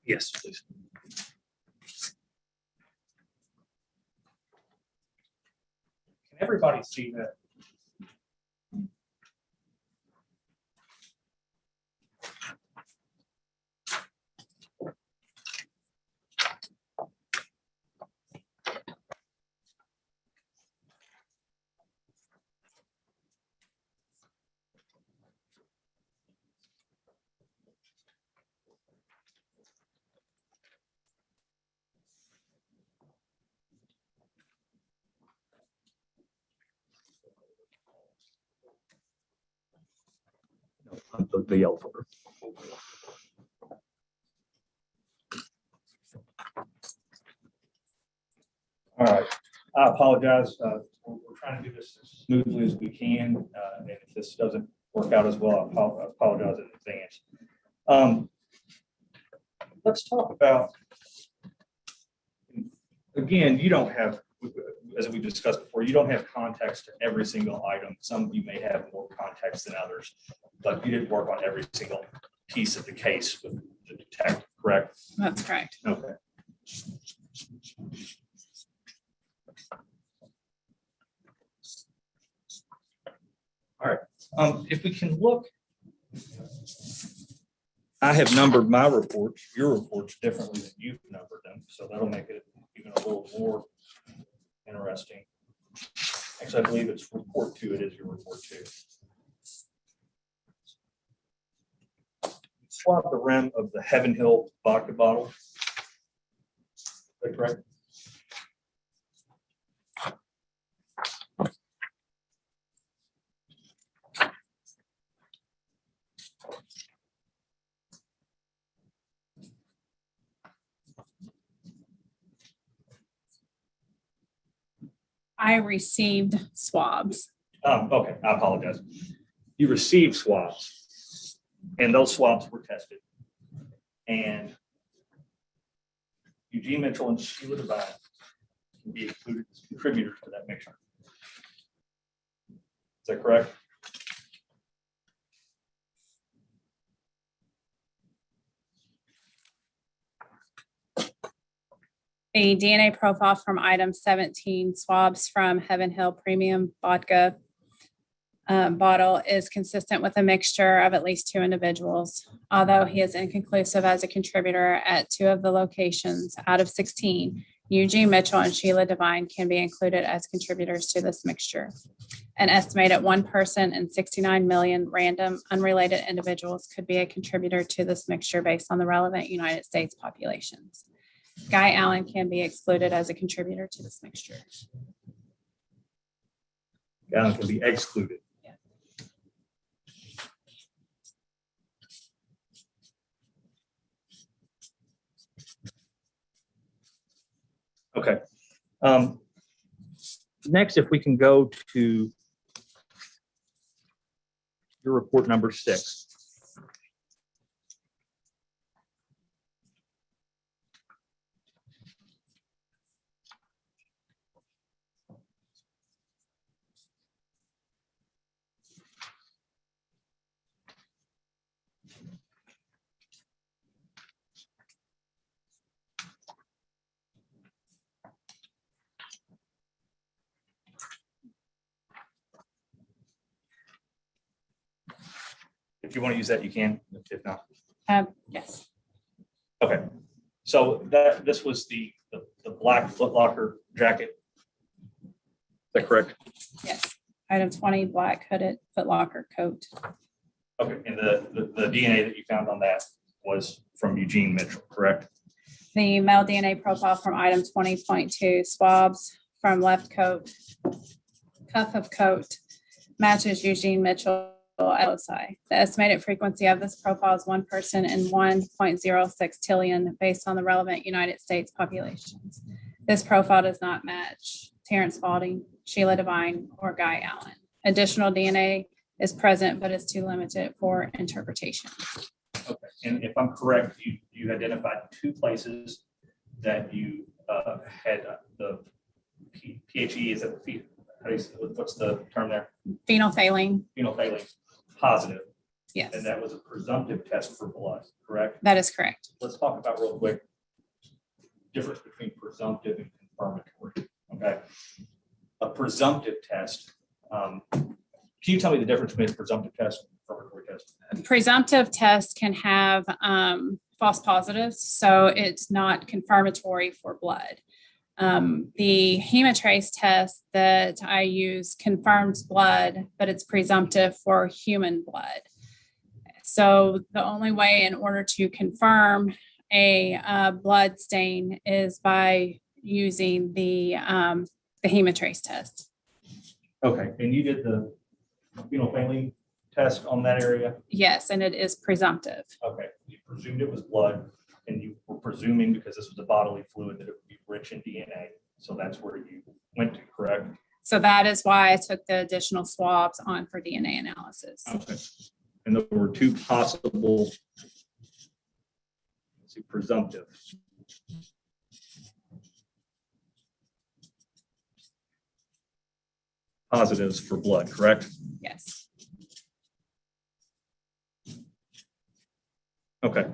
Yes, please. Can everybody see that? The yellow folder. All right, I apologize. We're trying to do this as smoothly as we can, and if this doesn't work out as well, I apologize in advance. Let's talk about, again, you don't have, as we discussed before, you don't have context to every single item. Some of you may have more context than others, but you didn't work on every single piece of the case with the detective, correct? That's correct. Okay. All right, if we can look, I have numbered my reports, your reports differently than you've numbered them, so that'll make it even a little more interesting. Actually, I believe it's report 2. It is your report 2. Swap the rim of the Heaven Hill vodka bottle. Is that correct? I received swabs. Okay, I apologize. You received swabs, and those swabs were tested. And Eugene Mitchell and Sheila Devine can be included as contributors to that mixture. Is that correct? The DNA profile from item 17, swabs from Heaven Hill Premium Vodka bottle, is consistent with a mixture of at least 2 individuals. Although he is inconclusive as a contributor at 2 of the locations out of 16, Eugene Mitchell and Sheila Devine can be included as contributors to this mixture. An estimated 1 person and 69 million random unrelated individuals could be a contributor to this mixture based on the relevant United States populations. Guy Allen can be excluded as a contributor to this mixture. Allen can be excluded. Yeah. Okay. Next, if we can go to your report number 6. If you want to use that, you can. If not, Yes. okay. So this was the black Foot Locker jacket. Is that correct? Yes. Item 20, black hooded Foot Locker coat. Okay, and the DNA that you found on that was from Eugene Mitchell, correct? The male DNA profile from item 20.2, swabs from left coat, cuff of coat, matches Eugene Mitchell LSI. The estimated frequency of this profile is 1 person in 1.06 tillion based on the relevant United States populations. This profile does not match Terrence Spalding, Sheila Devine, or Guy Allen. Additional DNA is present, but is too limited for interpretation. Okay, and if I'm correct, you identified 2 places that you had the PHE, is that the, what's the term there? Phenolphthalein. Phenolphthalein positive. Yes, And that was a presumptive test for blood, correct? that is correct. Let's talk about real quick, difference between presumptive and confirmatory, okay? A presumptive test, can you tell me the difference between a presumptive test and a confirmatory test? Presumptive tests can have false positives, so it's not confirmatory for blood. The hemotrace test that I use confirms blood, but it's presumptive for human blood. So the only way in order to confirm a blood stain is by using the hemotrace test. Okay, and you did the phenolphthalein test on that area? Yes, and it is presumptive. Okay, you presumed it was blood, and you were presuming because this was a bodily fluid that it would be rich in DNA. So that's where you went to, correct? So that is why I took the additional swabs on for DNA analysis. Okay. And there were two possible, let's see, presumptive. Positives for blood, correct? Yes. Okay.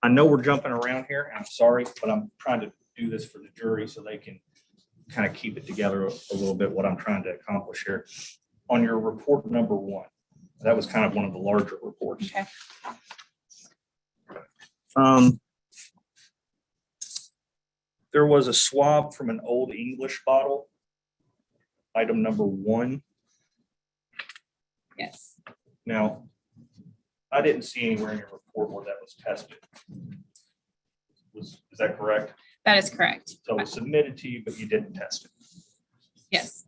I know we're jumping around here, and I'm sorry, but I'm trying to do this for the jury so they can kind of keep it together a little bit, what I'm trying to accomplish here. On your report number 1, that was kind of one of the larger reports. Okay. There was a swab from an Old English bottle, item number 1. Yes. Now, I didn't see anywhere in your report where that was tested. Is that correct? That is correct. So it was submitted to you, but you didn't test it. Yes.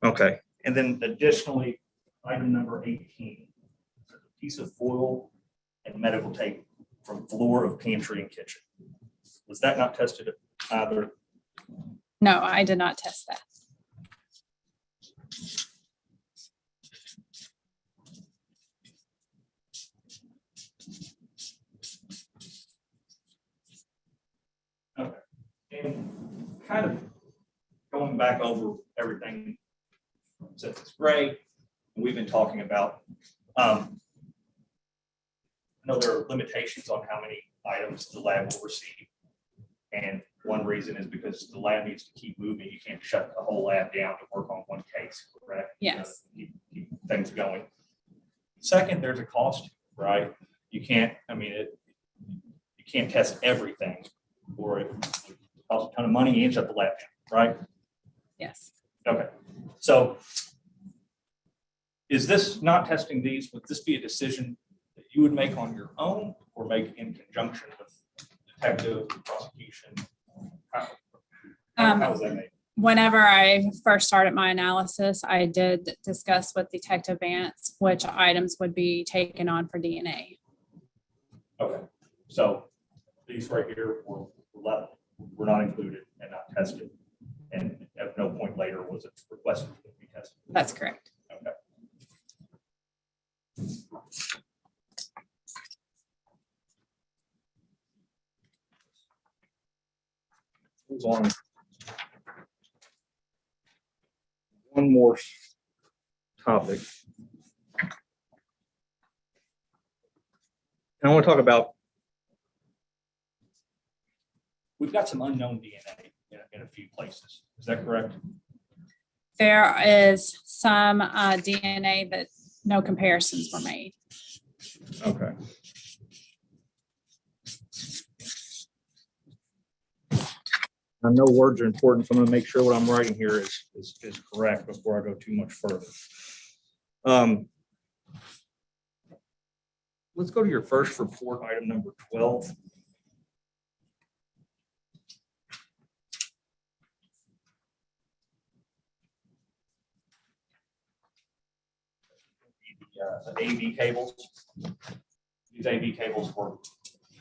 Okay, and then additionally, item number 18, a piece of foil and medical tape from floor of pantry and kitchen. Was that not tested either? No, I did not test that. Okay, and kind of going back over everything since it's great, we've been talking about, I know there are limitations on how many items the lab will receive. And one reason is because the lab needs to keep moving. You can't shut the whole lab down to work on one case, correct? Yes. Keep things going. Second, there's a cost, right? You can't, you can't test everything or it costs a ton of money and shut the lab down, right? Yes. Okay, so is this not testing these, would this be a decision that you would make on your own or make in conjunction with detective, prosecution? How is that made? Whenever I first started my analysis, I did discuss with Detective Vance which items would be taken on for DNA. Okay, so these right here were left, were not included and not tested. And at no point later was it requested to be tested. That's correct. Okay. Move on. One more topic. And I want to talk about, we've got some unknown DNA in a few places. Is that correct? There is some DNA that no comparisons were made. Okay. I know words are important, so I'm going to make sure what I'm writing here is correct before I go too much further. Let's go to your first report, item number 12. The AV cables. These AV cables were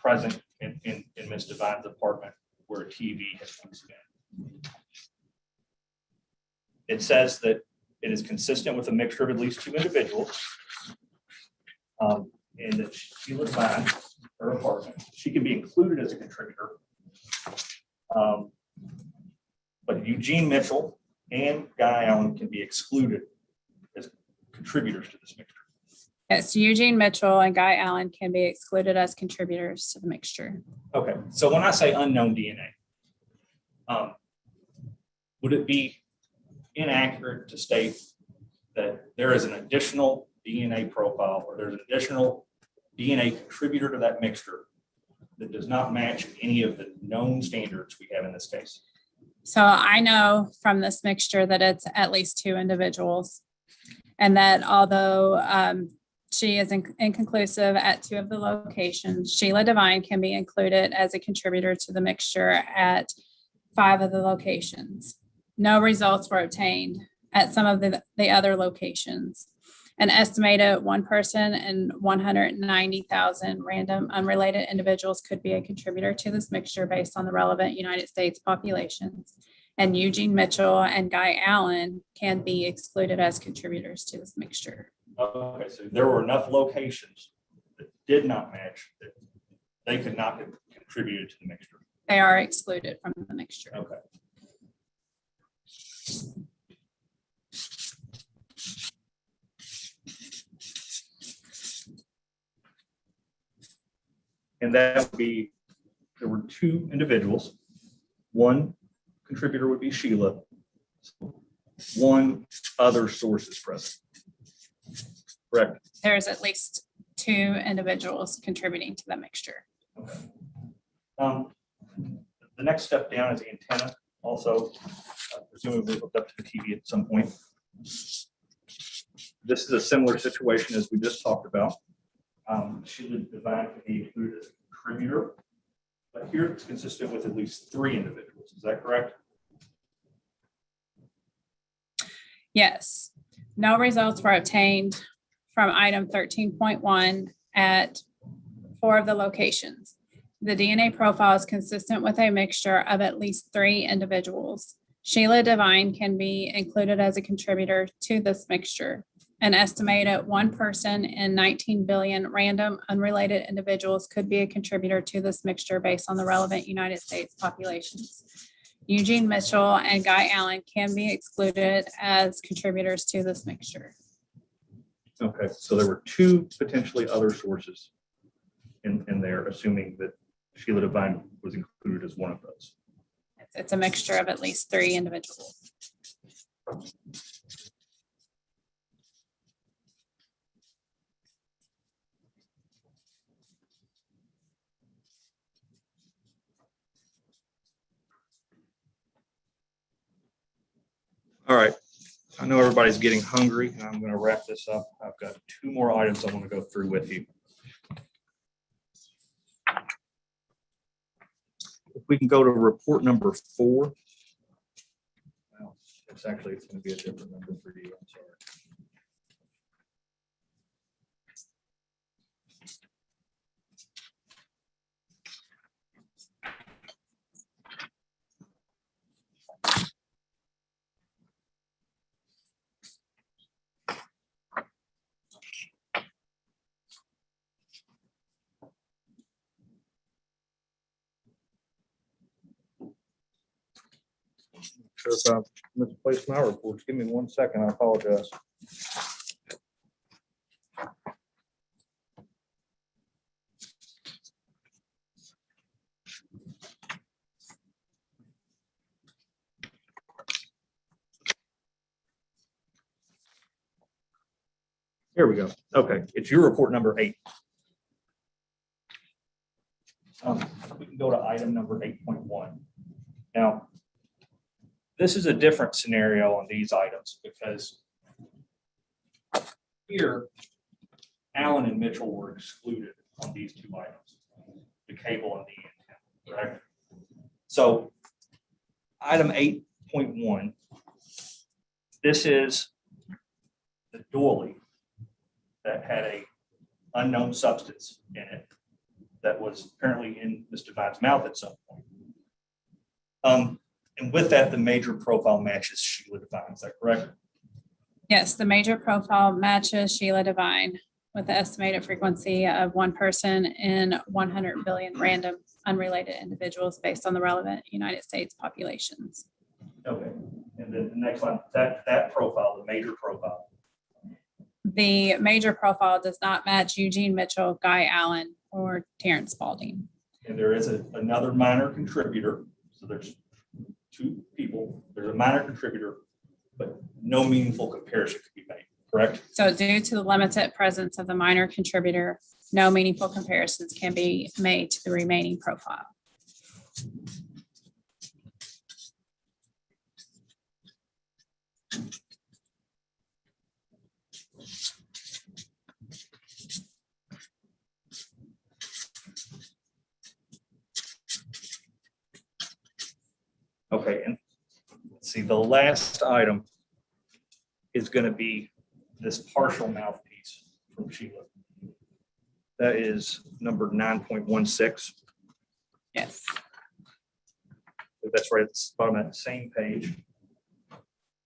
present in Ms. Devine's apartment where a TV has been spent. It says that it is consistent with a mixture of at least 2 individuals. And that she lives by her apartment. She can be included as a contributor. But Eugene Mitchell and Guy Allen can be excluded as contributors to this mixture. Yes, Eugene Mitchell and Guy Allen can be excluded as contributors to the mixture. Okay, so when I say unknown DNA, would it be inaccurate to state that there is an additional DNA profile or there's an additional DNA contributor to that mixture that does not match any of the known standards we have in this case? So I know from this mixture that it's at least 2 individuals, and that although she is inconclusive at 2 of the locations, Sheila Devine can be included as a contributor to the mixture at 5 of the locations. No results were obtained at some of the other locations. An estimated 1 person and 190,000 random unrelated individuals could be a contributor to this mixture based on the relevant United States populations. And Eugene Mitchell and Guy Allen can be excluded as contributors to this mixture. Okay, so there were enough locations that did not match that they could not have contributed to the mixture. They are excluded from the mixture. Okay. And that would be, there were 2 individuals. 1 contributor would be Sheila. 1 other source is present. Correct. There's at least 2 individuals contributing to the mixture. Okay. The next step down is the antenna. Also, presumably hooked up to the TV at some point. This is a similar situation as we just talked about. Sheila Devine can be included as a contributor, but here it's consistent with at least 3 individuals. Is that correct? Yes. No results were obtained from item 13.1 at 4 of the locations. The DNA profile is consistent with a mixture of at least 3 individuals. Sheila Devine can be included as a contributor to this mixture. An estimated 1 person and 19 billion random unrelated individuals could be a contributor to this mixture based on the relevant United States populations. Eugene Mitchell and Guy Allen can be excluded as contributors to this mixture. Okay, so there were 2 potentially other sources in there, assuming that Sheila Devine was included as one of those. It's a mixture of at least 3 individuals. All right, I know everybody's getting hungry, and I'm going to wrap this up. I've got 2 more items I want to go through with you. If we can go to report number 4. Well, it's going to be a different number for you. I'm sorry. Sure if I misplaced my reports. Give me 1 second. I apologize. Here we go. Okay, it's your report number 8. We can go to item number 8.1. Now, this is a different scenario on these items because here, Allen and Mitchell were excluded on these 2 items, the cable and the antenna, correct? So item 8.1, this is the doily that had a unknown substance in it that was apparently in Mr. Devine's mouth at some point. And with that, the major profile matches Sheila Devine. Is that correct? Yes, the major profile matches Sheila Devine with the estimated frequency of one person in 100 billion random unrelated individuals based on the relevant United States populations. Okay. And then the next one, that profile, the major profile. The major profile does not match Eugene Mitchell, Guy Allen, or Terrence Spalding. And there is another minor contributor. So there's two people. There's a minor contributor, but no meaningful comparison could be made, correct? So due to the limited presence of the minor contributor, no meaningful comparisons can be made to the remaining profile. Okay, and let's see, the last item is going to be this partial mouthpiece from Sheila. That is number 9.16. Yes. That's right at the bottom of that same page.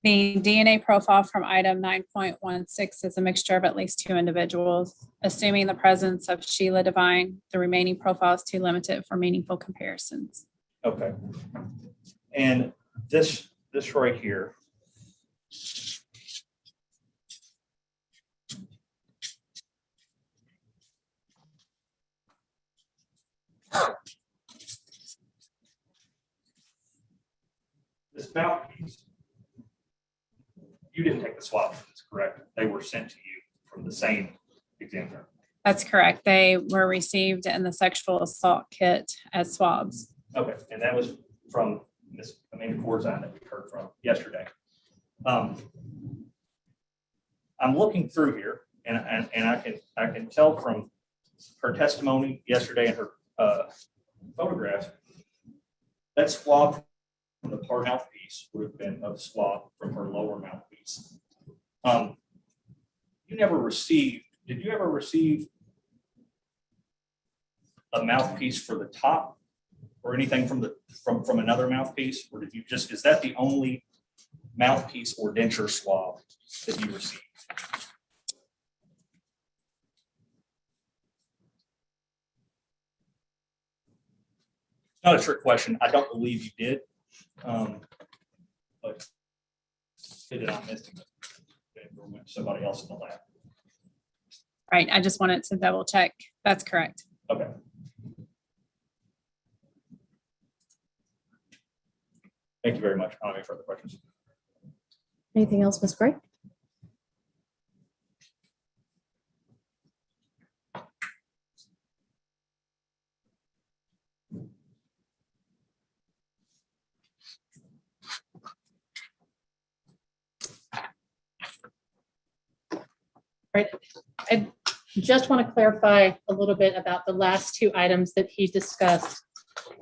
The DNA profile from item 9.16 is a mixture of at least two individuals. Assuming the presence of Sheila Devine, the remaining profile is too limited for meaningful comparisons. Okay. And this right here. This mouthpiece, you didn't take the swab for this, correct? They were sent to you from the same examiner. That's correct. They were received in the sexual assault kit as swabs. Okay, and that was from Ms. Amanda Corzine that we heard from yesterday. I'm looking through here, and I can tell from her testimony yesterday and her photographs that swab from the part mouthpiece would have been a swab from her lower mouthpiece. You never received? Did you ever receive a mouthpiece for the top? Or anything from another mouthpiece, or did you just, is that the only mouthpiece or denture swab that you received? Not a trick question. I don't believe you did, but did I miss it? Somebody else in the lab. Right. I just wanted to double check. That's correct. Okay. Thank you very much. I don't have any further questions. Anything else, Ms. Gray? Right. I just want to clarify a little bit about the last two items that he discussed.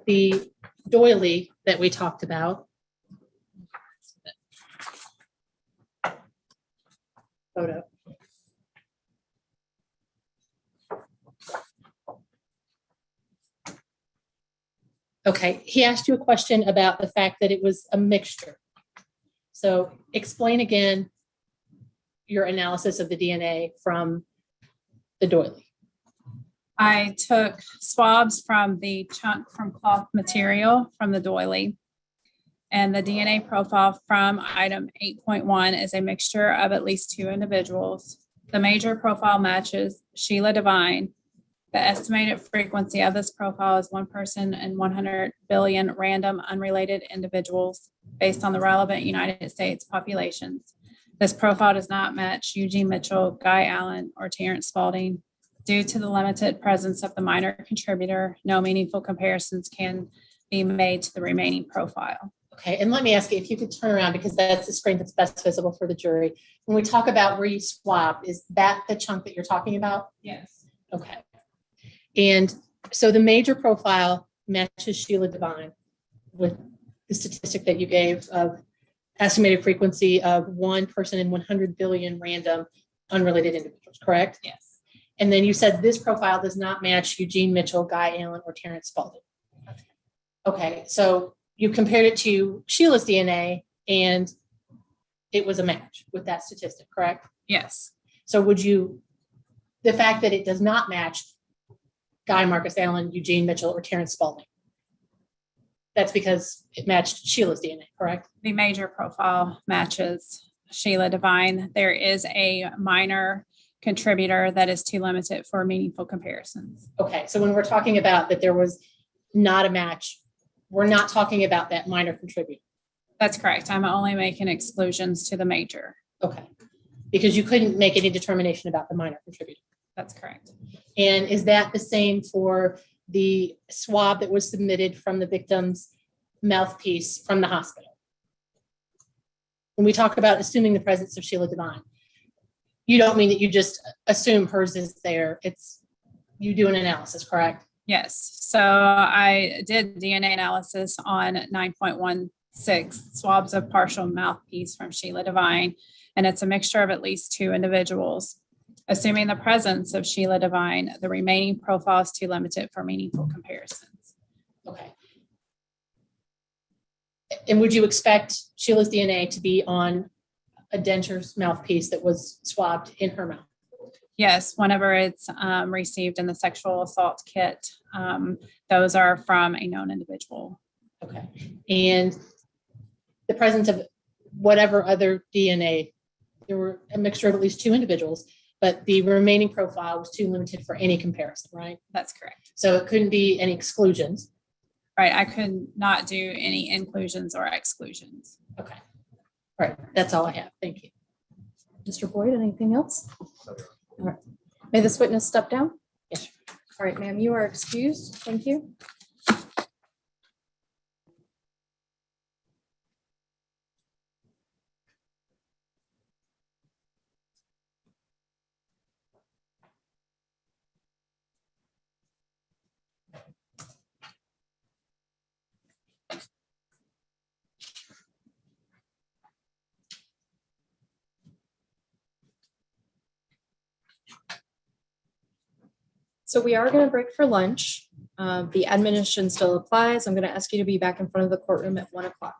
The doily that we talked about. Photo. Okay, he asked you a question about the fact that it was a mixture. So explain again your analysis of the DNA from the doily. I took swabs from the chunk from cloth material from the doily. And the DNA profile from item 8.1 is a mixture of at least two individuals. The major profile matches Sheila Devine. The estimated frequency of this profile is one person in 100 billion random unrelated individuals based on the relevant United States populations. This profile does not match Eugene Mitchell, Guy Allen, or Terrence Spalding. Due to the limited presence of the minor contributor, no meaningful comparisons can be made to the remaining profile. Okay, and let me ask you if you could turn around because that's the screen that's best visible for the jury. When we talk about where you swab, is that the chunk that you're talking about? Yes. Okay. And so the major profile matches Sheila Devine with the statistic that you gave of estimated frequency of one person in 100 billion random unrelated individuals, correct? Yes. And then you said this profile does not match Eugene Mitchell, Guy Allen, or Terrence Spalding. Okay, so you compared it to Sheila's DNA and it was a match with that statistic, correct? Yes, So would you, the fact that it does not match Guy, Marcus Allen, Eugene Mitchell, or Terrence Spalding, that's because it matched Sheila's DNA, correct? the major profile matches Sheila Devine. There is a minor contributor that is too limited for meaningful comparisons. Okay, so when we're talking about that there was not a match, we're not talking about that minor contributor. That's correct. I'm only making exclusions to the major. Okay, because you couldn't make any determination about the minor contributor. That's correct. And is that the same for the swab that was submitted from the victim's mouthpiece from the hospital? When we talk about assuming the presence of Sheila Devine, you don't mean that you just assume hers is there. It's you do an analysis, correct? Yes. So I did DNA analysis on 9.16 swabs of partial mouthpiece from Sheila Devine, and it's a mixture of at least 2 individuals. Assuming the presence of Sheila Devine, the remaining profile is too limited for meaningful comparisons. Okay. And would you expect Sheila's DNA to be on a denture's mouthpiece that was swabbed in her mouth? Yes, whenever it's received in the sexual assault kit, those are from a known individual. Okay. And the presence of whatever other DNA, there were a mixture of at least 2 individuals, but the remaining profile was too limited for any comparison, right? That's correct. So it couldn't be any exclusions. Right. I could not do any inclusions or exclusions. Okay. All right. That's all I have. Thank you. Mr. Boyd, anything else? All right. May this witness step down? Yes. All right, ma'am, you are excused. Thank you. So we are going to break for lunch. The admonition still applies. I'm going to ask you to be back in front of the courtroom at 1 o'clock.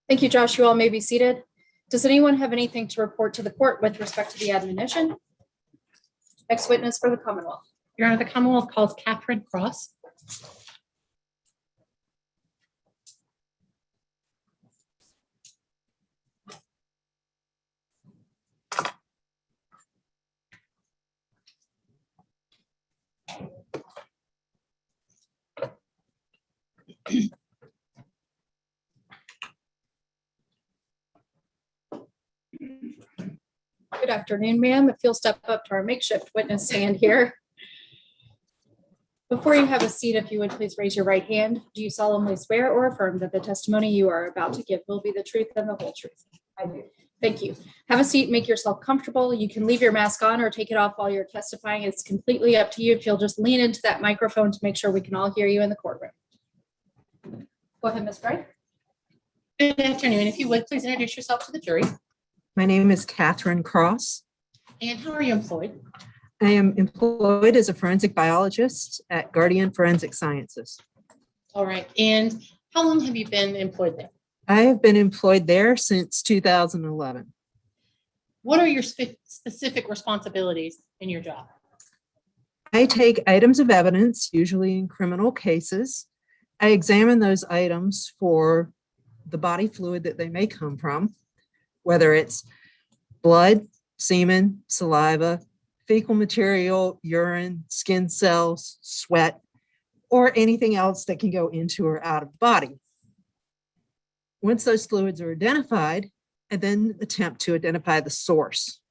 Thank you, Josh. You all may be seated. Does anyone have anything to report to the court with respect to the admonition? Next witness for the Commonwealth. Your Honor, the Commonwealth calls Catherine Cross. Good afternoon, ma'am. If you'll step up to our makeshift witness stand here. Before you have a seat, if you would please raise your right hand. Do you solemnly swear or affirm that the testimony you are about to give will be the truth and the whole truth? I do. Thank you. Have a seat, make yourself comfortable. You can leave your mask on or take it off while you're testifying. It's completely up to you. If you'll just lean into that microphone to make sure we can all hear you in the courtroom. Go ahead, Ms. Bright. Good afternoon. If you would, please introduce yourself to the jury. My name is Catherine Cross. And how are you employed? I am employed as a forensic biologist at Guardian Forensic Sciences. All right. And how long have you been employed there? I have been employed there since 2011. What are your specific responsibilities in your job? I take items of evidence, usually in criminal cases. I examine those items for the body fluid that they may come from, whether it's blood, semen, saliva, fecal material, urine, skin cells, sweat, or anything else that can go into or out of the body. Once those fluids are identified, I then attempt to identify the source.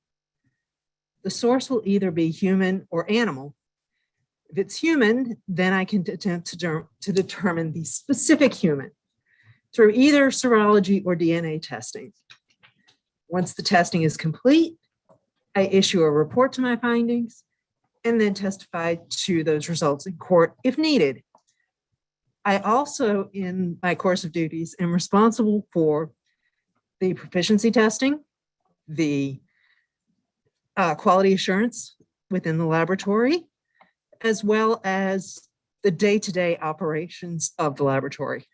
The source will either be human or animal. If it's human, then I can attempt to determine the specific human through either serology or DNA testing. Once the testing is complete, I issue a report to my findings and then testify to those results in court if needed. I also, in my course of duties, am responsible for the proficiency testing, the quality assurance within the laboratory, as well as the day-to-day operations of the laboratory.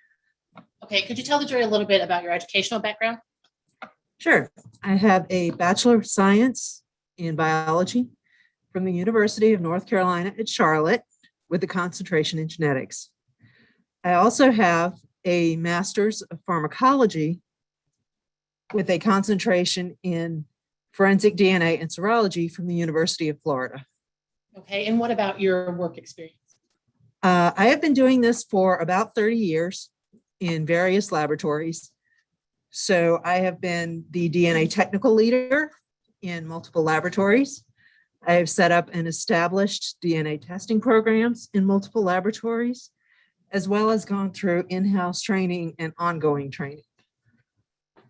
Okay, could you tell the jury a little bit about your educational background? Sure. I have a Bachelor of Science in Biology from the University of North Carolina at Charlotte with a concentration in genetics. I also have a Master's of Pharmacology with a concentration in forensic DNA and serology from the University of Florida. Okay, and what about your work experience? I have been doing this for about 30 years in various laboratories. So I have been the DNA technical leader in multiple laboratories. I have set up and established DNA testing programs in multiple laboratories, as well as gone through in-house training and ongoing training.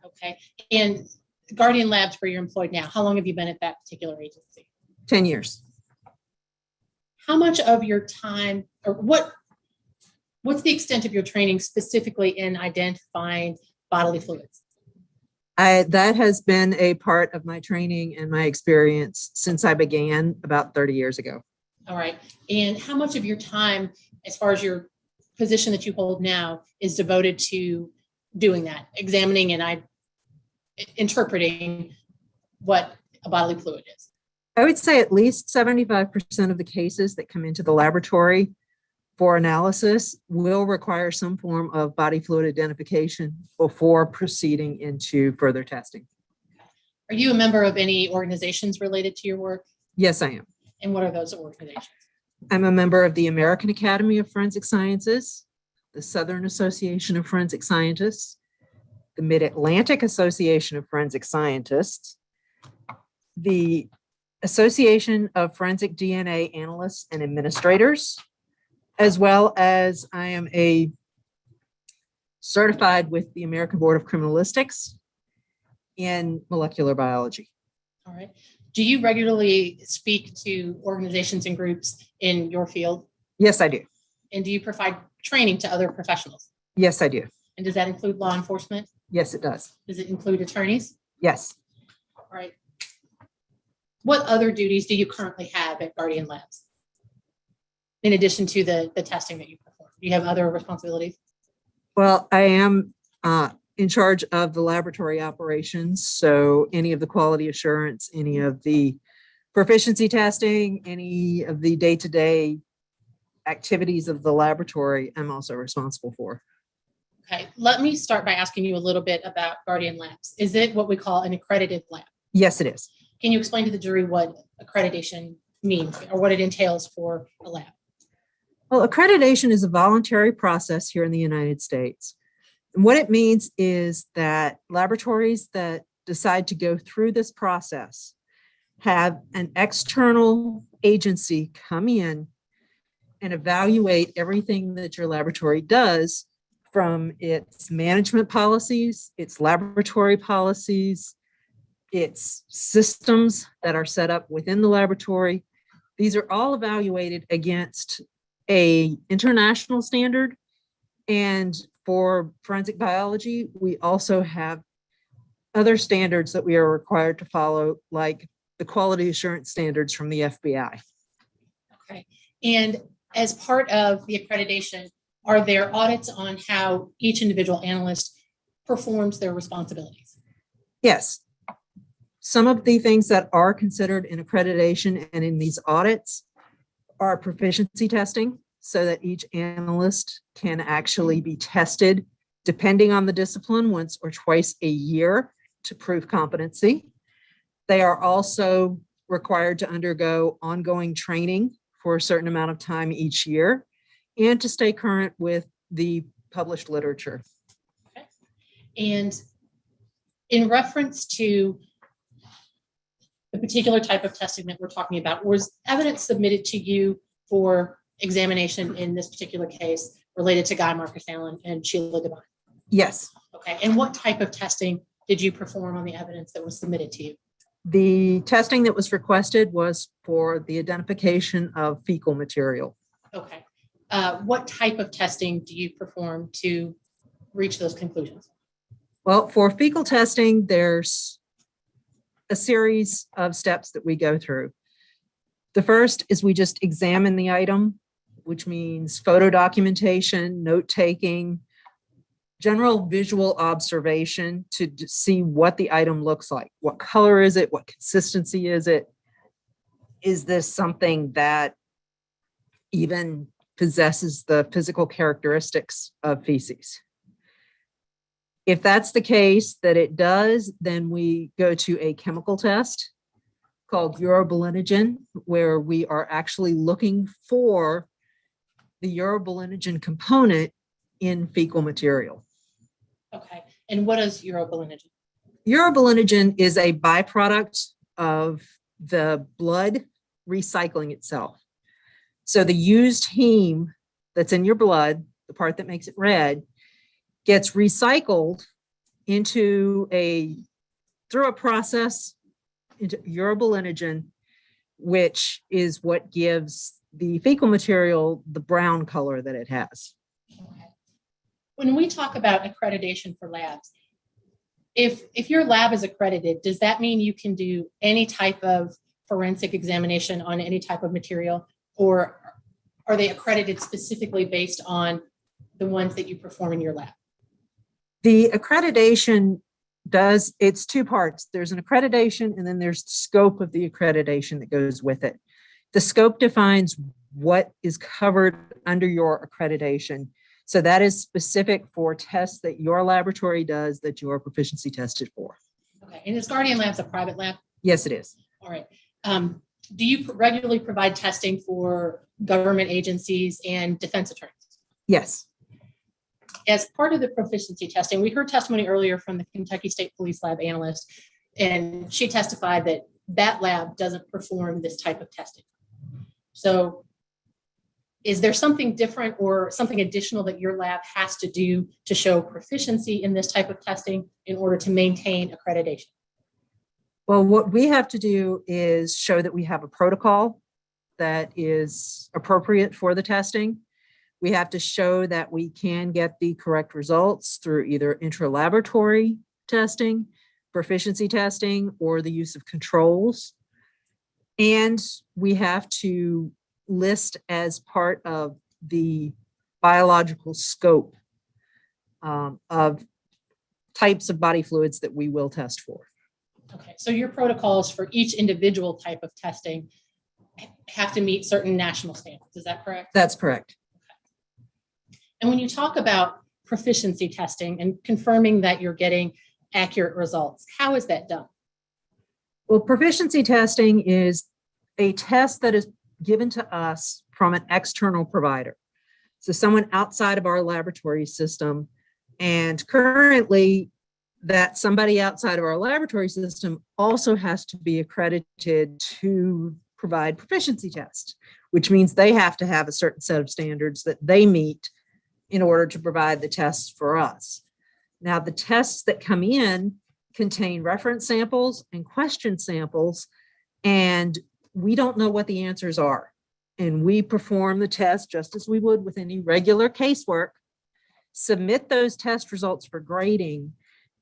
Okay, and Guardian Labs, where you're employed now, how long have you been at that particular agency? 10 years. How much of your time, or what's the extent of your training specifically in identifying bodily fluids? That has been a part of my training and my experience since I began about 30 years ago. All right, and how much of your time, as far as your position that you hold now is devoted to doing that, examining and interpreting what a bodily fluid is? I would say at least 75% of the cases that come into the laboratory for analysis will require some form of body fluid identification before proceeding into further testing. Are you a member of any organizations related to your work? Yes, I am. And what are those organizations? I'm a member of the American Academy of Forensic Sciences, the Southern Association of Forensic Scientists, the Mid-Atlantic Association of Forensic Scientists, the Association of Forensic DNA Analysts and Administrators, as well as I am certified with the American Board of Criminalistics in molecular biology. All right. Do you regularly speak to organizations and groups in your field? Yes, I do. And do you provide training to other professionals? Yes, I do. And does that include law enforcement? Yes, it does. Does it include attorneys? Yes. All right. What other duties do you currently have at Guardian Labs? In addition to the testing that you perform, do you have other responsibilities? Well, I am in charge of the laboratory operations. So any of the quality assurance, any of the proficiency testing, any of the day-to-day activities of the laboratory, I'm also responsible for. Okay, let me start by asking you a little bit about Guardian Labs. Is it what we call an accredited lab? Yes, it is. Can you explain to the jury what accreditation means or what it entails for a lab? Well, accreditation is a voluntary process here in the United States. And what it means is that laboratories that decide to go through this process have an external agency come in and evaluate everything that your laboratory does, from its management policies, its laboratory policies, its systems that are set up within the laboratory. These are all evaluated against an international standard. And for forensic biology, we also have other standards that we are required to follow, like the quality assurance standards from the FBI. Okay. And as part of the accreditation, are there audits on how each individual analyst performs their responsibilities? Yes. Some of the things that are considered in accreditation and in these audits are proficiency testing, so that each analyst can actually be tested depending on the discipline once or twice a year to prove competency. They are also required to undergo ongoing training for a certain amount of time each year and to stay current with the published literature. Okay. And in reference to the particular type of testing that we're talking about, was evidence submitted to you for examination in this particular case related to Guy Marcus Allen and Sheila Devine? Yes. Okay. And what type of testing did you perform on the evidence that was submitted to you? The testing that was requested was for the identification of fecal material. Okay. What type of testing do you perform to reach those conclusions? Well, for fecal testing, there's a series of steps that we go through. The first is we just examine the item, which means photo documentation, note taking, general visual observation to see what the item looks like. What color is it? What consistency is it? Is this something that even possesses the physical characteristics of feces? If that's the case that it does, then we go to a chemical test called urobilinogen, where we are actually looking for the urobilinogen component in fecal material. Okay. And what is urobilinogen? Urobilinogen is a byproduct of the blood recycling itself. So the used heme that's in your blood, the part that makes it red, gets recycled through a process into urobilinogen, which is what gives the fecal material the brown color that it has. Okay. When we talk about accreditation for labs, if your lab is accredited, does that mean you can do any type of forensic examination on any type of material, or are they accredited specifically based on the ones that you perform in your lab? The accreditation it's two parts. There's an accreditation and then there's the scope of the accreditation that goes with it. The scope defines what is covered under your accreditation. So that is specific for tests that your laboratory does that you are proficiency tested for. Okay, and is Guardian Labs a private lab? Yes, it is. All right. Do you regularly provide testing for government agencies and defense attorneys? Yes. As part of the proficiency testing, we heard testimony earlier from the Kentucky State Police Lab analyst, and she testified that that lab doesn't perform this type of testing. So is there something different or something additional that your lab has to do to show proficiency in this type of testing in order to maintain accreditation? Well, what we have to do is show that we have a protocol that is appropriate for the testing. We have to show that we can get the correct results through either intra-laboratory testing, proficiency testing, or the use of controls. And we have to list as part of the biological scope of types of body fluids that we will test for. Okay, so your protocols for each individual type of testing have to meet certain national standards. Is that correct? That's correct. And when you talk about proficiency testing and confirming that you're getting accurate results, how is that done? Well, proficiency testing is a test that is given to us from an external provider. So someone outside of our laboratory system, and currently that somebody outside of our laboratory system also has to be accredited to provide proficiency tests, which means they have to have a certain set of standards that they meet in order to provide the tests for us. Now, the tests that come in contain reference samples and question samples, and we don't know what the answers are. And we perform the test just as we would with any regular casework, submit those test results for grading,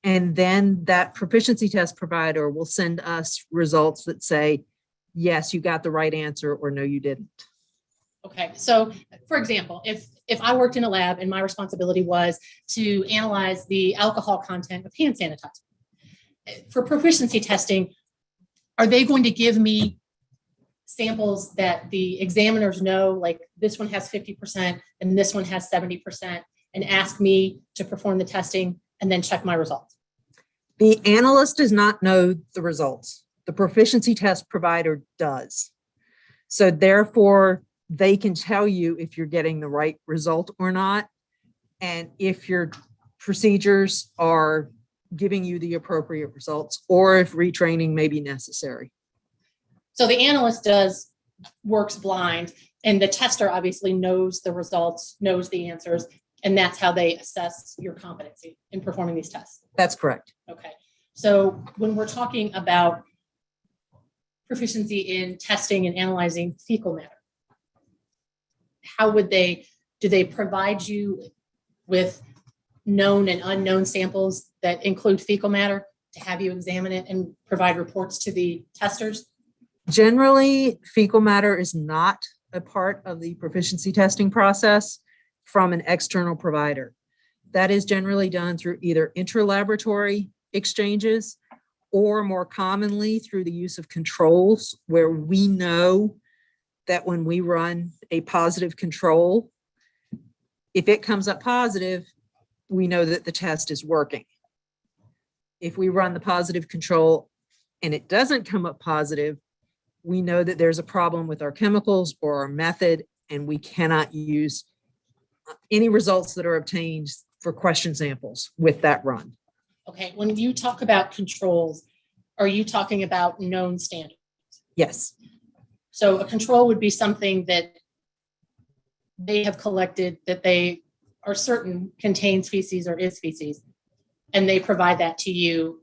and then that proficiency test provider will send us results that say, yes, you got the right answer, or no, you didn't. Okay, so for example, if I worked in a lab and my responsibility was to analyze the alcohol content of hand sanitizer, for proficiency testing, are they going to give me samples that the examiners know, like this one has 50% and this one has 70%, and ask me to perform the testing and then check my results? The analyst does not know the results. The proficiency test provider does. So therefore, they can tell you if you're getting the right result or not, and if your procedures are giving you the appropriate results, or if retraining may be necessary. So the analyst works blind, and the tester obviously knows the results, knows the answers, and that's how they assess your competency in performing these tests. That's correct. Okay. So when we're talking about proficiency in testing and analyzing fecal matter, how would do they provide you with known and unknown samples that include fecal matter to have you examine it and provide reports to the testers? Generally, fecal matter is not a part of the proficiency testing process from an external provider. That is generally done through either inter-laboratory exchanges or more commonly through the use of controls, where we know that when we run a positive control, if it comes up positive, we know that the test is working. If we run the positive control and it doesn't come up positive, we know that there's a problem with our chemicals or our method, and we cannot use any results that are obtained for question samples with that run. Okay, when you talk about controls, are you talking about known standards? Yes. So a control would be something that they have collected that they are certain contains feces or is feces, and they provide that to you,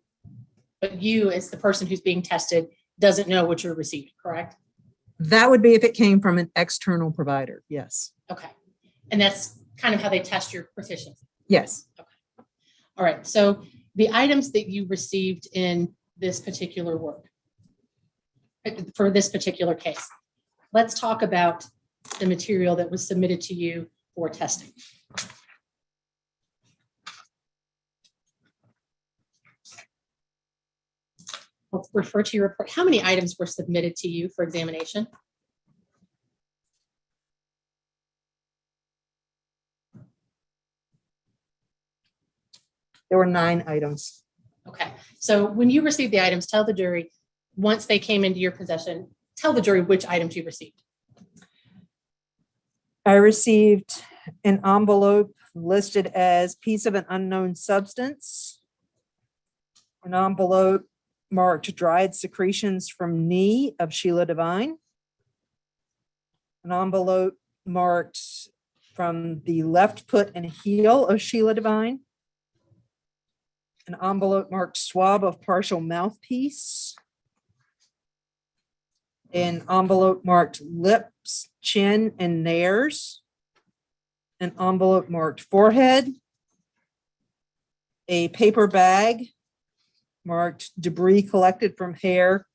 but you, as the person who's being tested, doesn't know what you're receiving, correct? That would be if it came from an external provider, yes. Okay, and that's kind of how they test your proficiency. Yes. Okay. All right, so the items that you received in this particular work, for this particular case, let's talk about the material that was submitted to you for testing. I'll refer to your report. How many items were submitted to you for examination? There were 9 items. Okay, so when you received the items, tell the jury, once they came into your possession, tell the jury which items you received. I received an envelope listed as piece of an unknown substance, an envelope marked dried secretions from knee of Sheila Devine, an envelope marked from the left foot and heel of Sheila Devine, an envelope marked swab of partial mouthpiece, an envelope marked lips, chin, and nares, an envelope marked forehead, a paper bag marked debris collected from hair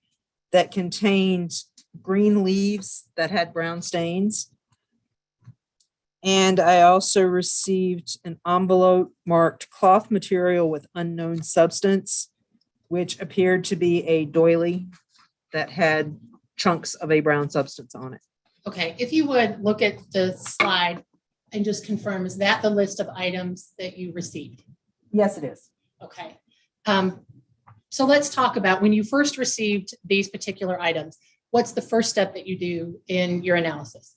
that contained green leaves that had brown stains. And I also received an envelope marked cloth material with unknown substance, which appeared to be a doily that had chunks of a brown substance on it. Okay, if you would look at the slide and just confirm, is that the list of items that you received? Yes, it is. Okay. So let's talk about when you first received these particular items, what's the first step that you do in your analysis?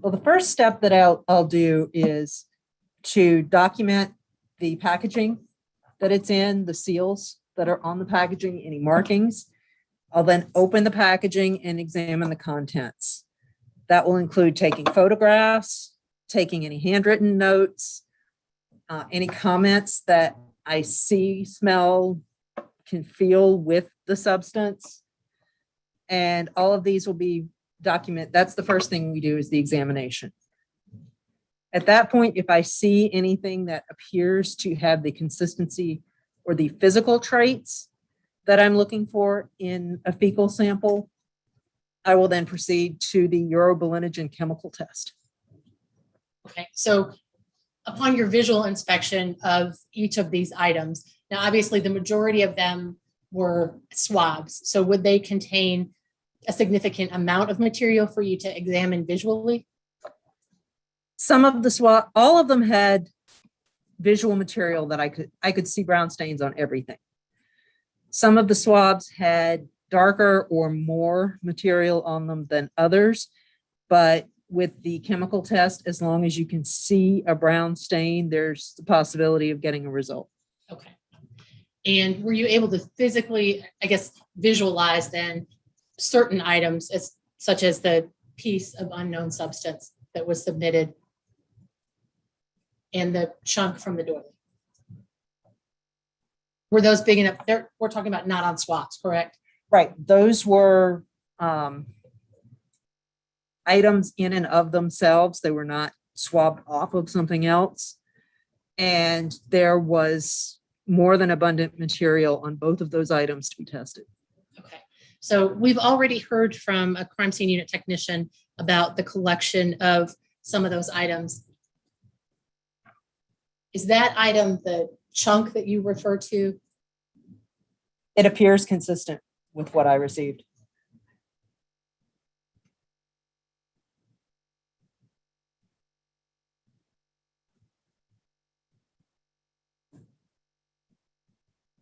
Well, the first step that I'll do is to document the packaging that it's in, the seals that are on the packaging, any markings. I'll then open the packaging and examine the contents. That will include taking photographs, taking any handwritten notes, any comments that I see, smell, can feel with the substance. And all of these will be document. That's the first thing we do is the examination. At that point, if I see anything that appears to have the consistency or the physical traits that I'm looking for in a fecal sample, I will then proceed to the urobilinogen chemical test. Okay, so upon your visual inspection of each of these items, now obviously the majority of them were swabs. So would they contain a significant amount of material for you to examine visually? Some of the swab, all of them had visual material that I could see brown stains on everything. Some of the swabs had darker or more material on them than others, but with the chemical test, as long as you can see a brown stain, there's the possibility of getting a result. Okay. And were you able to physically, I guess, visualize then certain items such as the piece of unknown substance that was submitted and the chunk from the doily? Were those big enough? We're talking about not on swabs, correct? Right. Those were items in and of themselves. They were not swabbed off of something else. And there was more than abundant material on both of those items to be tested. Okay. So we've already heard from a crime scene unit technician about the collection of some of those items. Is that item the chunk that you refer to? It appears consistent with what I received.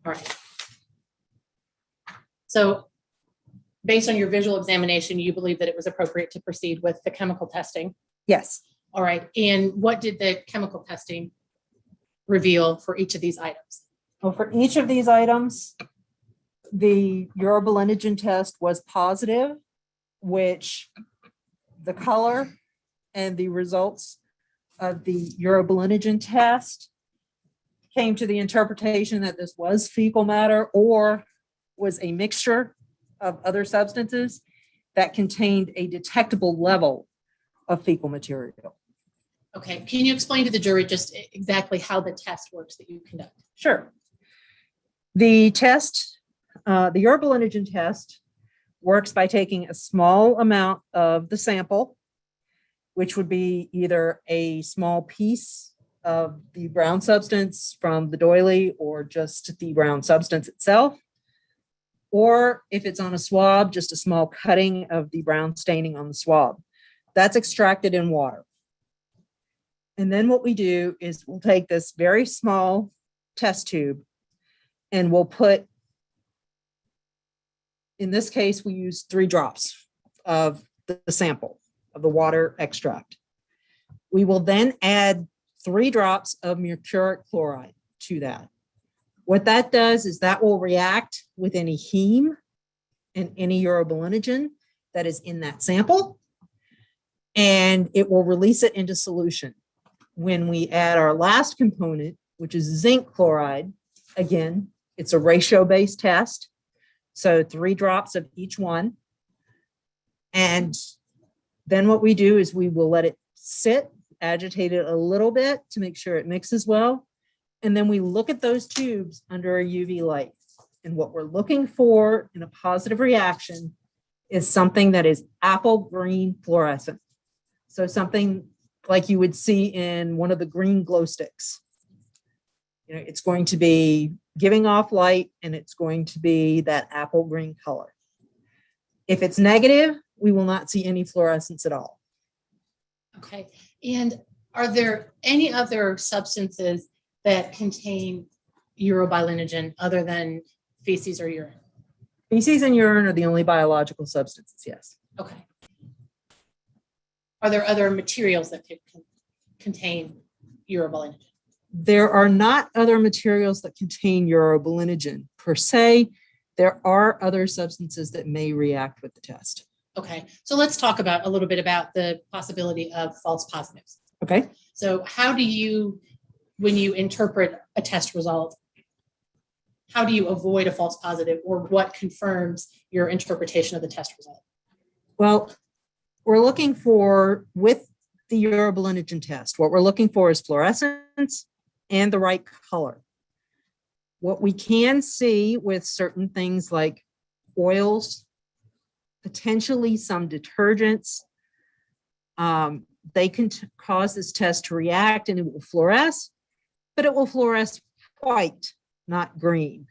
All right. So based on your visual examination, you believe that it was appropriate to proceed with the chemical testing? Yes. All right. And what did the chemical testing reveal for each of these items? Well, for each of these items, the urobilinogen test was positive, which the color and the results of the urobilinogen test came to the interpretation that this was fecal matter or was a mixture of other substances that contained a detectable level of fecal material. Okay. Can you explain to the jury just exactly how the test works that you conduct? Sure. The test, the urobilinogen test works by taking a small amount of the sample, which would be either a small piece of the brown substance from the doily or just the brown substance itself. or if it's on a swab, just a small cutting of the brown staining on the swab. That's extracted in water. And then what we do is we'll take this very small test tube and we'll put, in this case, we use 3 drops of the sample of the water extract. We will then add 3 drops of mercuric chloride to that. What that does is that will react with any heme and any urobilinogen that is in that sample, and it will release it into solution. When we add our last component, which is zinc chloride, again, it's a ratio-based test, so 3 drops of each one. And then what we do is we will let it sit, agitate it a little bit to make sure it mixes well. And then we look at those tubes under a UV light. And what we're looking for in a positive reaction is something that is apple green fluorescent. So something like you would see in one of the green glow sticks. You know, it's going to be giving off light and it's going to be that apple green color. If it's negative, we will not see any fluorescence at all. Okay. And are there any other substances that contain urobilinogen other than feces or urine? Feces and urine are the only biological substances, yes. Okay. Are there other materials that could contain urobilinogen? There are not other materials that contain urobilinogen per se. There are other substances that may react with the test. Okay, so let's talk about a little bit about the possibility of false positives. Okay. So how do you, when you interpret a test result, how do you avoid a false positive, or what confirms your interpretation of the test result? Well, we're looking for, with the urobilinogen test, what we're looking for is fluorescence and the right color. What we can see with certain things like oils, potentially some detergents, they can cause this test to react and it will fluoresce, but it will fluoresce white, not green.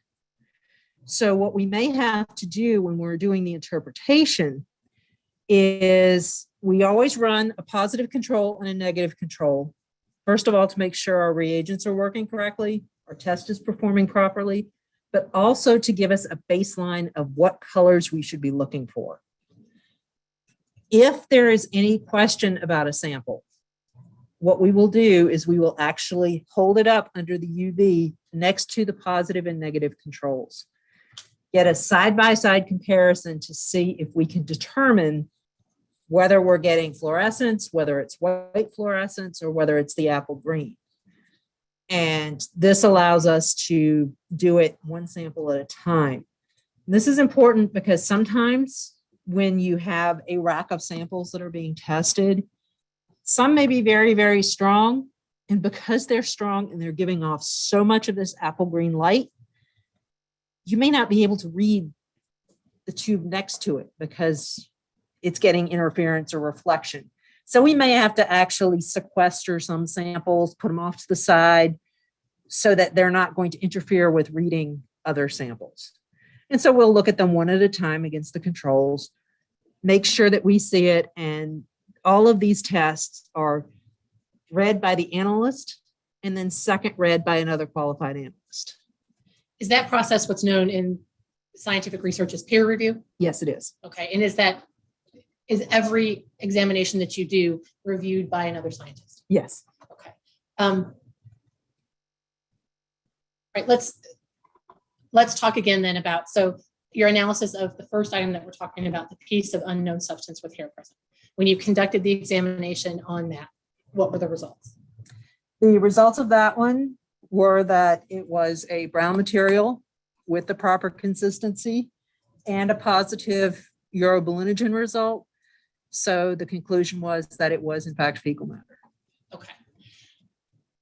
So what we may have to do when we're doing the interpretation is we always run a positive control and a negative control. First of all, to make sure our reagents are working correctly, our test is performing properly, but also to give us a baseline of what colors we should be looking for. If there is any question about a sample, what we will do is we will actually hold it up under the UV next to the positive and negative controls. Get a side-by-side comparison to see if we can determine whether we're getting fluorescence, whether it's white fluorescence, or whether it's the apple green. And this allows us to do it one sample at a time. And this is important because sometimes when you have a rack of samples that are being tested, some may be very, very strong. And because they're strong and they're giving off so much of this apple green light, you may not be able to read the tube next to it because it's getting interference or reflection. So we may have to actually sequester some samples, put them off to the side so that they're not going to interfere with reading other samples. And so we'll look at them one at a time against the controls, make sure that we see it. And all of these tests are read by the analyst and then second read by another qualified analyst. Is that process what's known in scientific research as peer review? Yes, it is. Okay, and is every examination that you do reviewed by another scientist? Yes. Okay. Right, let's talk again then about, so your analysis of the first item that we're talking about, the piece of unknown substance with hair present. When you conducted the examination on that, what were the results? The results of that one were that it was a brown material with the proper consistency and a positive urobilinogen result. So the conclusion was that it was in fact fecal matter. Okay.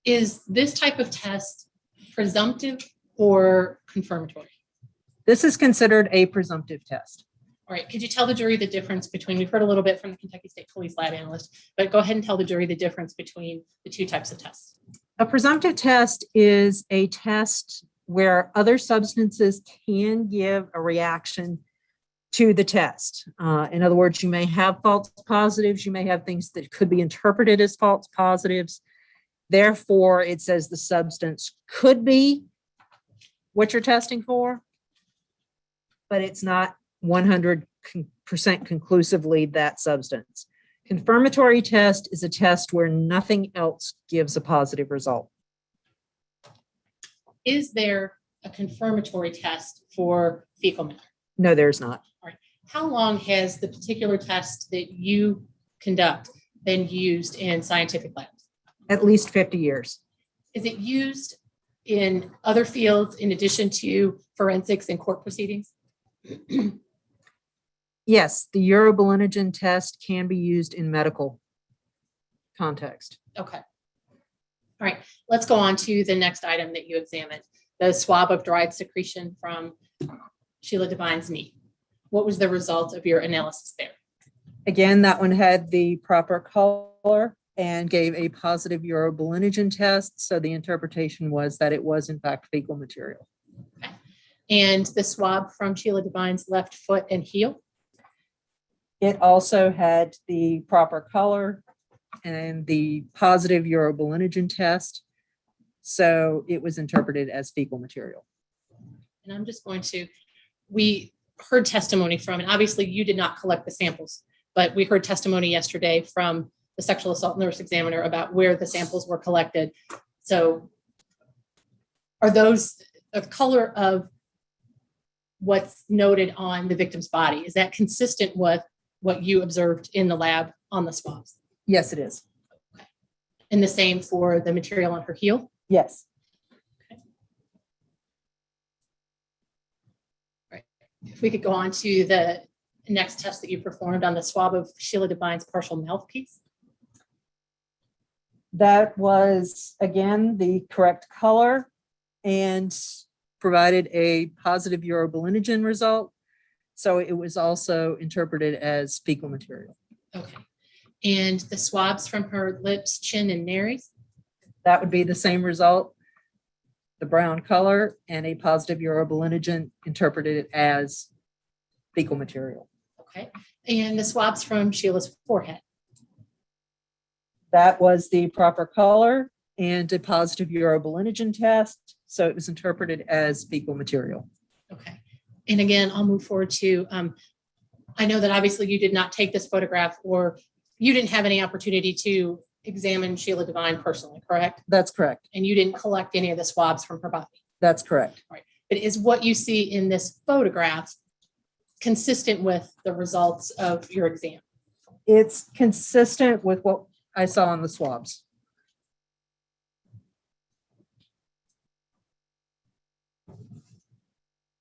Is this type of test presumptive or confirmatory? This is considered a presumptive test. All right, could you tell the jury the difference between, we've heard a little bit from the Kentucky State Police lab analyst, but go ahead and tell the jury the difference between the two types of tests. A presumptive test is a test where other substances can give a reaction to the test. In other words, you may have false positives, you may have things that could be interpreted as false positives. Therefore, it says the substance could be what you're testing for, but it's not 100% conclusively that substance. Confirmatory test is a test where nothing else gives a positive result. Is there a confirmatory test for fecal matter? No, there's not. How long has the particular test that you conduct been used in scientific labs? At least 50 years. Is it used in other fields in addition to forensics and court proceedings? Yes, the urobilinogen test can be used in medical context. Okay. All right, let's go on to the next item that you examined, the swab of dried secretion from Sheila Devine's knee. What was the result of your analysis there? Again, that one had the proper color and gave a positive urobilinogen test. So the interpretation was that it was in fact fecal material. Okay. And the swab from Sheila Devine's left foot and heel? It also had the proper color and the positive urobilinogen test. So it was interpreted as fecal material. And I'm just going to, we heard testimony from, and obviously you did not collect the samples, but we heard testimony yesterday from the sexual assault nurse examiner about where the samples were collected. So are those a color of what's noted on the victim's body? Is that consistent with what you observed in the lab on the swabs? Yes, it is. Okay. And the same for the material on her heel? Yes. If we could go on to the next test that you performed on the swab of Sheila Devine's partial mouthpiece. That was, again, the correct color and provided a positive urobilinogen result. So it was also interpreted as fecal material. Okay. And the swabs from her lips, chin, and nares? That would be the same result. The brown color and a positive urobilinogen interpreted as fecal material. Okay. And the swabs from Sheila's forehead? That was the proper color and a positive urobilinogen test. So it was interpreted as fecal material. Okay. And again, I'll move forward to, I know that obviously you did not take this photograph or you didn't have any opportunity to examine Sheila Devine personally, correct? That's correct. And you didn't collect any of the swabs from her body. That's correct. Right. But is what you see in this photograph consistent with the results of your exam? It's consistent with what I saw on the swabs.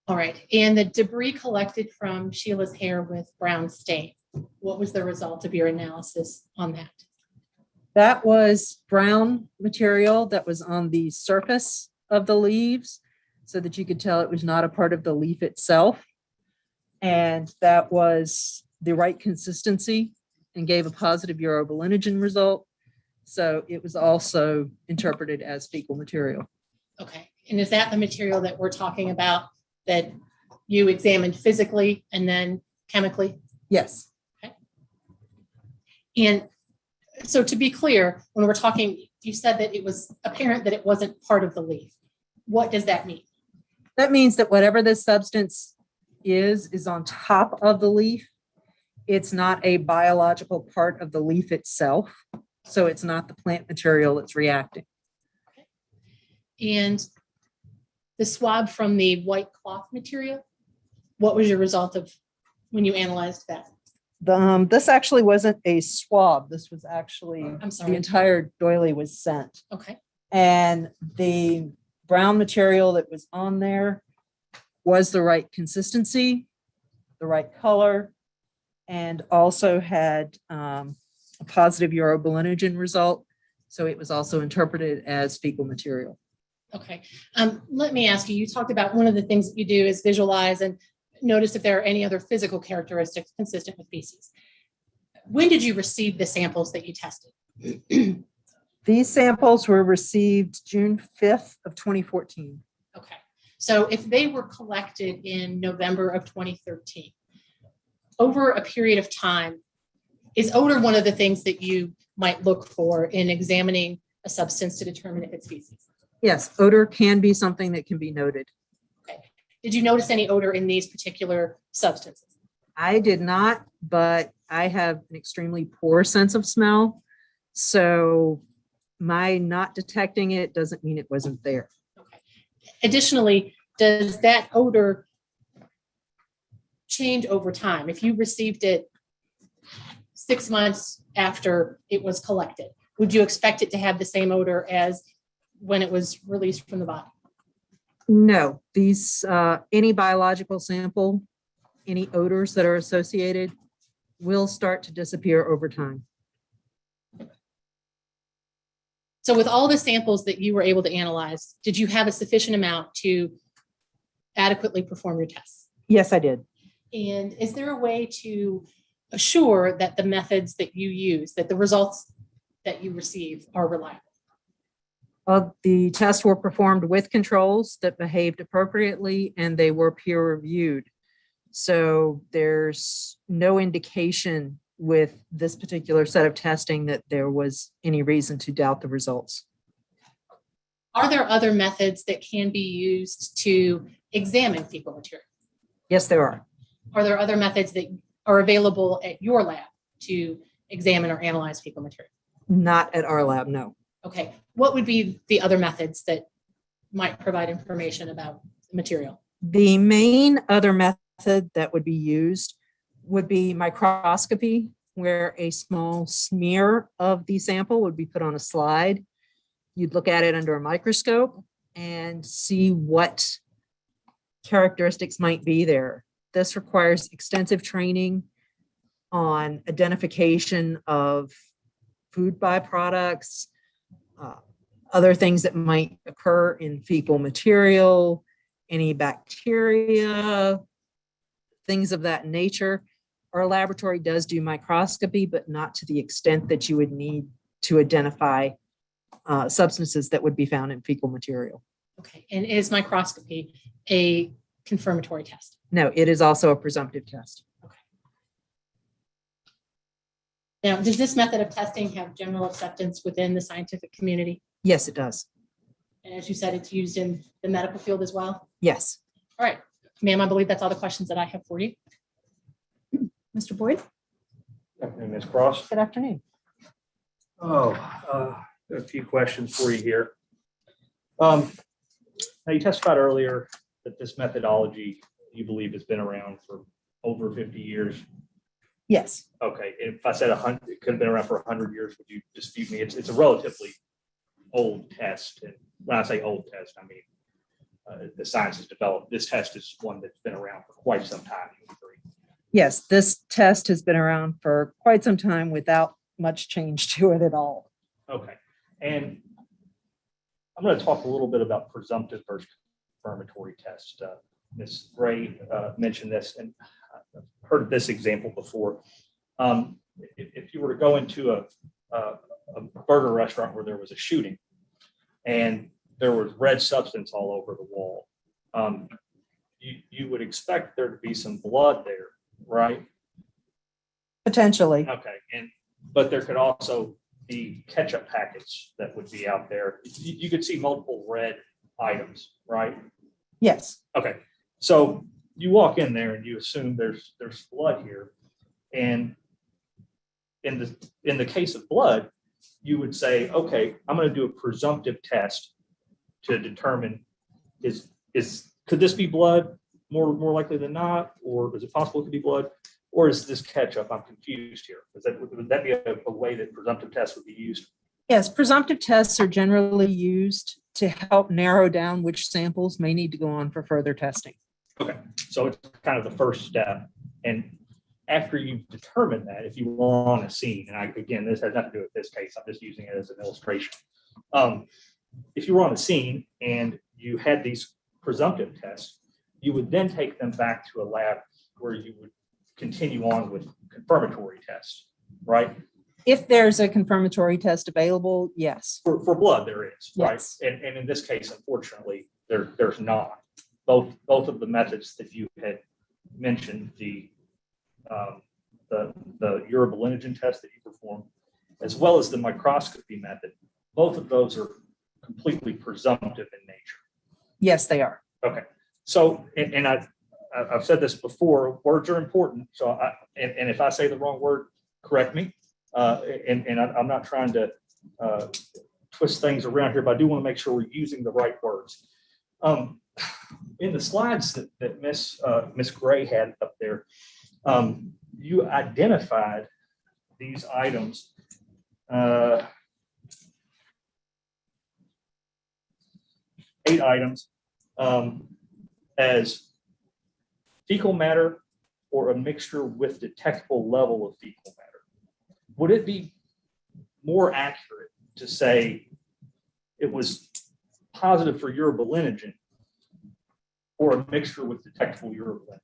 All right. And the debris collected from Sheila's hair with brown stain, what was the result of your analysis on that? That was brown material that was on the surface of the leaves so that you could tell it was not a part of the leaf itself. And that was the right consistency and gave a positive urobilinogen result. So it was also interpreted as fecal material. Okay. And is that the material that we're talking about that you examined physically and then chemically? Yes. Okay. And so to be clear, when we're talking, you said that it was apparent that it wasn't part of the leaf. What does that mean? That means that whatever this substance is on top of the leaf. It's not a biological part of the leaf itself. So it's not the plant material that's reacting. And the swab from the white cloth material, what was your result of when you analyzed that? This actually wasn't a swab. This was actually, I'm sorry. the entire doily was sent. Okay. And the brown material that was on there was the right consistency, the right color, and also had a positive urobilinogen result. So it was also interpreted as fecal material. Okay. Let me ask you, you talked about one of the things that you do is visualize and notice if there are any other physical characteristics consistent with feces. When did you receive the samples that you tested? These samples were received June 5th of 2014. Okay. So if they were collected in November of 2013, over a period of time, is odor one of the things that you might look for in examining a substance to determine if it's feces? Yes, odor can be something that can be noted. Did you notice any odor in these particular substances? I did not, but I have an extremely poor sense of smell. So my not detecting it doesn't mean it wasn't there. Okay. Additionally, does that odor change over time? If you received it 6 months after it was collected, would you expect it to have the same odor as when it was released from the body? No, these, any biological sample, any odors that are associated will start to disappear over time. So with all the samples that you were able to analyze, did you have a sufficient amount to adequately perform your tests? Yes, I did. And is there a way to assure that the methods that you use, that the results that you receive are reliable? The tests were performed with controls that behaved appropriately and they were peer reviewed. So there's no indication with this particular set of testing that there was any reason to doubt the results. Are there other methods that can be used to examine fecal material? Yes, there are. Are there other methods that are available at your lab to examine or analyze fecal material? Not at our lab, no. Okay, what would be the other methods might provide information about the material? The main other method that would be used would be microscopy, where a small smear of the sample would be put on a slide. You'd look at it under a microscope and see what characteristics might be there. This requires extensive training on identification of food byproducts, other things that might occur in fecal material, any bacteria, things of that nature. Our laboratory does do microscopy, but not to the extent that you would need to identify substances that would be found in fecal material. Okay, and is microscopy a confirmatory test? No, it is also a presumptive test. Okay. Now, does this method of testing have general acceptance within the scientific community? Yes, it does. And as you said, it's used in the medical field as well? Yes. All right, ma'am, I believe that's all the questions that I have for you. Mr. Boyd? Good afternoon, Ms. Cross. Good afternoon. A few questions for you here. Now, you testified earlier that this methodology you believe has been around for over 50 years. Yes. Okay, if I said 100, it could have been around for 100 years, would you dispute me? It's a relatively old test. And when I say old test, I mean the science has developed. This test is one that's been around for quite some time. Yes, this test has been around for quite some time without much change to it at all. Okay, and I'm going to talk a little bit about presumptive versus confirmatory test. Ms. Gray mentioned this, and I've heard this example before. If you were to go into a burger restaurant where there was a shooting and there was red substance all over the wall, you would expect there to be some blood there, right? Potentially. Okay, but there could also be ketchup packets that would be out there. You could see multiple red items, right? Yes. Okay, so you walk in there and you assume there's blood here, and in the case of blood, you would say, okay, I'm going to do a presumptive test to determine could this be blood more likely than not, or is it possible it could be blood, or is this ketchup? I'm confused here. Would that be a way that presumptive tests would be used? Yes, presumptive tests are generally used to help narrow down which samples may need to go on for further testing. Okay, so it's kind of the first step. And after you've determined that, if you were on a scene, and again, this has nothing to do with this case, I'm just using it as an illustration. If you were on a scene and you had these presumptive tests, you would then take them back to a lab where you would continue on with confirmatory tests, right? If there's a confirmatory test available, yes. For blood, there is, right? Yes. And in this case, unfortunately, there's not. both of the methods that you had mentioned, the urobilinogen test that you performed, as well as the microscopy method, both of those are completely presumptive in nature. Yes, they are. Okay. So, and I've said this before, words are important. So and if I say the wrong word, correct me. I'm not trying to twist things around here, but I do want to make sure we're using the right words. In the slides that Miss Gray had up there, you identified these items. 8 items as fecal matter or a mixture with detectable level of fecal matter. Would it be more accurate to say it was positive for urobilinogen or a mixture with detectable urobilinogen?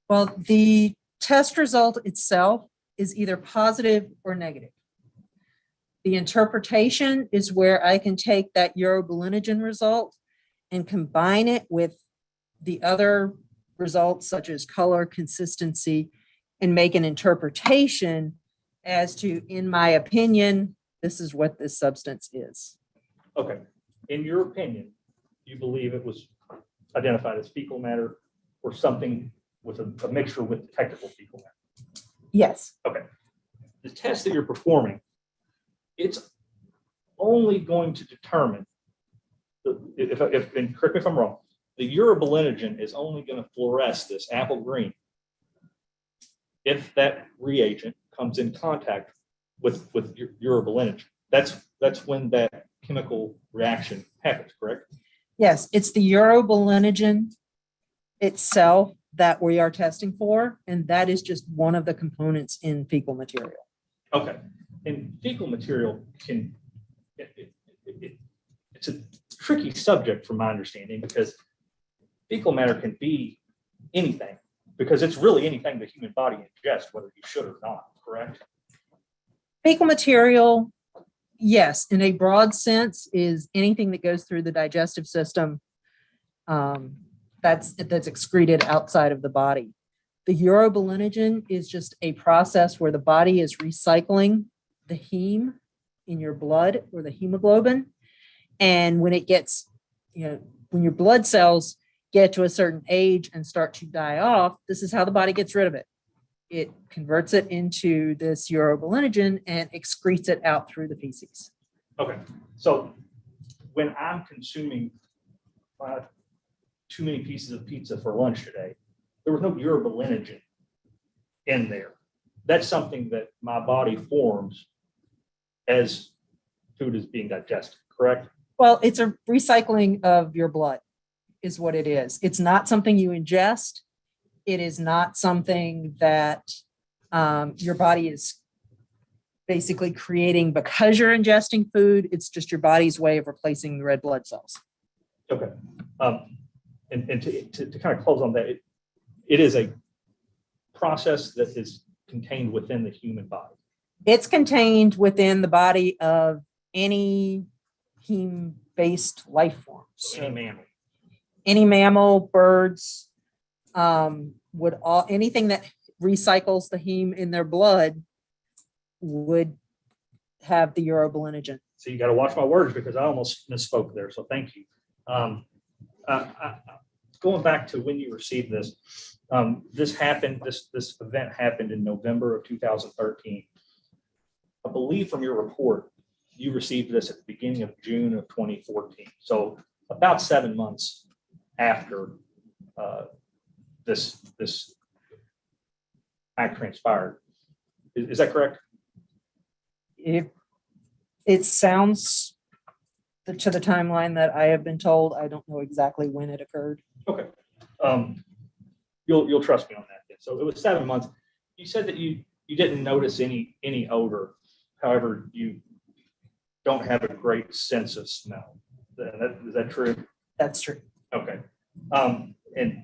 Well, the test result itself is either positive or negative. The interpretation is where I can take that urobilinogen result and combine it with the other results such as color, consistency, and make an interpretation as to, in my opinion, this is what this substance is. Okay. In your opinion, you believe it was identified as fecal matter or something with a mixture with detectable fecal matter? Yes. Okay. The test that you're performing, it's only going to determine, and correct me if I'm wrong, the urobilinogen is only going to fluoresce this apple green if that reagent comes in contact with your urobilinogen. That's when that chemical reaction happens, correct? Yes, it's the urobilinogen itself that we are testing for, and that is just one of the components in fecal material. Okay. And fecal material it's a tricky subject from my understanding, because fecal matter can be anything, because it's really anything the human body ingests, whether you should or not, correct? Fecal material, yes, in a broad sense, is anything that goes through the digestive system that's excreted outside of the body. The urobilinogen is just a process where the body is recycling the heme in your blood, or the hemoglobin. And when it gets, when your blood cells get to a certain age and start to die off, this is how the body gets rid of it. It converts it into this urobilinogen and excretes it out through the feces. Okay. So when I'm consuming too many pieces of pizza for lunch today, there was no urobilinogen in there. That's something that my body forms as food is being digested, correct? Well, it's a recycling of your blood is what it is. It's not something you ingest. It is not something that your body is basically creating because you're ingesting food. It's just your body's way of replacing the red blood cells. Okay. And to kind of close on that, it is a process that is contained within the human body. It's contained within the body of any heme-based life form. So any mammal, birds, anything that recycles the heme in their blood would have the urobilinogen. So you got to watch my words, because I almost misspoke there. So thank you. Going back to when you received this, this event happened in November of 2013. I believe from your report, you received this at the beginning of June of 2014. So about 7 months after this act transpired. Is that correct? It sounds to the timeline that I have been told. I don't know exactly when it occurred. Okay. You'll trust me on that then. So it was 7 months. You said that you didn't notice any odor. However, you don't have a great sense of smell. Is that true? That's true. Okay. And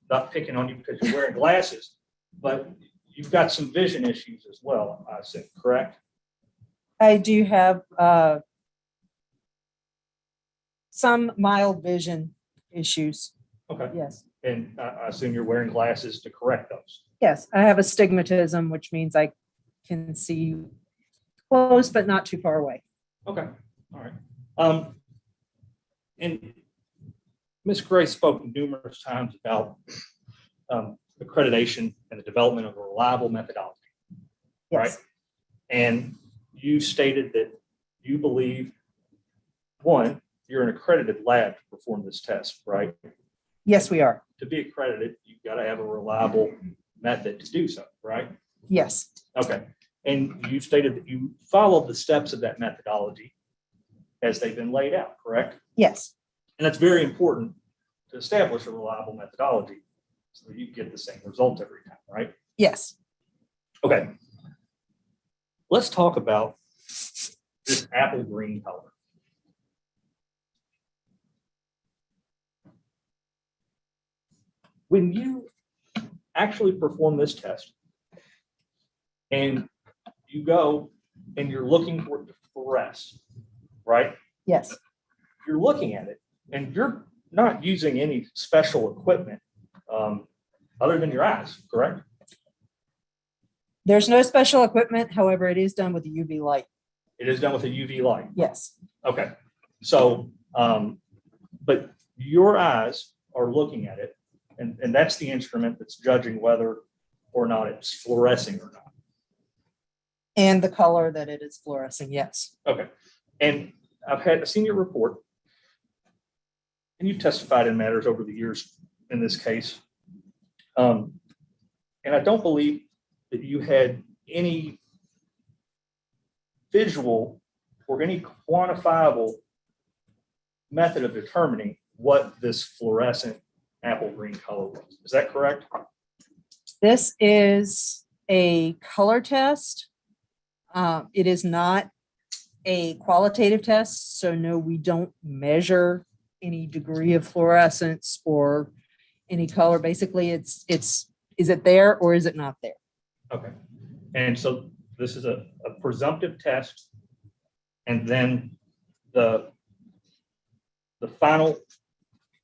not picking on you because you're wearing glasses, but you've got some vision issues as well, I assume, correct? I do have some mild vision issues. Okay. Yes. And I assume you're wearing glasses to correct those. Yes, I have astigmatism, which means I can see close, but not too far away. Okay, all right. And Ms. Gray spoke numerous times about accreditation and the development of a reliable methodology, right? Yes. And you stated that you believe, one, you're an accredited lab to perform this test, right? Yes, we are. To be accredited, you've got to have a reliable method to do so, right? Yes. Okay. And you stated that you followed the steps of that methodology as they've been laid out, correct? Yes. And that's very important to establish a reliable methodology so that you get the same result every time, right? Yes. Okay. Let's talk about this apple green color. When you actually perform this test and you go and you're looking for it to fluoresce, right? Yes. You're looking at it and you're not using any special equipment other than your eyes, correct? There's no special equipment. However, it is done with a UV light. It is done with a UV light. Yes. Okay. So, but your eyes are looking at it, and that's the instrument that's judging whether or not it's fluorescing or not. And the color that it is fluorescing. Yes. Okay. And I've seen your report, and you testified in matters over the years in this case. And I don't believe that you had any visual or any quantifiable method of determining what this fluorescent apple green color was. Is that correct? This is a color test. It is not a qualitative test. So no, we don't measure any degree of fluorescence or any color. Basically, it's is it there or is it not there? Okay. And so this is a presumptive test. And then the final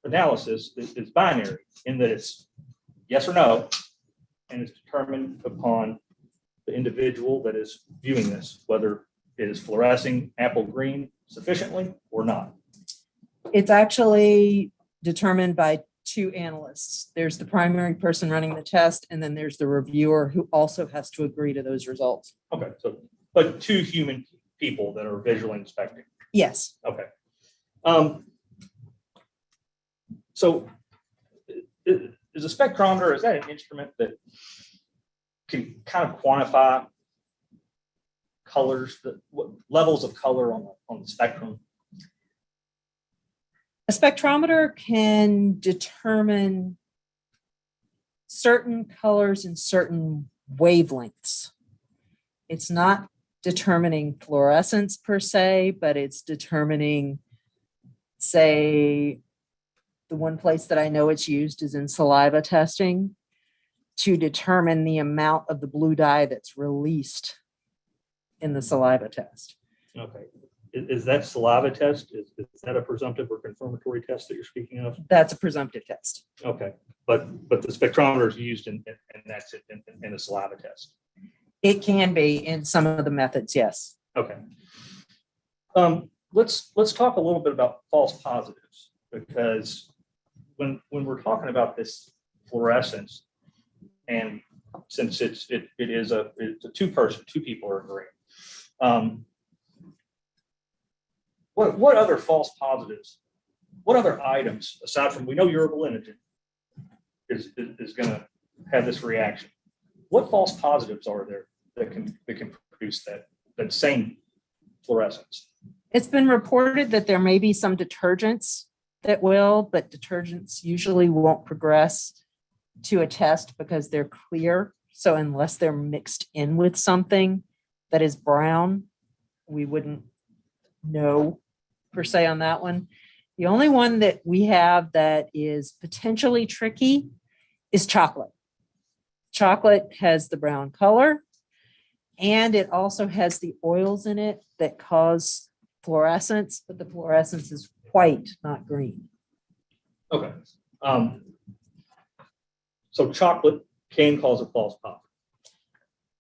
analysis is binary in that it's yes or no, and it's determined upon the individual that is viewing this, whether it is fluorescing apple green sufficiently or not. It's actually determined by two analysts. There's the primary person running the test, and then there's the reviewer who also has to agree to those results. Okay, so but two human people that are visually inspecting. Yes. Okay. So is a spectrometer, is that an instrument that can kind of quantify colors, what levels of color on the spectrum? A spectrometer can determine certain colors and certain wavelengths. It's not determining fluorescence per se, but it's determining, say, the one place that I know it's used is in saliva testing to determine the amount of the blue dye that's released in the saliva test. Okay. Is that saliva test? Is that a presumptive or confirmatory test that you're speaking of? That's a presumptive test. Okay. But the spectrometer is used in that's it in a saliva test. It can be in some of the methods, yes. Okay. Let's talk a little bit about false positives, because when we're talking about this fluorescence, and since it's a two people are agreeing. What other false positives? What other items aside from, we know urobilinogen is going to have this reaction? What false positives are there that can produce that same fluorescence? It's been reported that there may be some detergents that will, but detergents usually won't progress to a test because they're clear. So unless they're mixed in with something that is brown, we wouldn't know per se on that one. The only one that we have that is potentially tricky is chocolate. Chocolate has the brown color, and it also has the oils in it that cause fluorescence, but the fluorescence is white, not green. Okay. So chocolate can cause a false positive.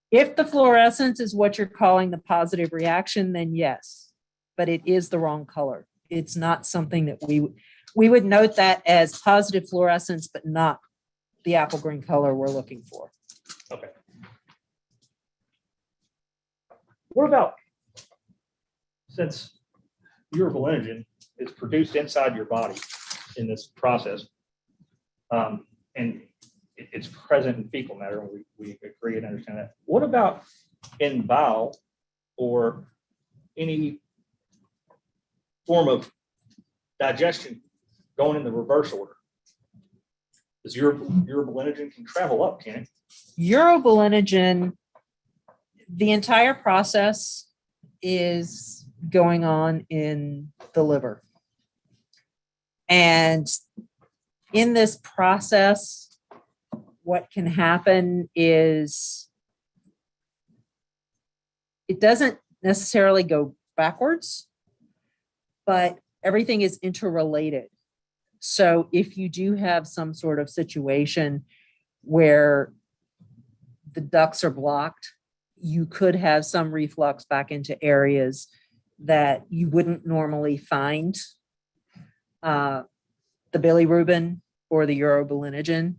If the fluorescence is what you're calling the positive reaction, then yes, but it is the wrong color. It's not something that we would note that as positive fluorescence, but not the apple green color we're looking for. Okay. What about, since urobilinogen is produced inside your body in this process, and it's present in fecal matter, and we agree and understand that. What about in bowel or any form of digestion going in the reverse order? Does urobilinogen can travel up, can it? Urobilinogen, the entire process is going on in the liver. And in this process, what can happen is it doesn't necessarily go backwards, but everything is interrelated. So if you do have some sort of situation where the ducts are blocked, you could have some reflux back into areas that you wouldn't normally find the bilirubin or the urobilinogen.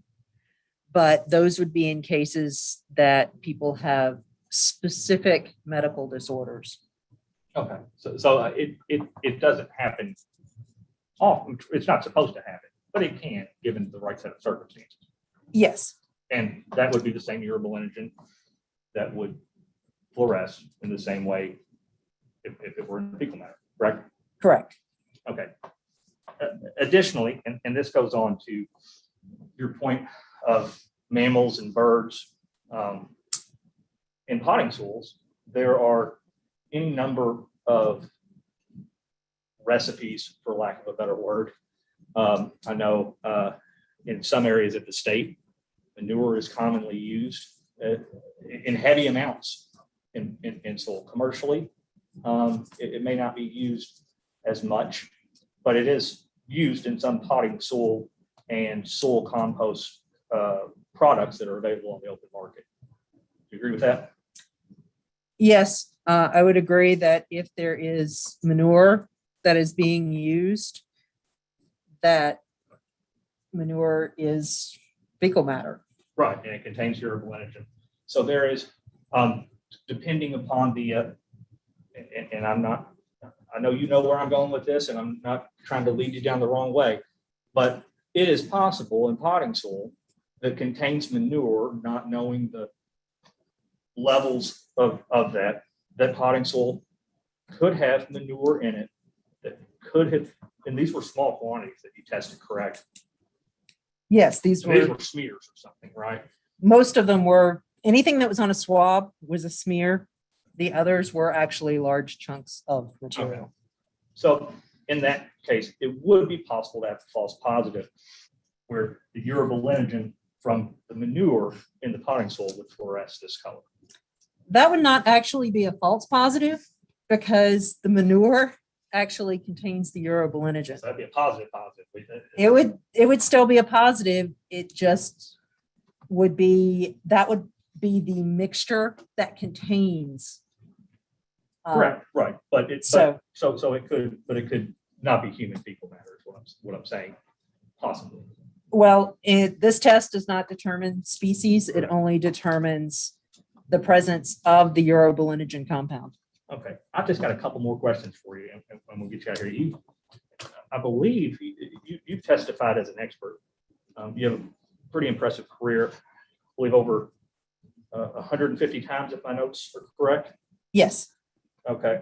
But those would be in cases that people have specific medical disorders. Okay, so it doesn't happen often. It's not supposed to happen, but it can, given the right set of circumstances. Yes. And that would be the same urobilinogen that would fluoresce in the same way if it were in fecal matter, correct? Correct. Okay. Additionally, and this goes on to your point of mammals and birds, in potting stools, there are any number of recipes, for lack of a better word. I know in some areas of the state, manure is commonly used in heavy amounts in soil. Commercially, it may not be used as much, but it is used in some potting soil and soil compost products that are available on the open market. Do you agree with that? Yes, I would agree that if there is manure that is being used, that manure is fecal matter. Right, and it contains urobilinogen. So there is, depending upon the, and I'm not, I know you know where I'm going with this, and I'm not trying to lead you down the wrong way, but it is possible in potting soil that contains manure, not knowing the levels of that potting soil could have manure in it that could have, and these were small quantities that you tested, correct? Yes, these These were, were smears or something, right? most of them were, anything that was on a swab was a smear. The others were actually large chunks of material. So in that case, it would be possible to have a false positive where the urobilinogen from the manure in the potting soil would fluoresce this color. That would not actually be a false positive because the manure actually contains the urobilinogen. So that'd be a positive. It would still be a positive. It just would be, that would be the mixture that contains. Correct, right. But it, So- so it could, but it could not be human fecal matter is what I'm saying, possibly. Well, this test does not determine species. It only determines the presence of the urobilinogen compound. Okay, I've just got a couple more questions for you, and we'll get you out here. I believe you've testified as an expert. You have a pretty impressive career. I believe over 150 times, if my notes are correct. Yes. Okay.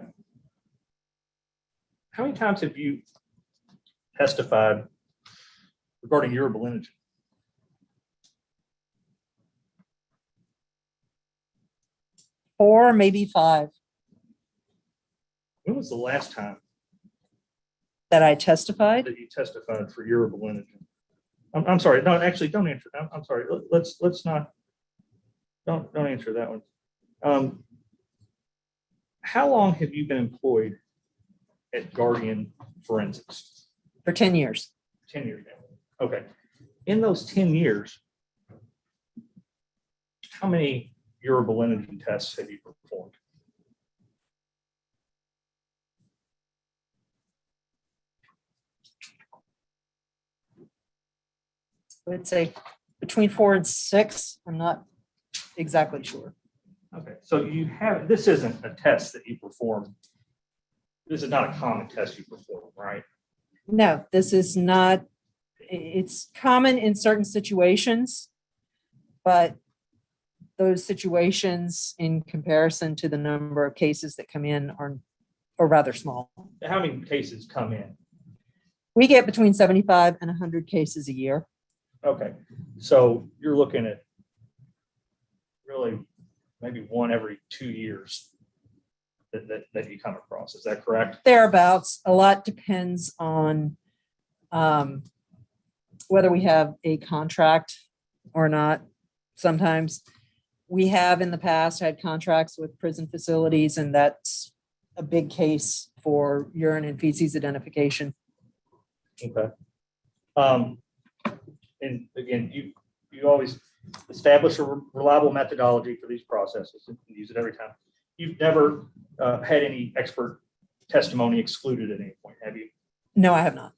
How many times have you testified regarding urobilinogen? 4, maybe 5 When was the last time that I testified. that you testified for urobilinogen? I'm sorry. No, actually, don't answer. I'm sorry. Let's not. Don't answer that one. How long have you been employed at Guardian Forensics? For 10 years. 10 years now. Okay. In those 10 years, how many urine validity tests have you performed? I would say between 4 and 6. I'm not exactly sure. Okay, so you have, this isn't a test that you perform. This is not a common test you perform, right? No, this is not, it's common in certain situations, but those situations in comparison to the number of cases that come in are rather small. How many cases come in? We get between 75 and 100 cases a year. Okay, so you're looking at really maybe one every 2 years that you come across. Is that correct? Thereabouts. A lot depends on whether we have a contract or not. Sometimes we have in the past had contracts with prison facilities, and that's a big case for urine and feces identification. Okay. And again, you always establish a reliable methodology for these processes and use it every time. You've never had any expert testimony excluded at any point, have you? No, I have not.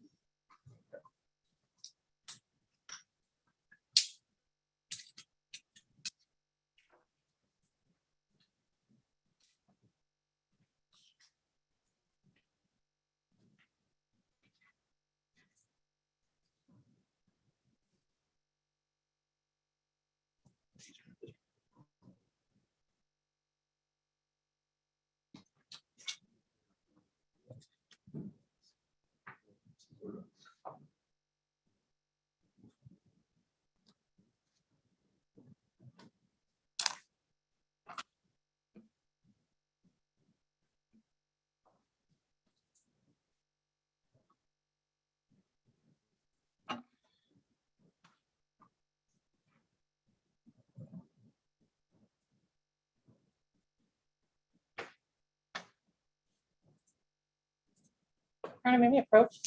Kind of maybe approach.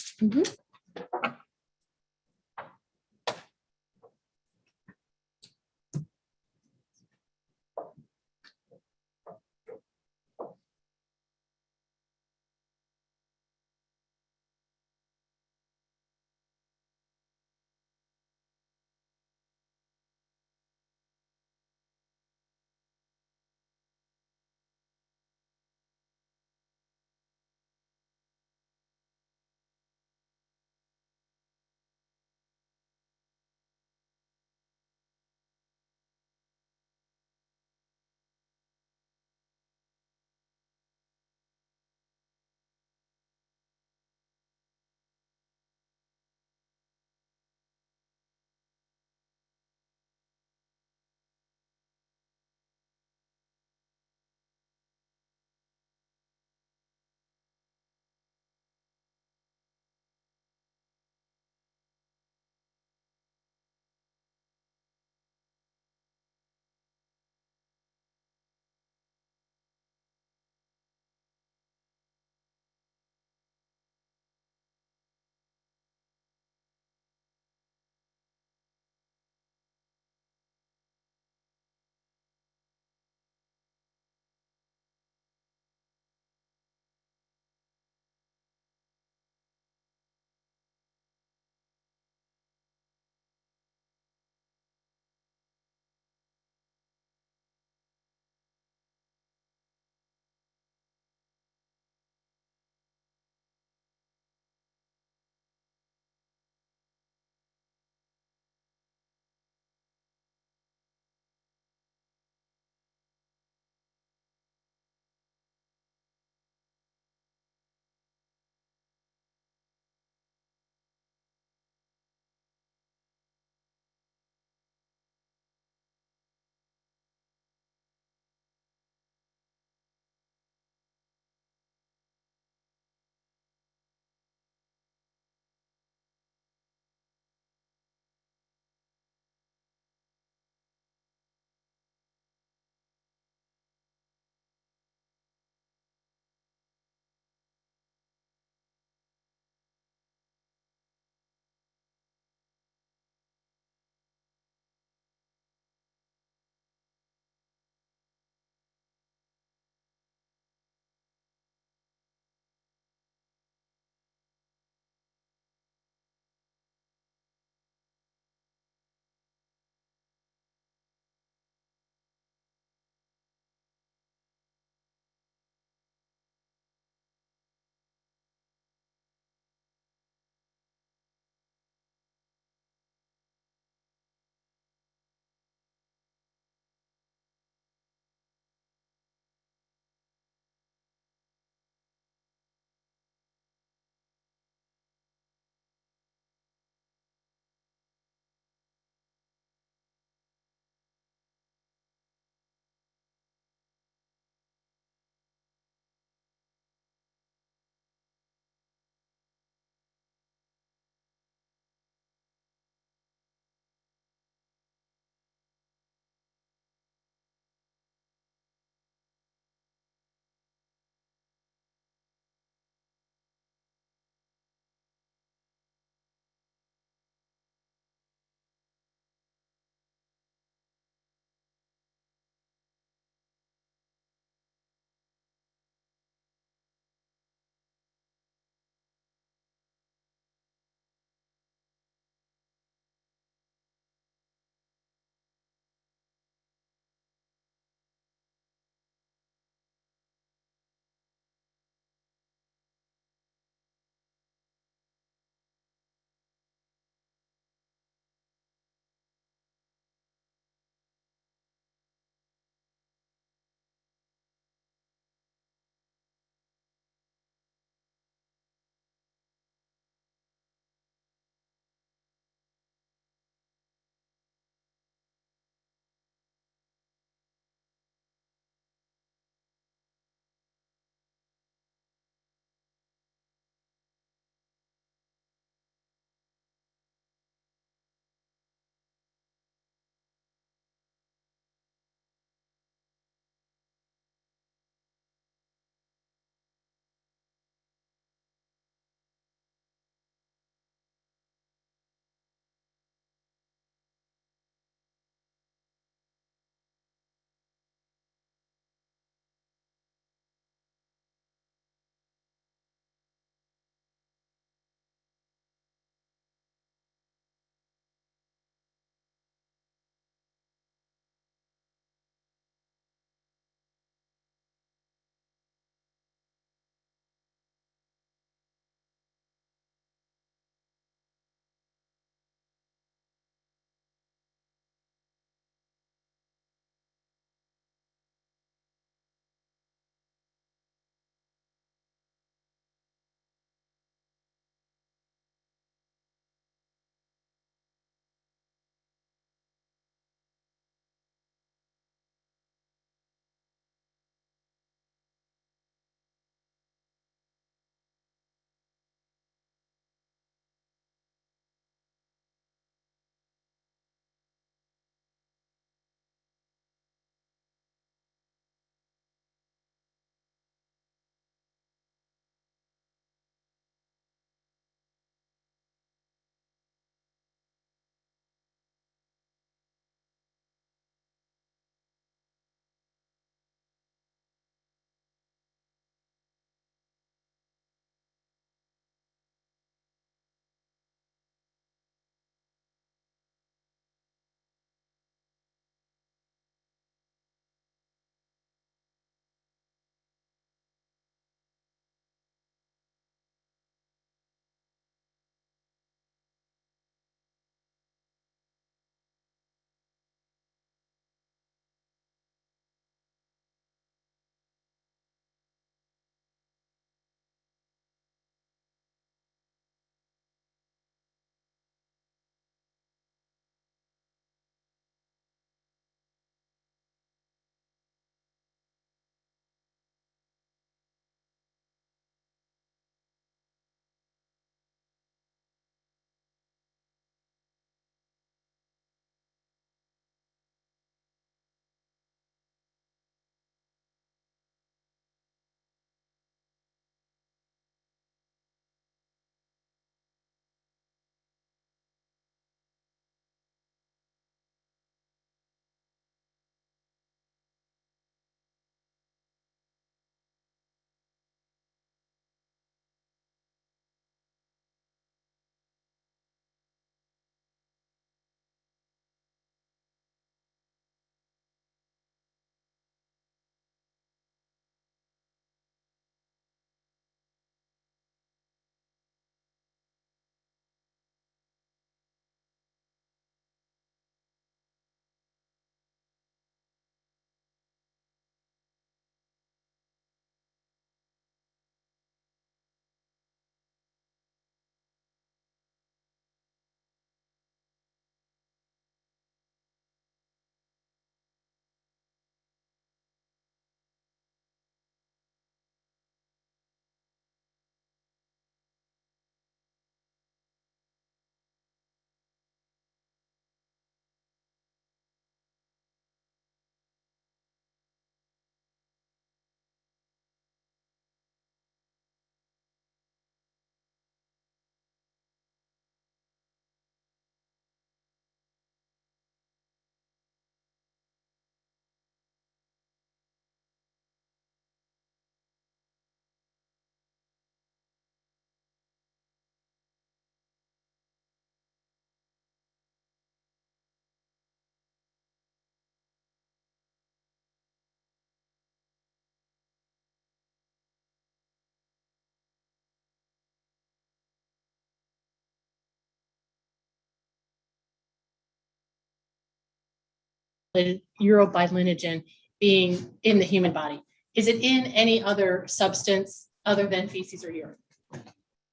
urobilinogen being in the human body. Is it in any other substance other than feces or urine?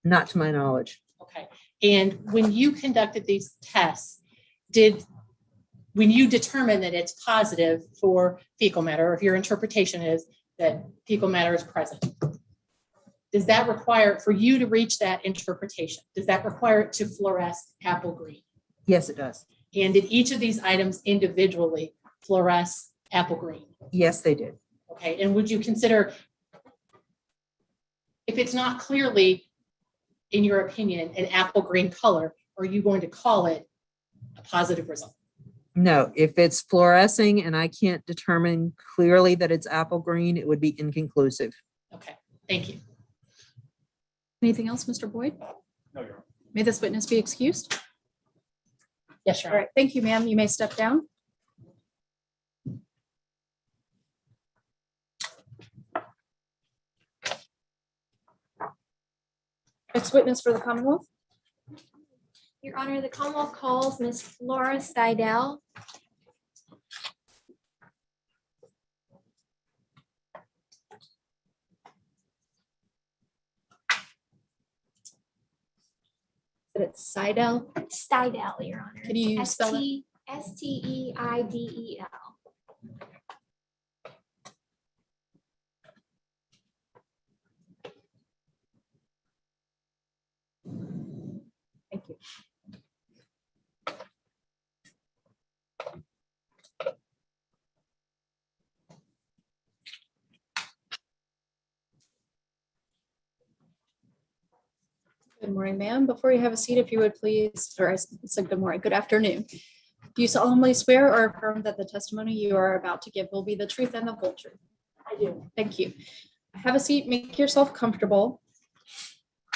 Not to my knowledge. Okay. And when you conducted these tests, when you determine that it's positive for fecal matter, or if your interpretation is that fecal matter is present, does that require, for you to reach that interpretation, does that require it to fluoresce apple green? Yes, it does. And did each of these items individually fluoresce apple green? Yes, they did. Okay, and would you consider, if it's not clearly, in your opinion, an apple green color, are you going to call it a positive result? No, if it's fluorescing and I can't determine clearly that it's apple green, it would be inconclusive. Okay, thank you. Anything else, Mr. Boyd? No, Your Honor. May this witness be excused? Yes, Your All Honor. right, thank you, ma'am. You may step down. Next witness for the Commonwealth. Your Honor, the Commonwealth calls Ms. Laura Stidell. It's Seidel. Stidell, Your Honor. Could you spell it? Steidel. Thank you. Good morning, ma'am. Before you have a seat, if you would please, or I said good morning, good afternoon. Do you solemnly swear or affirm that the testimony you are about to give will be the truth and the whole truth? I do. Thank you. Have a seat, make yourself comfortable.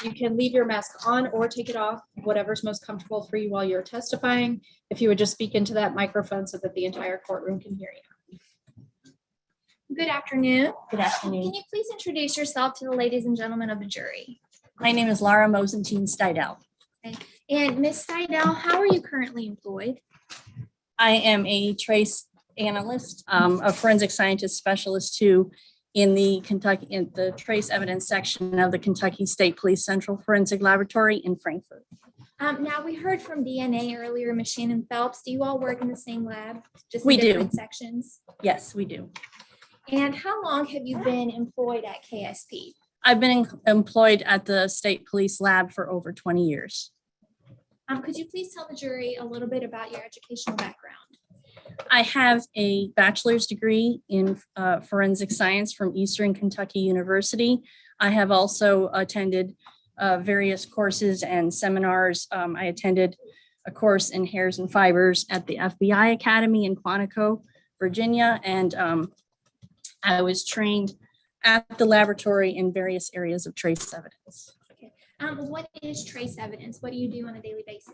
You can leave your mask on or take it off, whatever's most comfortable for you while you're testifying. If you would just speak into that microphone so that the entire courtroom can hear you. Good afternoon. Good afternoon. Can you please introduce yourself to the ladies and gentlemen of the jury? My name is Lara Mosentine Stidell. And Ms. Stidell, how are you currently employed? I am a trace analyst, a forensic scientist specialist too, in the trace evidence section of the Kentucky State Police Central Forensic Laboratory in Frankfurt. Now, we heard from DNA earlier, Ms. Shannon Phelps. Do you all work in the same lab? Just in We do. different sections? Yes, we do. And how long have you been employed at KSP? I've been employed at the State Police Lab for over 20 years. Could you please tell the jury a little bit about your educational background? I have a bachelor's degree in forensic science from Eastern Kentucky University. I have also attended various courses and seminars. I attended a course in hairs and fibers at the FBI Academy in Quantico, Virginia, and I was trained at the laboratory in various areas of trace evidence. What is trace evidence? What do you do on a daily basis?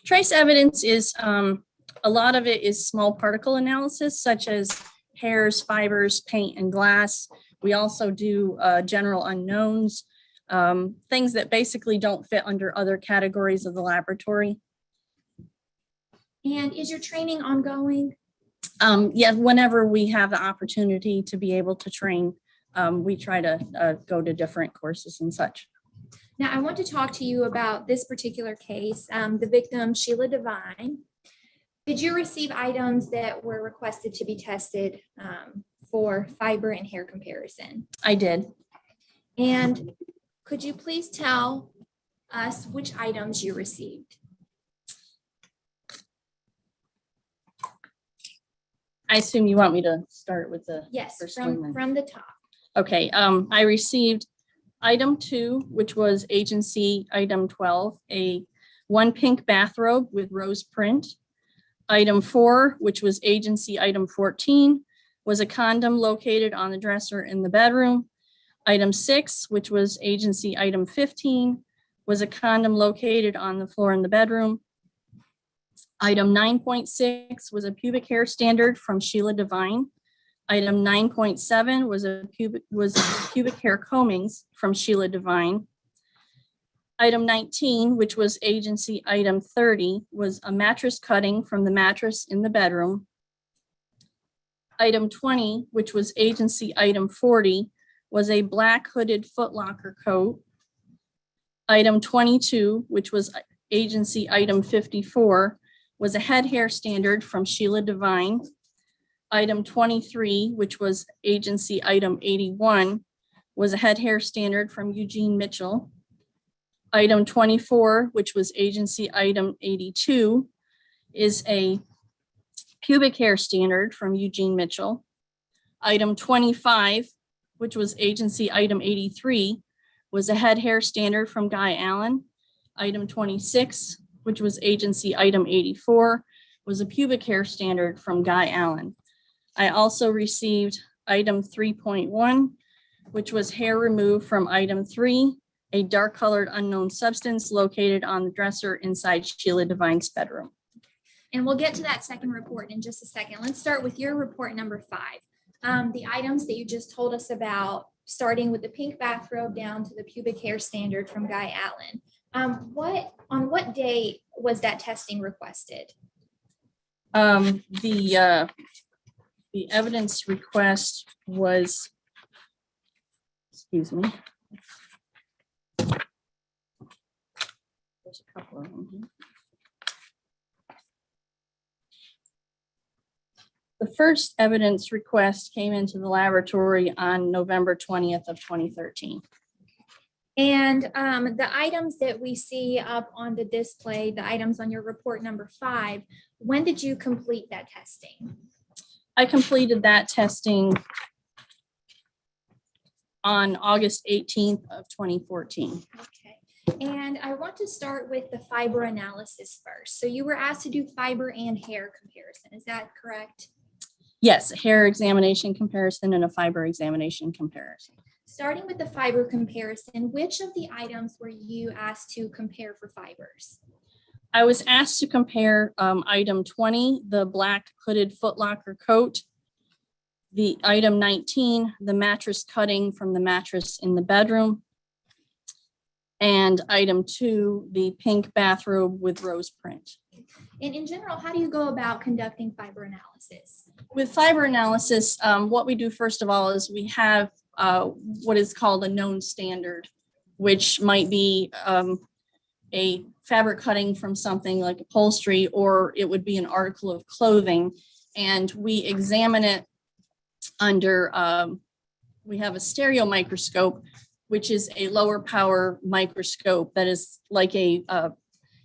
Trace evidence is, a lot of it is small particle analysis, such as hairs, fibers, paint, and glass. We also do general unknowns, things that basically don't fit under other categories of the laboratory. And is your training ongoing? Yeah, whenever we have the opportunity to be able to train, we try to go to different courses and such. Now, I want to talk to you about this particular case, the victim, Sheila Devine. Did you receive items that were requested to be tested for fiber and hair comparison? I did. And could you please tell us which items you received? I assume you want me to start with the Yes, first one then. from the top. Okay, I received item 2, which was agency item 12, one pink bathrobe with rose print. Item 4, which was agency item 14, was a condom located on the dresser in the bedroom. Item 6, which was agency item 15, was a condom located on the floor in the bedroom. Item 9.6 was a pubic hair standard from Sheila Devine. Item 9.7 was pubic hair combings from Sheila Devine. Item 19, which was agency item 30, was a mattress cutting from the mattress in the bedroom. Item 20, which was agency item 40, was a black hooded footlocker coat. Item 22, which was agency item 54, was a head hair standard from Sheila Devine. Item 23, which was agency item 81, was a head hair standard from Eugene Mitchell. Item 24, which was agency item 82, is a pubic hair standard from Eugene Mitchell. Item 25, which was agency item 83, was a head hair standard from Guy Allen. Item 26, which was agency item 84, was a pubic hair standard from Guy Allen. I also received item 3.1, which was hair removed from item 3, a dark colored unknown substance located on the dresser inside Sheila Devine's bedroom. And we'll get to that second report in just a second. Let's start with your report number 5. The items that you just told us about, starting with the pink bathrobe down to the pubic hair standard from Guy Allen. On what day was that testing requested? The evidence request was, excuse me. There's a couple of them here. The first evidence request came into the laboratory on November 20th of 2013. And the items that we see up on the display, the items on your report number 5, when did you complete that testing? I completed that testing on August 18th of 2014. Okay. And I want to start with the fiber analysis first. So you were asked to do fiber and hair comparison. Is that correct? Yes, a hair examination comparison and a fiber examination comparison. Starting with the fiber comparison, which of the items were you asked to compare for fibers? I was asked to compare item 20, the black hooded footlocker coat, the item 19, the mattress cutting from the mattress in the bedroom, and item 2, the pink bathrobe with rose print. And in general, how do you go about conducting fiber analysis? With fiber analysis, what we do first of all is we have what is called a known standard, which might be a fabric cutting from something like upholstery, or it would be an article of clothing. And we examine it under, we have a stereo microscope, which is a lower power microscope that is like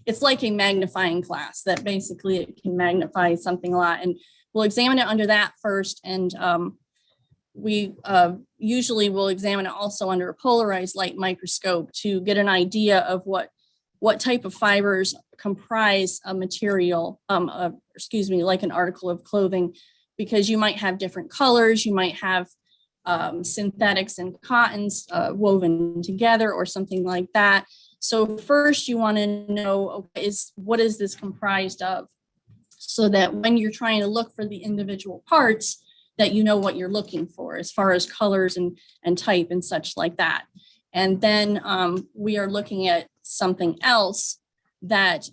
it's like a magnifying glass that basically it can magnify something a lot. And we'll examine it under that first. And we usually will examine it also under a polarized light microscope to get an idea of what type of fibers comprise a material, like an article of clothing, because you might have different colors, you might have synthetics and cottons woven together or something like that. So first you want to know what is this comprised of, so that when you're trying to look for the individual parts, that you know what you're looking for as far as colors and type and such like that. And then we are looking at something else that,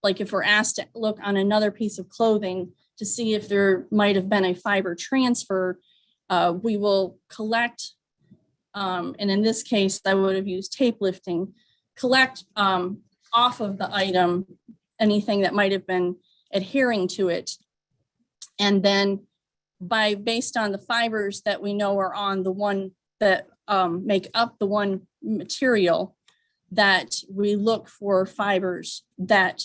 like if we're asked to look on another piece of clothing to see if there might have been a fiber transfer, we will collect, and in this case, I would have used tape lifting, collect off of the item anything that might have been adhering to it. And then based on the fibers that we know are on the one that make up the one material, that we look for fibers that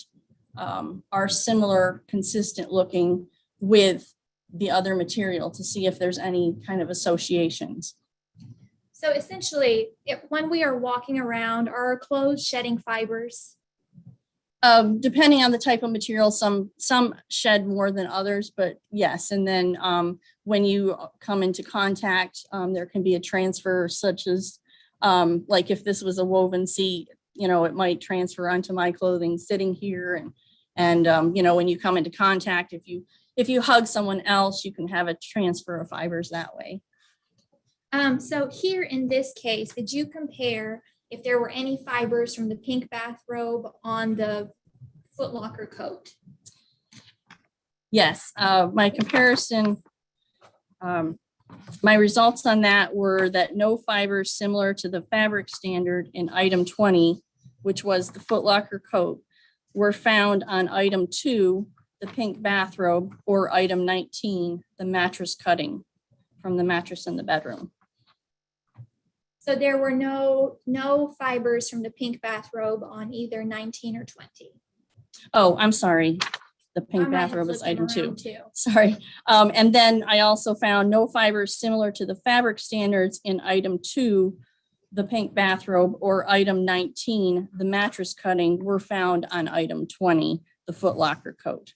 are similar, consistent looking with the other material to see if there's any kind of associations. So essentially, when we are walking around, are our clothes shedding fibers? Depending on the type of material, some shed more than others, but yes. And then when you come into contact, there can be a transfer, such as like if this was a woven seat, it might transfer onto my clothing sitting here. And when you come into contact, if you hug someone else, you can have a transfer of fibers that way. So here in this case, did you compare if there were any fibers from the pink bathrobe on the footlocker coat? Yes, my comparison My results on that were that no fibers similar to the fabric standard in item 20, which was the Foot Locker coat, were found on item 2, the pink bathrobe, or item 19, the mattress cutting from the mattress in the bedroom. So there were no fibers from the pink bathrobe on either 19 or 20. Oh, I'm sorry. The I pink might have bathrobe is flipped them item 2. around too. Sorry. And then I also found no fibers similar to the fabric standards in item 2, the pink bathrobe, or item 19, the mattress cutting, were found on item 20, the Foot Locker coat.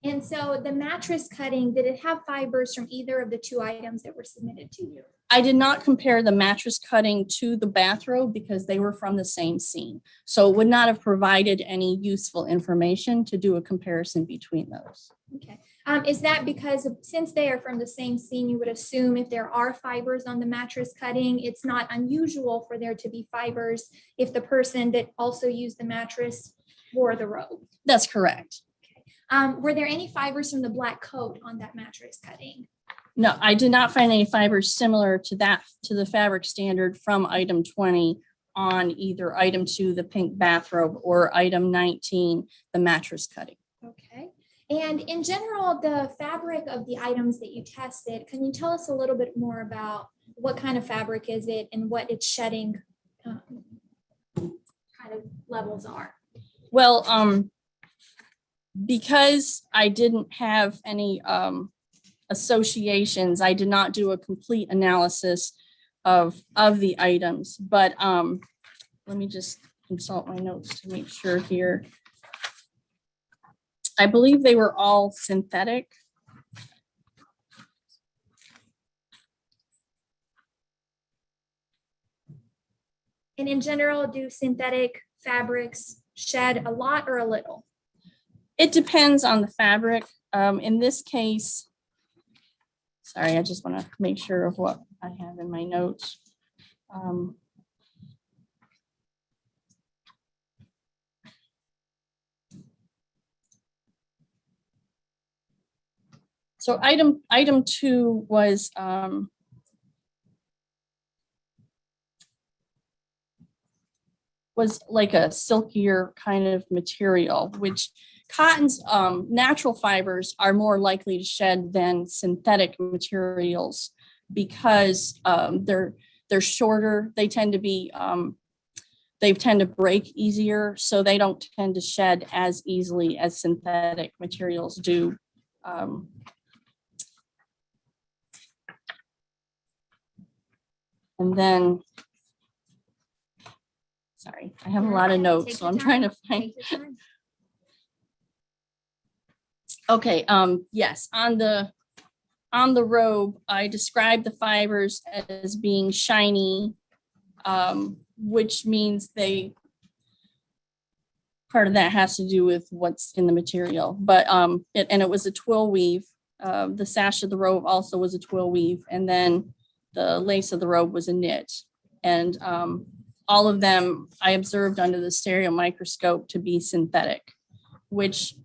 And so the mattress cutting, did it have fibers from either of the 2 items that were submitted to you? I did not compare the mattress cutting to the bathrobe because they were from the same scene. So it would not have provided any useful information to do a comparison between those. Okay. Is that because since they are from the same scene, you would assume if there are fibers on the mattress cutting, it's not unusual for there to be fibers if the person that also used the mattress wore the robe? That's correct. Were there any fibers from the black coat on that mattress cutting? No, I did not find any fibers similar to that, to the fabric standard from item 20 on either item 2, the pink bathrobe, or item 19, the mattress cutting. Okay. And in general, the fabric of the items that you tested, can you tell us a little bit more about what kind of fabric is it and what its shedding kind of levels are? Well, because I didn't have any associations, I did not do a complete analysis of the items, but let me just consult my notes to make sure here. I believe they were all synthetic. And in general, do synthetic fabrics shed a lot or a little? It depends on the fabric. In this case, sorry, I just want to make sure of what I have in my notes. So item 2 was like a silkier kind of material, which cotton's natural fibers are more likely to shed than synthetic materials because they're shorter. They tend to be they tend to break easier, so they don't tend to shed as easily as synthetic materials do. And then, sorry, I have a lot of notes, Take so your I'm time. trying to find. Take your time. Okay, yes, on the robe, I described the fibers as being shiny, which means part of that has to do with what's in the material, but it was a twill weave. The sash of the robe also was a twill weave, and then the lace of the robe was a knit. And all of them I observed under the stereo microscope to be synthetic, which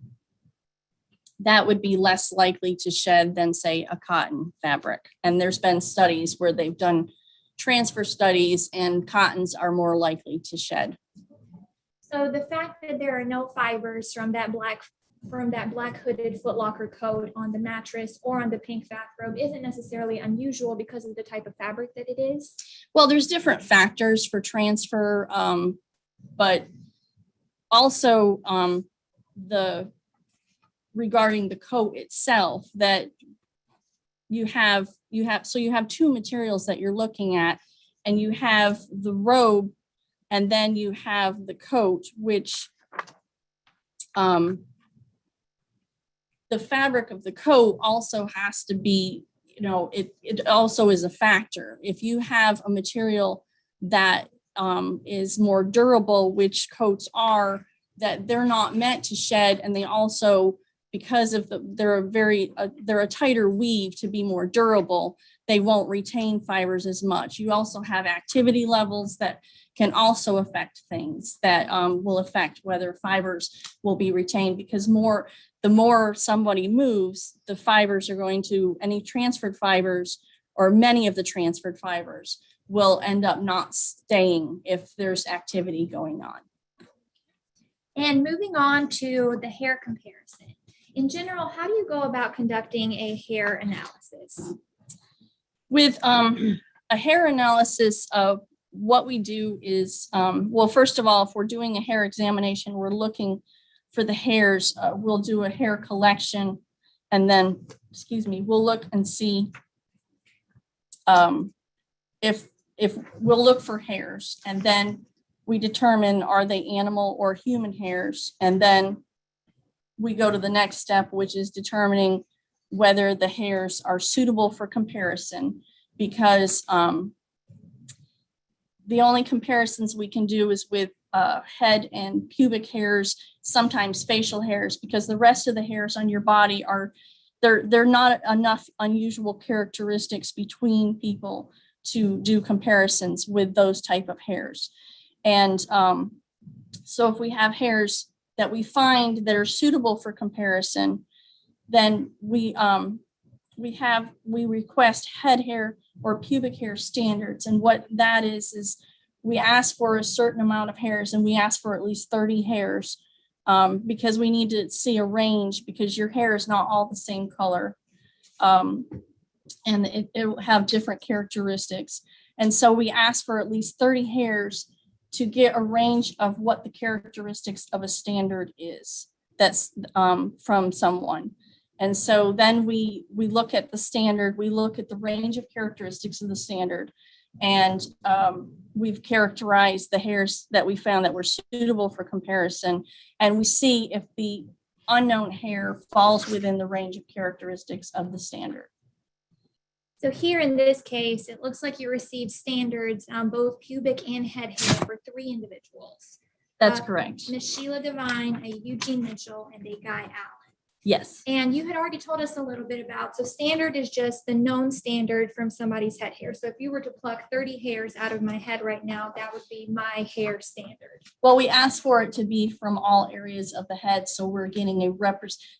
that would be less likely to shed than, say, a cotton fabric. And there's been studies where they've done transfer studies and cottons are more likely to shed. So the fact that there are no fibers from that black hooded Foot Locker coat on the mattress or on the pink bathrobe isn't necessarily unusual because of the type of fabric that it is. Well, there's different factors for transfer, but also regarding the coat itself, that you have 2 materials that you're looking at, and you have the robe and then you have the coat, which the fabric of the coat also has to be, it also is a factor. If you have a material that is more durable, which coats are, that they're not meant to shed, and they also, because of they're a tighter weave to be more durable, they won't retain fibers as much. You also have activity levels that can also affect things that will affect whether fibers will be retained, because the more somebody moves, the fibers are going to, any transferred fibers or many of the transferred fibers will end up not staying if there's activity going on. And moving on to the hair comparison. In general, how do you go about conducting a hair analysis? With a hair analysis, what we do is, well, first of all, if we're doing a hair examination, we're looking for the hairs. We'll do a hair collection, and then, we'll look and see if we'll look for hairs, and then we determine, are they animal or human hairs? And then we go to the next step, which is determining whether the hairs are suitable for comparison, because the only comparisons we can do is with head and pubic hairs, sometimes facial hairs, because the rest of the hairs on your body they're not enough unusual characteristics between people to do comparisons with those type of hairs. And so if we have hairs that we find that are suitable for comparison, then we request head hair or pubic hair standards. And what that is we ask for a certain amount of hairs, and we ask for at least 30 hairs because we need to see a range, because your hair is not all the same color. And it will have different characteristics. And so we ask for at least 30 hairs to get a range of what the characteristics of a standard is that's from someone. And so then we look at the standard, we look at the range of characteristics of the standard, and we've characterized the hairs that we found that were suitable for comparison. And we see if the unknown hair falls within the range of characteristics of the standard. So here in this case, it looks like you received standards on both pubic and head hair for 3 individuals. That's correct. Ms. Sheila Devine, a Eugene Mitchell, and a Guy Allen. Yes. And you had already told us a little bit about, so standard is just the known standard from somebody's head hair. So if you were to pluck 30 hairs out of my head right now, that would be my hair standard. Well, we asked for it to be from all areas of the head, so we're getting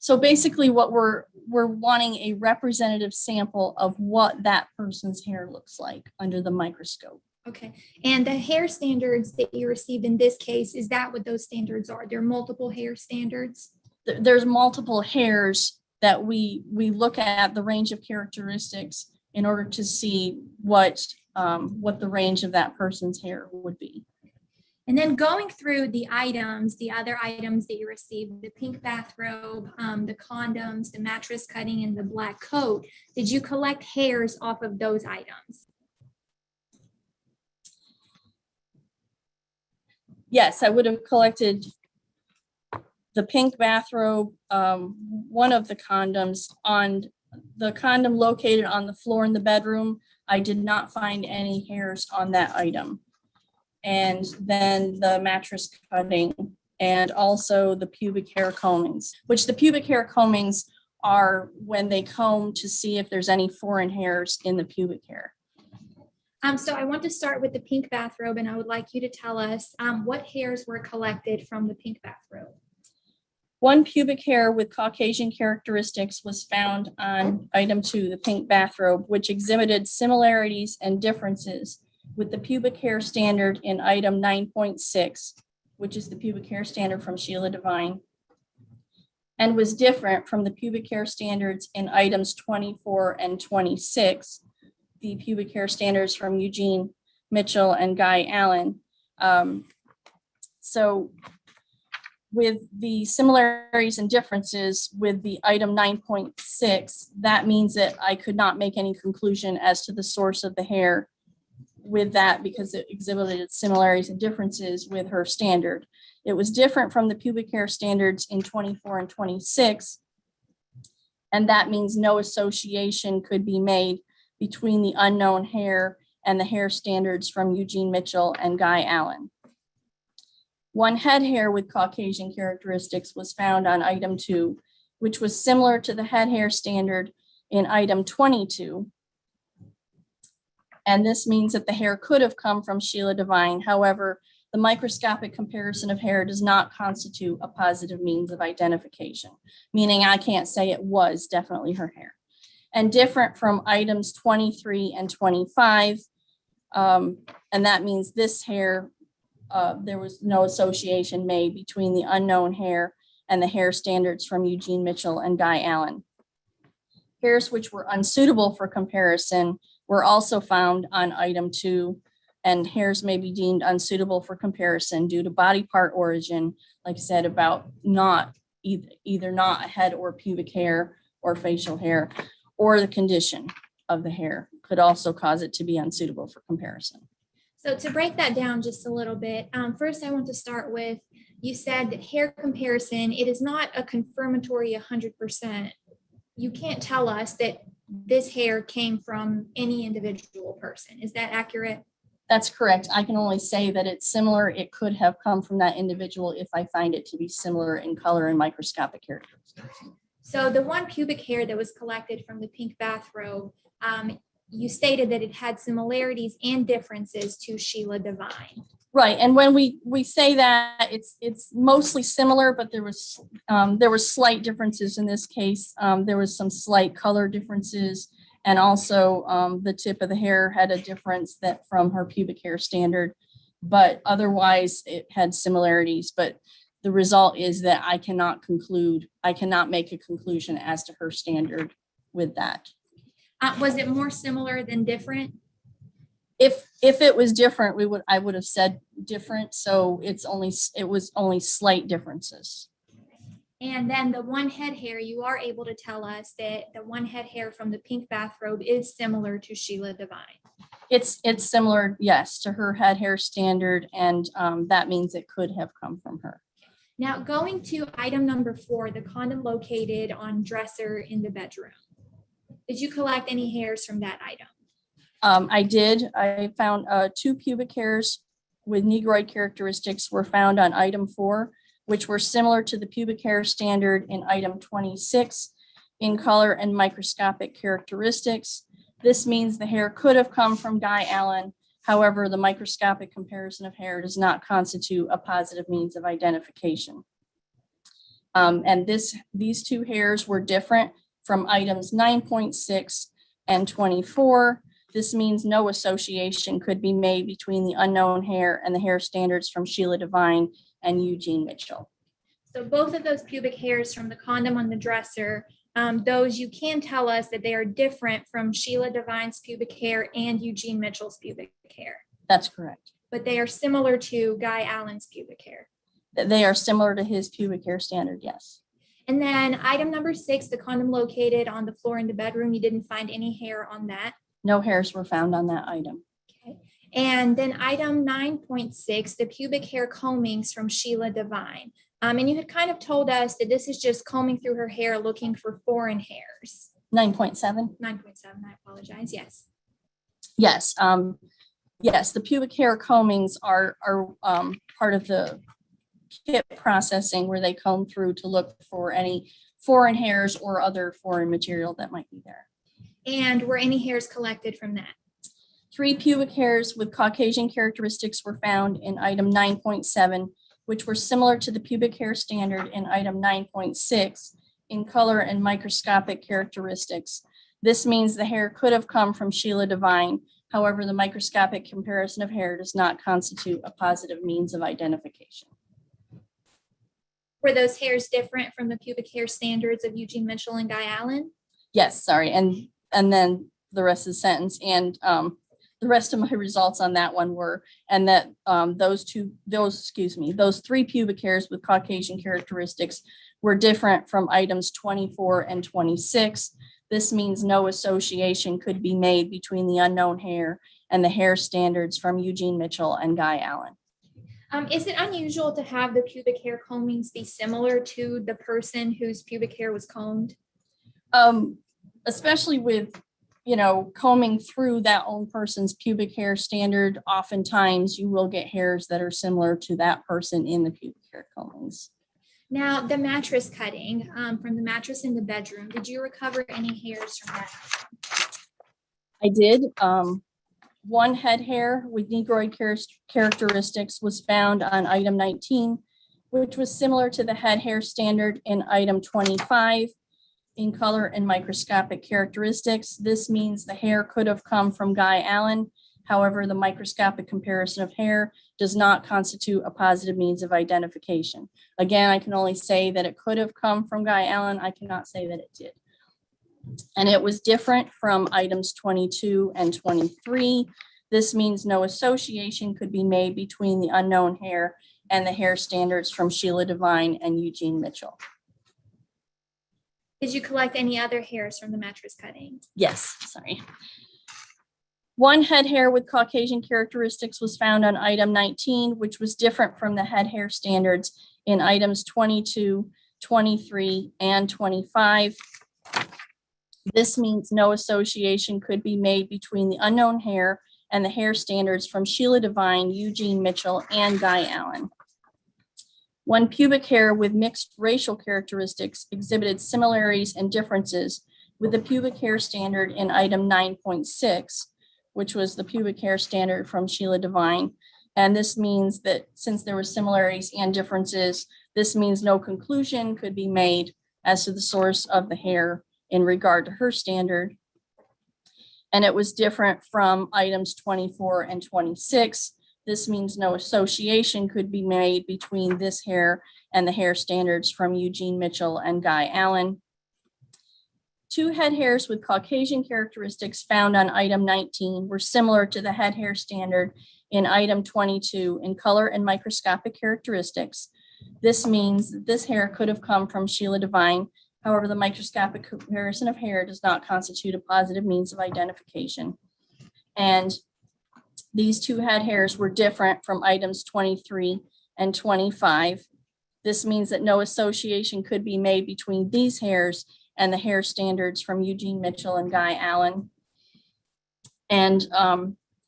so basically what we're wanting a representative sample of what that person's hair looks like under the microscope. Okay, and the hair standards that you received in this case, is that what those standards are? There are multiple hair standards? There's multiple hairs that we look at the range of characteristics in order to see what the range of that person's hair would be. And then going through the items, the other items that you received, the pink bathrobe, the condoms, the mattress cutting, and the black coat, did you collect hairs off of those items? Yes, I would have collected the pink bathrobe, one of the condoms. On the condom located on the floor in the bedroom, I did not find any hairs on that item. And then the mattress cutting, and also the pubic hair combings, which the pubic hair combings are when they comb to see if there's any foreign hairs in the pubic hair. So I want to start with the pink bathrobe, and I would like you to tell us what hairs were collected from the pink bathrobe. One pubic hair with Caucasian characteristics was found on item 2, the pink bathrobe, which exhibited similarities and differences with the pubic hair standard in item 9.6, which is the pubic hair standard from Sheila Devine, and was different from the pubic hair standards in items 24 and 26, the pubic hair standards from Eugene Mitchell and Guy Allen. So with the similarities and differences with the item 9.6, that means that I could not make any conclusion as to the source of the hair with that, because it exhibited similarities and differences with her standard. It was different from the pubic hair standards in 24 and 26, and that means no association could be made between the unknown hair and the hair standards from Eugene Mitchell and Guy Allen. One head hair with Caucasian characteristics was found on item 2, which was similar to the head hair standard in item 22. And this means that the hair could have come from Sheila Devine. However, the microscopic comparison of hair does not constitute a positive means of identification, meaning I can't say it was definitely her hair. And different from items 23 and 25, and that means this hair, there was no association made between the unknown hair and the hair standards from Eugene Mitchell and Guy Allen. Hairs which were unsuitable for comparison were also found on item 2, and hairs may be deemed unsuitable for comparison due to body part origin, like I said, about not either not a head or pubic hair or facial hair, or the condition of the hair could also cause it to be unsuitable for comparison. So to break that down just a little bit, first I want to start with, you said that hair comparison, it is not a confirmatory 100%. You can't tell us that this hair came from any individual person. Is that accurate? That's correct. I can only say that it's similar. It could have come from that individual if I find it to be similar in color and microscopic characteristics. So the one pubic hair that was collected from the pink bathrobe, you stated that it had similarities and differences to Sheila Devine. Right, and when we say that, it's mostly similar, but there was slight differences in this case. There was some slight color differences, and also the tip of the hair had a difference that from her pubic hair standard, but otherwise it had similarities. But the result is that I cannot make a conclusion as to her standard with that. Was it more similar than different? If it was different, I would have said different. So it was only slight differences. And then the one head hair, you are able to tell us that the one head hair from the pink bathrobe is similar to Sheila Devine. It's similar, yes, to her head hair standard, and that means it could have come from her. Now going to item number 4, the condom located on dresser in the bedroom. Did you collect any hairs from that item? I did. I found 2 pubic hairs with negroid characteristics were found on item 4, which were similar to the pubic hair standard in item 26 in color and microscopic characteristics. This means the hair could have come from Guy Allen. However, the microscopic comparison of hair does not constitute a positive means of identification. And these 2 hairs were different from items 9.6 and 24. This means no association could be made between the unknown hair and the hair standards from Sheila Devine and Eugene Mitchell. So both of those pubic hairs from the condom on the dresser, those you can tell us that they are different from Sheila Devine's pubic hair and Eugene Mitchell's pubic hair. That's correct. But they are similar to Guy Allen's pubic hair. They are similar to his pubic hair standard, yes. And then item number 6, the condom located on the floor in the bedroom, you didn't find any hair on that. No hairs were found on that item. Okay. And then item 9.6, the pubic hair combings from Sheila Devine. And you had kind of told us that this is just combing through her hair looking for foreign hairs. 9.7. 9.7, I apologize, yes. Yes. Yes, the pubic hair combings are part of the kit processing where they comb through to look for any foreign hairs or other foreign material that might be there. And were any hairs collected from that? 3 pubic hairs with Caucasian characteristics were found in item 9.7, which were similar to the pubic hair standard in item 9.6 in color and microscopic characteristics. This means the hair could have come from Sheila Devine. However, the microscopic comparison of hair does not constitute a positive means of identification. Were those hairs different from the pubic hair standards of Eugene Mitchell and Guy Allen? Yes, sorry, and then the rest of the sentence, and the rest of my results on that one were, and that those 3 pubic hairs with Caucasian characteristics were different from items 24 and 26. This means no association could be made between the unknown hair and the hair standards from Eugene Mitchell and Guy Allen. Is it unusual to have the pubic hair combings be similar to the person whose pubic hair was combed? Especially with, combing through that own person's pubic hair standard, oftentimes you will get hairs that are similar to that person in the pubic hair combings. Now, the mattress cutting from the mattress in the bedroom, did you recover any hairs from that? I did. One head hair with negroid characteristics was found on item 19, which was similar to the head hair standard in item 25 in color and microscopic characteristics. This means the hair could have come from Guy Allen. However, the microscopic comparison of hair does not constitute a positive means of identification. Again, I can only say that it could have come from Guy Allen. I cannot say that it did. And it was different from items 22 and 23. This means no association could be made between the unknown hair and the hair standards from Sheila Devine and Eugene Mitchell. Did you collect any other hairs from the mattress cutting? Yes, sorry. One head hair with Caucasian characteristics was found on item 19, which was different from the head hair standards in items 22, 23, and 25. This means no association could be made between the unknown hair and the hair standards from Sheila Devine, Eugene Mitchell, and Guy Allen. One pubic hair with mixed racial characteristics exhibited similarities and differences with the pubic hair standard in item 9.6, which was the pubic hair standard from Sheila Devine. And this means that since there were similarities and differences, this means no conclusion could be made as to the source of the hair in regard to her standard. And it was different from items 24 and 26. This means no association could be made between this hair and the hair standards from Eugene Mitchell and Guy Allen. Two head hairs with Caucasian characteristics found on item 19 were similar to the head hair standard in item 22 in color and microscopic characteristics. This means that this hair could have come from Sheila Devine. However, the microscopic comparison of hair does not constitute a positive means of identification. And these two head hairs were different from items 23 and 25. This means that no association could be made between these hairs and the hair standards from Eugene Mitchell and Guy Allen. And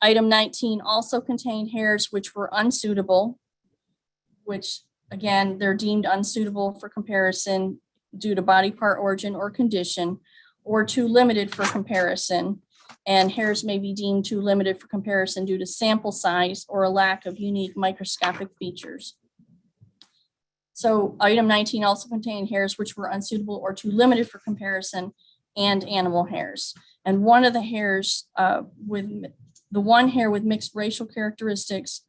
item 19 also contained hairs which were unsuitable, which again, they're deemed unsuitable for comparison due to body part origin or condition, or too limited for comparison. And hairs may be deemed too limited for comparison due to sample size or a lack of unique microscopic features. So item 19 also contained hairs which were unsuitable or too limited for comparison and animal hairs. And one of the hairs the one hair with mixed racial characteristics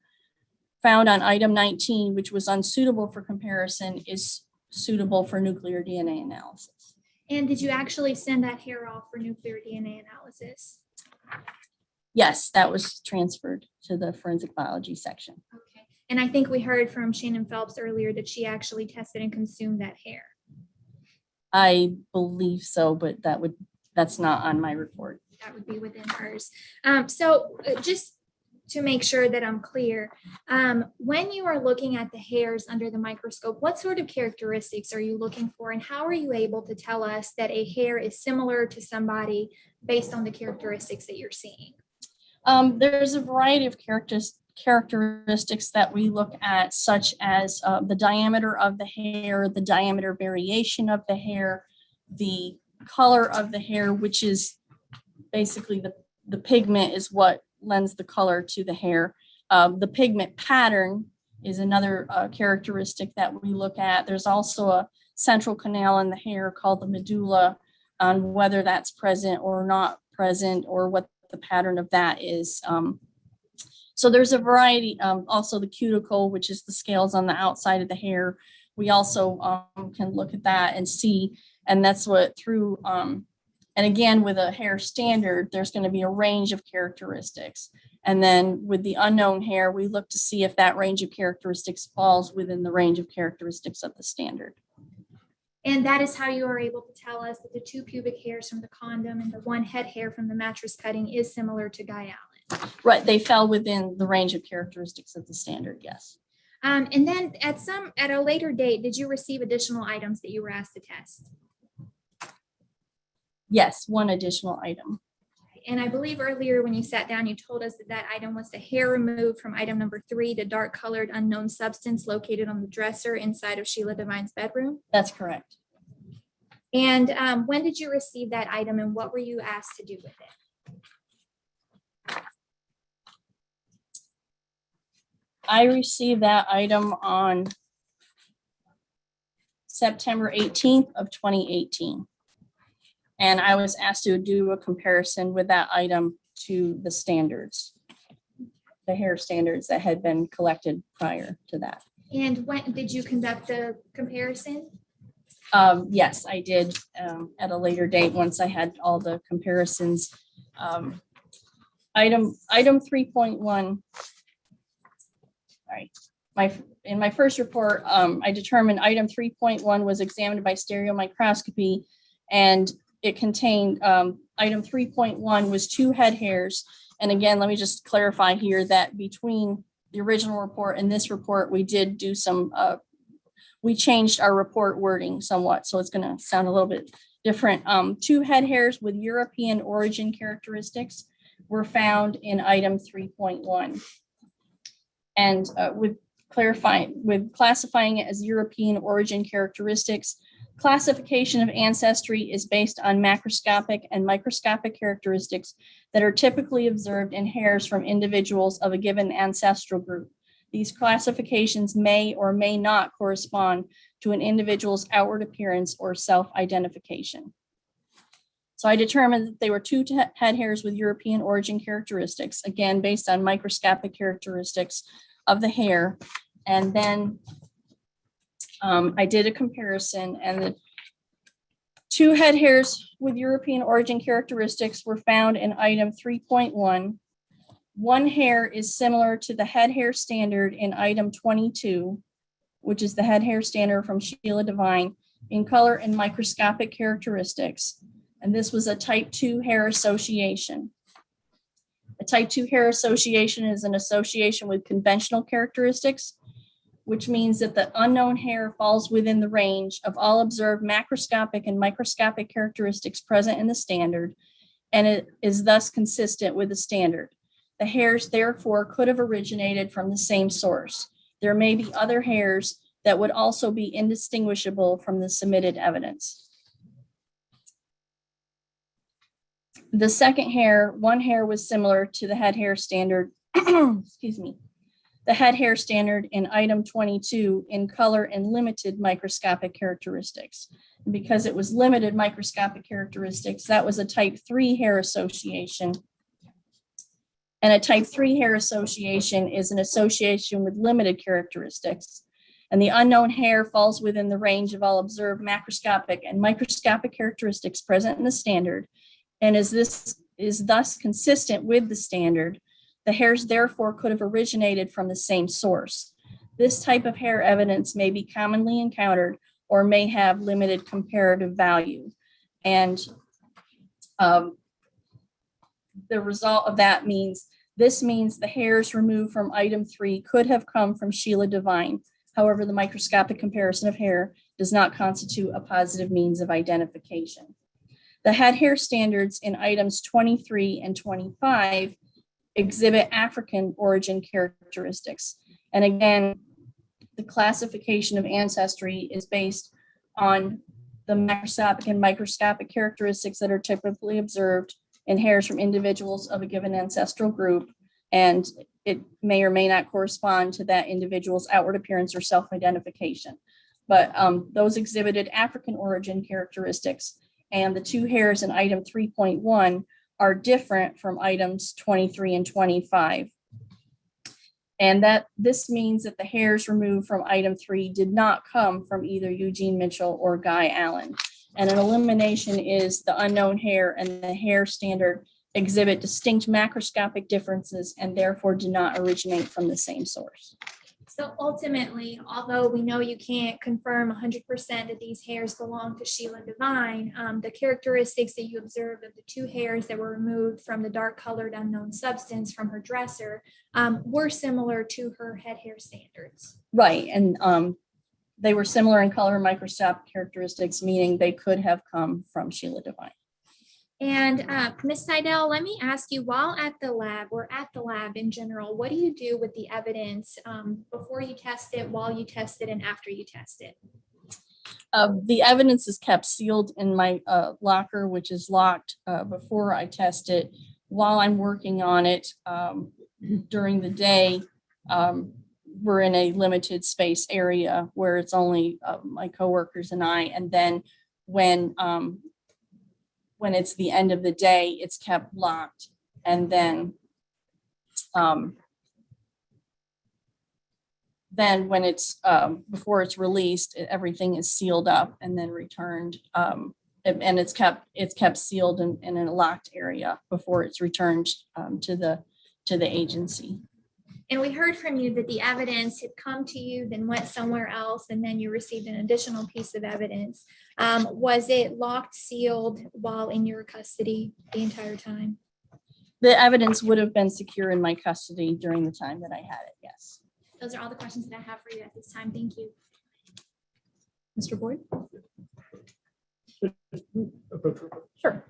found on item 19, which was unsuitable for comparison, is suitable for nuclear DNA analysis. And did you actually send that hair off for nuclear DNA analysis? Yes, that was transferred to the forensic biology section. Okay. And I think we heard from Shannon Phelps earlier that she actually tested and consumed that hair. I believe so, but that's not on my report. That would be within hers. Just to make sure that I'm clear, when you are looking at the hairs under the microscope, what sort of characteristics are you looking for, and how are you able to tell us that a hair is similar to somebody based on the characteristics that you're seeing? There's a variety of characteristics that we look at, such as the diameter of the hair, the diameter variation of the hair, the color of the hair, which is basically the pigment is what lends the color to the hair. The pigment pattern is another characteristic that we look at. There's also a central canal in the hair called the medulla, on whether that's present or not present, or what the pattern of that is. So there's a variety. Also the cuticle, which is the scales on the outside of the hair. We also can look at that and see, and that's what through, and again, with a hair standard, there's going to be a range of characteristics. And then with the unknown hair, we look to see if that range of characteristics falls within the range of characteristics of the standard. And that is how you are able to tell us that the two pubic hairs from the condom and the one head hair from the mattress cutting is similar to Guy Allen. Right, they fell within the range of characteristics of the standard, yes. And then at a later date, did you receive additional items that you were asked to test? Yes, one additional item. And I believe earlier when you sat down, you told us that that item was the hair removed from item number 3, the dark colored unknown substance located on the dresser inside of Sheila Devine's bedroom. That's correct. And when did you receive that item, and what were you asked to do with it? I received that item on September 18th of 2018. And I was asked to do a comparison with that item to the standards, the hair standards that had been collected prior to that. And when did you conduct the comparison? Yes, I did at a later date, once I had all the comparisons. Item 3.1. Sorry, in my first report, I determined item 3.1 was examined by stereomicroscopy, and it contained item 3.1 was 2 head hairs. And again, let me just clarify here that between the original report and this report, we did do some, we changed our report wording somewhat, so it's going to sound a little bit different. 2 head hairs with European origin characteristics were found in item 3.1. And with classifying it as European origin characteristics, classification of ancestry is based on macroscopic and microscopic characteristics that are typically observed in hairs from individuals of a given ancestral group. These classifications may or may not correspond to an individual's outward appearance or self-identification. So I determined that they were 2 head hairs with European origin characteristics, again, based on microscopic characteristics of the hair. And then I did a comparison, and the 2 head hairs with European origin characteristics were found in item 3.1. 1 hair is similar to the head hair standard in item 22, which is the head hair standard from Sheila Devine, in color and microscopic characteristics. And this was a type 2 hair association. A type 2 hair association is an association with conventional characteristics, which means that the unknown hair falls within the range of all observed macroscopic and microscopic characteristics present in the standard, and it is thus consistent with the standard. The hairs, therefore, could have originated from the same source. There may be other hairs that would also be indistinguishable from the submitted evidence. The second hair, 1 hair was similar to the head hair standard, excuse me, the head hair standard in item 22 in color and limited microscopic characteristics. And because it was limited microscopic characteristics, that was a type 3 hair association. And a type 3 hair association is an association with limited characteristics. And the unknown hair falls within the range of all observed macroscopic and microscopic characteristics present in the standard. And as this is thus consistent with the standard, the hairs therefore could have originated from the same source. This type of hair evidence may be commonly encountered or may have limited comparative value. And the result of that means the hairs removed from item 3 could have come from Sheila Devine. However, the microscopic comparison of hair does not constitute a positive means of identification. The head hair standards in items 23 and 25 exhibit African origin characteristics. And again, the classification of ancestry is based on the macroscopic and microscopic characteristics that are typically observed in hairs from individuals of a given ancestral group. And it may or may not correspond to that individual's outward appearance or self-identification. But those exhibited African origin characteristics, and the 2 hairs in item 3.1 are different from items 23 and 25. And that this means that the hairs removed from item 3 did not come from either Eugene Mitchell or Guy Allen. And an elimination is the unknown hair and the hair standard exhibit distinct macroscopic differences and therefore do not originate from the same source. So ultimately, although we know you can't confirm 100% that these hairs belong to Sheila Devine, the characteristics that you observed of the 2 hairs that were removed from the dark colored unknown substance from her dresser were similar to her head hair standards. Right, and they were similar in color and microscopic characteristics, meaning they could have come from Sheila Devine. And Ms. Seidel, let me ask you, while at the lab or at the lab in general, what do you do with the evidence before you test it, while you test it, and after you test it? The evidence is kept sealed in my locker, which is locked before I test it. While I'm working on it during the day, we're in a limited space area where it's only my coworkers and I. And then when it's the end of the day, it's kept locked. And then when it's before it's released, everything is sealed up and then returned. And it's kept sealed in a locked area before it's returned to the agency. And we heard from you that the evidence had come to you, then went somewhere else, and then you received an additional piece of evidence. Was it locked, sealed while in your custody the entire time? The evidence would have been secure in my custody during the time that I had it, yes. Those are all the questions that I have for you at this time. Thank you. Mr. Boyd? Sure.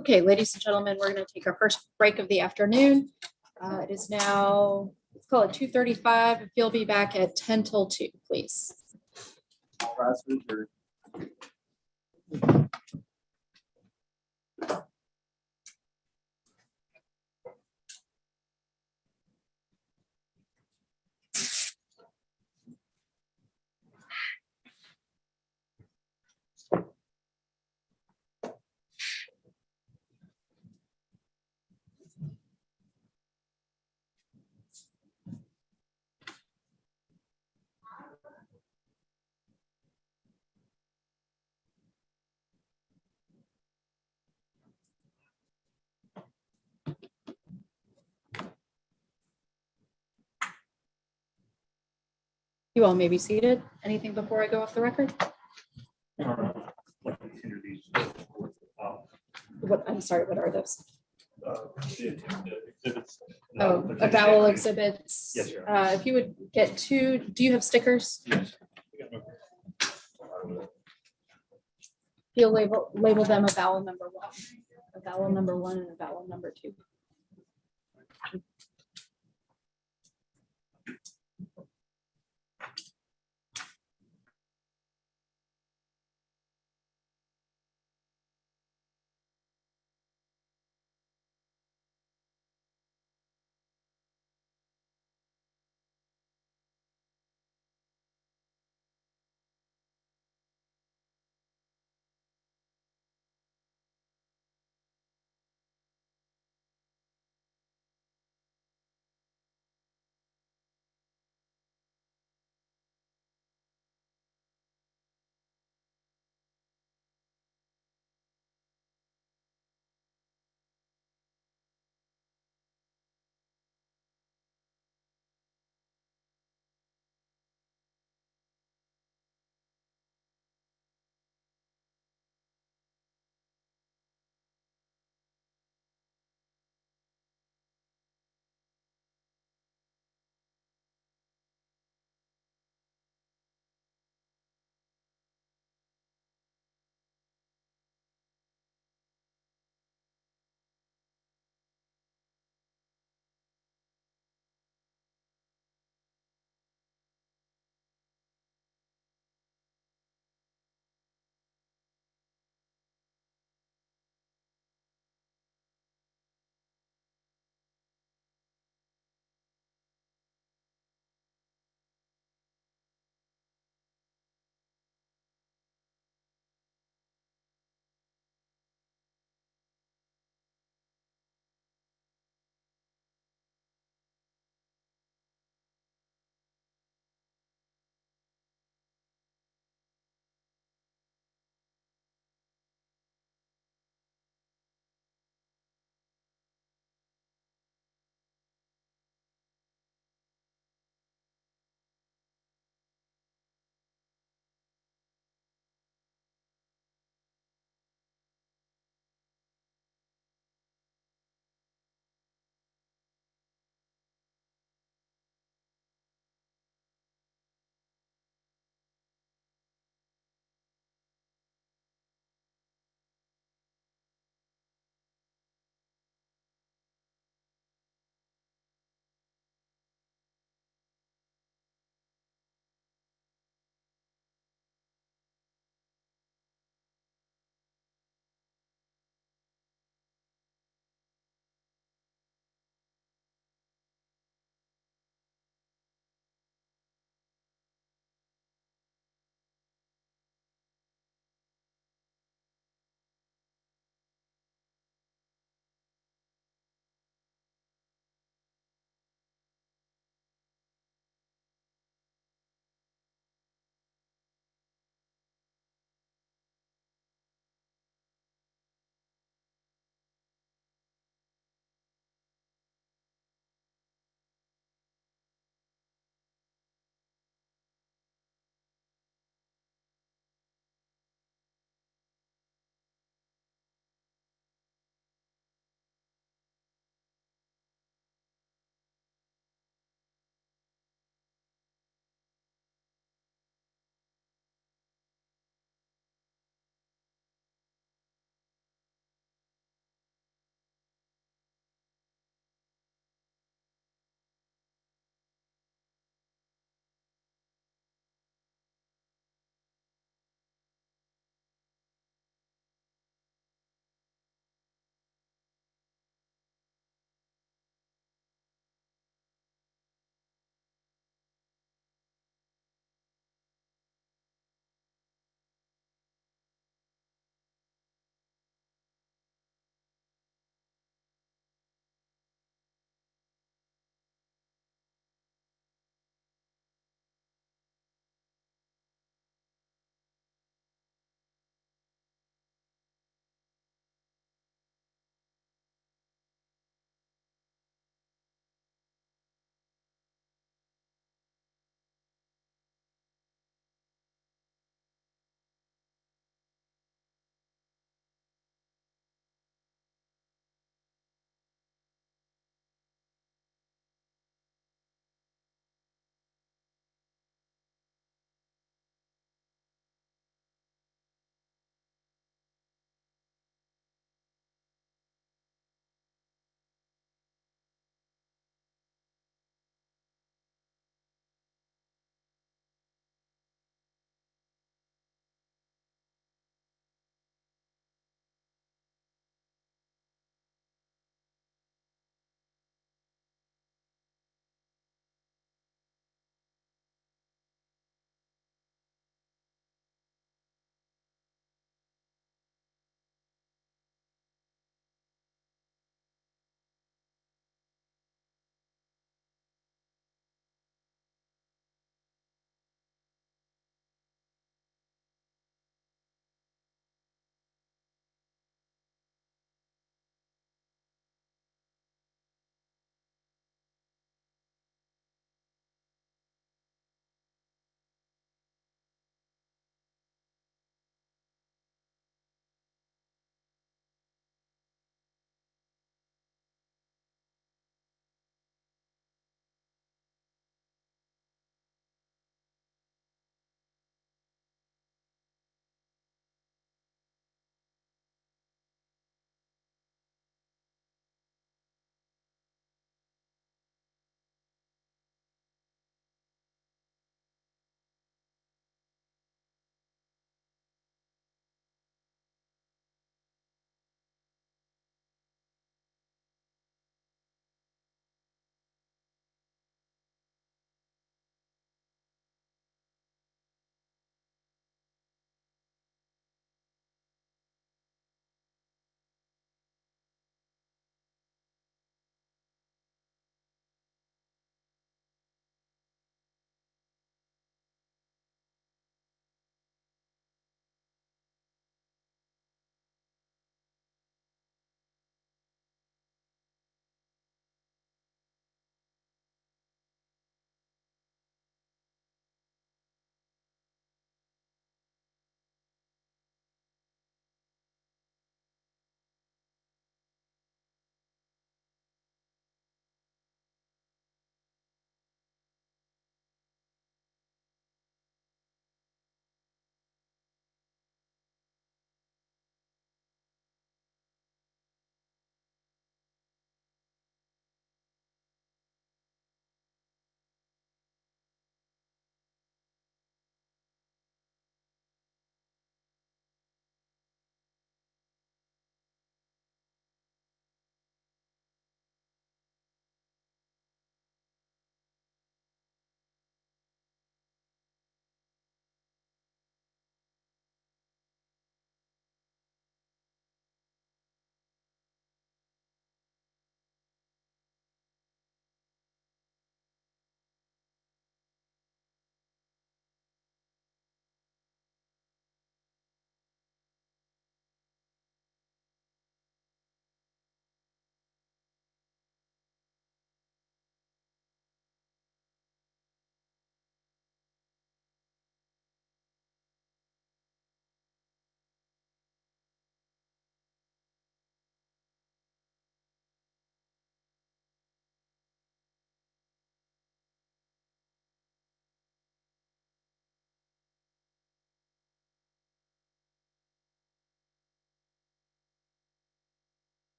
Okay, ladies and gentlemen, we're going to take our first break of the afternoon. It is now, let's call it 2:35. If you'll be back at 10 till 2, please. You all may be seated. Anything before I go off the record? What, I'm sorry, what are those? Oh, avowal exhibits. Yes, sir. If you would get two, do you have stickers? Yes. You'll label them avowal number 1, avowal number 1, and avowal number 2.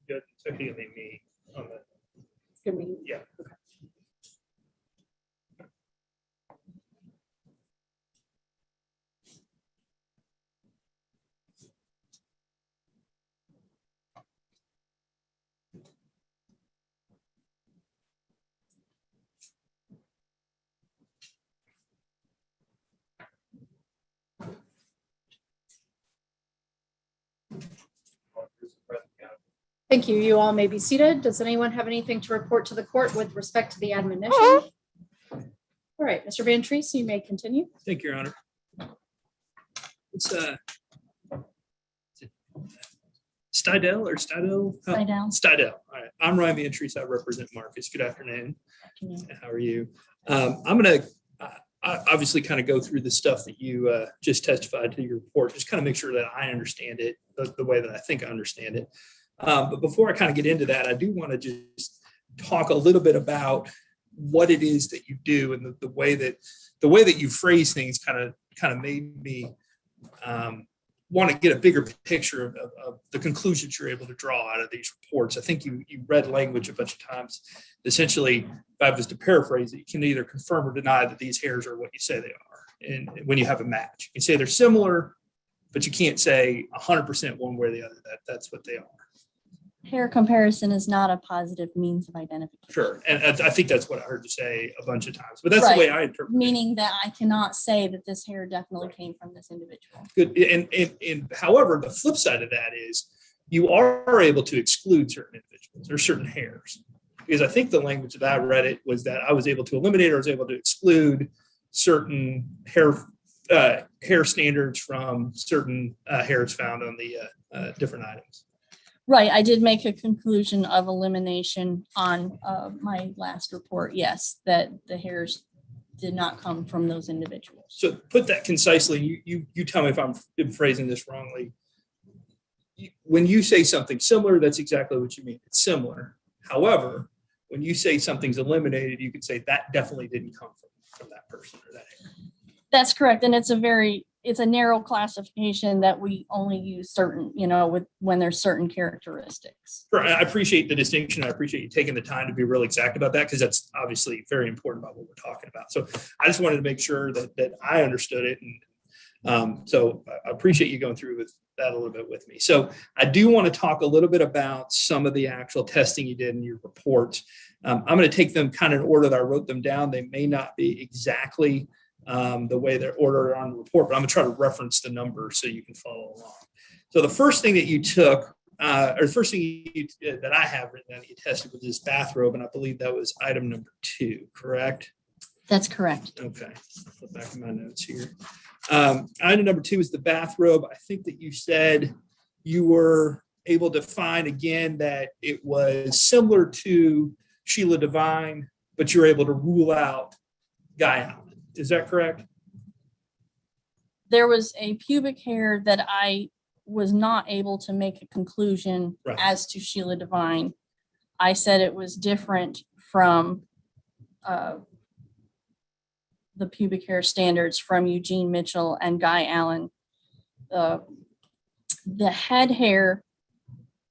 Good. So he and me on the, It's gonna be yeah. Thank you. You all may be seated. Does anyone have anything to report to the court with respect to the admonition? All right, Mr. Van Treese, you may continue. Thank you, Your Honor. It's Stidell or Stidell? Stidell. Stidell. All right. I'm Ryan Van Treese. I represent Marcus. Good afternoon. How are you? I'm going to obviously kind of go through the stuff that you just testified to your report, just kind of make sure that I understand it the way that I think I understand it. But before I kind of get into that, I do want to just talk a little bit about what it is that you do and the way that you phrase things kind of made me want to get a bigger picture of the conclusions you're able to draw out of these reports. I think you read language a bunch of times. Essentially, if I was to paraphrase it, you can either confirm or deny that these hairs are what you say they are. And when you have a match, you say they're similar, but you can't say 100% one way or the other. That's what they are. Hair comparison is not a positive means of identification. Sure. And I think that's what I heard you say a bunch of times, but that's the way I interpret it. Meaning that I cannot say that this hair definitely came from this individual. Good. And however, the flip side of that is you are able to exclude certain individuals or certain hairs. Because I think the language that I read it was that I was able to eliminate or I was able to exclude certain hair standards from certain hairs found on the different items. Right. I did make a conclusion of elimination on my last report. Yes, that the hairs did not come from those individuals. So put that concisely. You tell me if I'm phrasing this wrongly. When you say something similar, that's exactly what you mean. It's similar. However, when you say something's eliminated, you could say that definitely didn't come from that person or that hair. That's correct. And it's a narrow classification that we only use certain, when there's certain characteristics. Sure, I appreciate the distinction. I appreciate you taking the time to be real exact about that because that's obviously very important about what we're talking about. So I just wanted to make sure that I understood it. And so I appreciate you going through with that a little bit with me. So I do want to talk a little bit about some of the actual testing you did in your report. I'm going to take them kind of in order that I wrote them down. They may not be exactly the way they're ordered on the report, but I'm gonna try to reference the numbers so you can follow along. So the first thing that you took, or the first thing that I have written down that you tested was this bathrobe, and I believe that was item number 2, correct? That's correct. Okay, I'll flip back to my notes here. Item number 2 is the bathrobe. I think that you said you were able to find again that it was similar to Sheila Devine, but you were able to rule out Guy Allen. Is that correct? There was a pubic hair that I was not able to make a conclusion Right. as to Sheila Devine. I said it was different from the pubic hair standards from Eugene Mitchell and Guy Allen. The head hair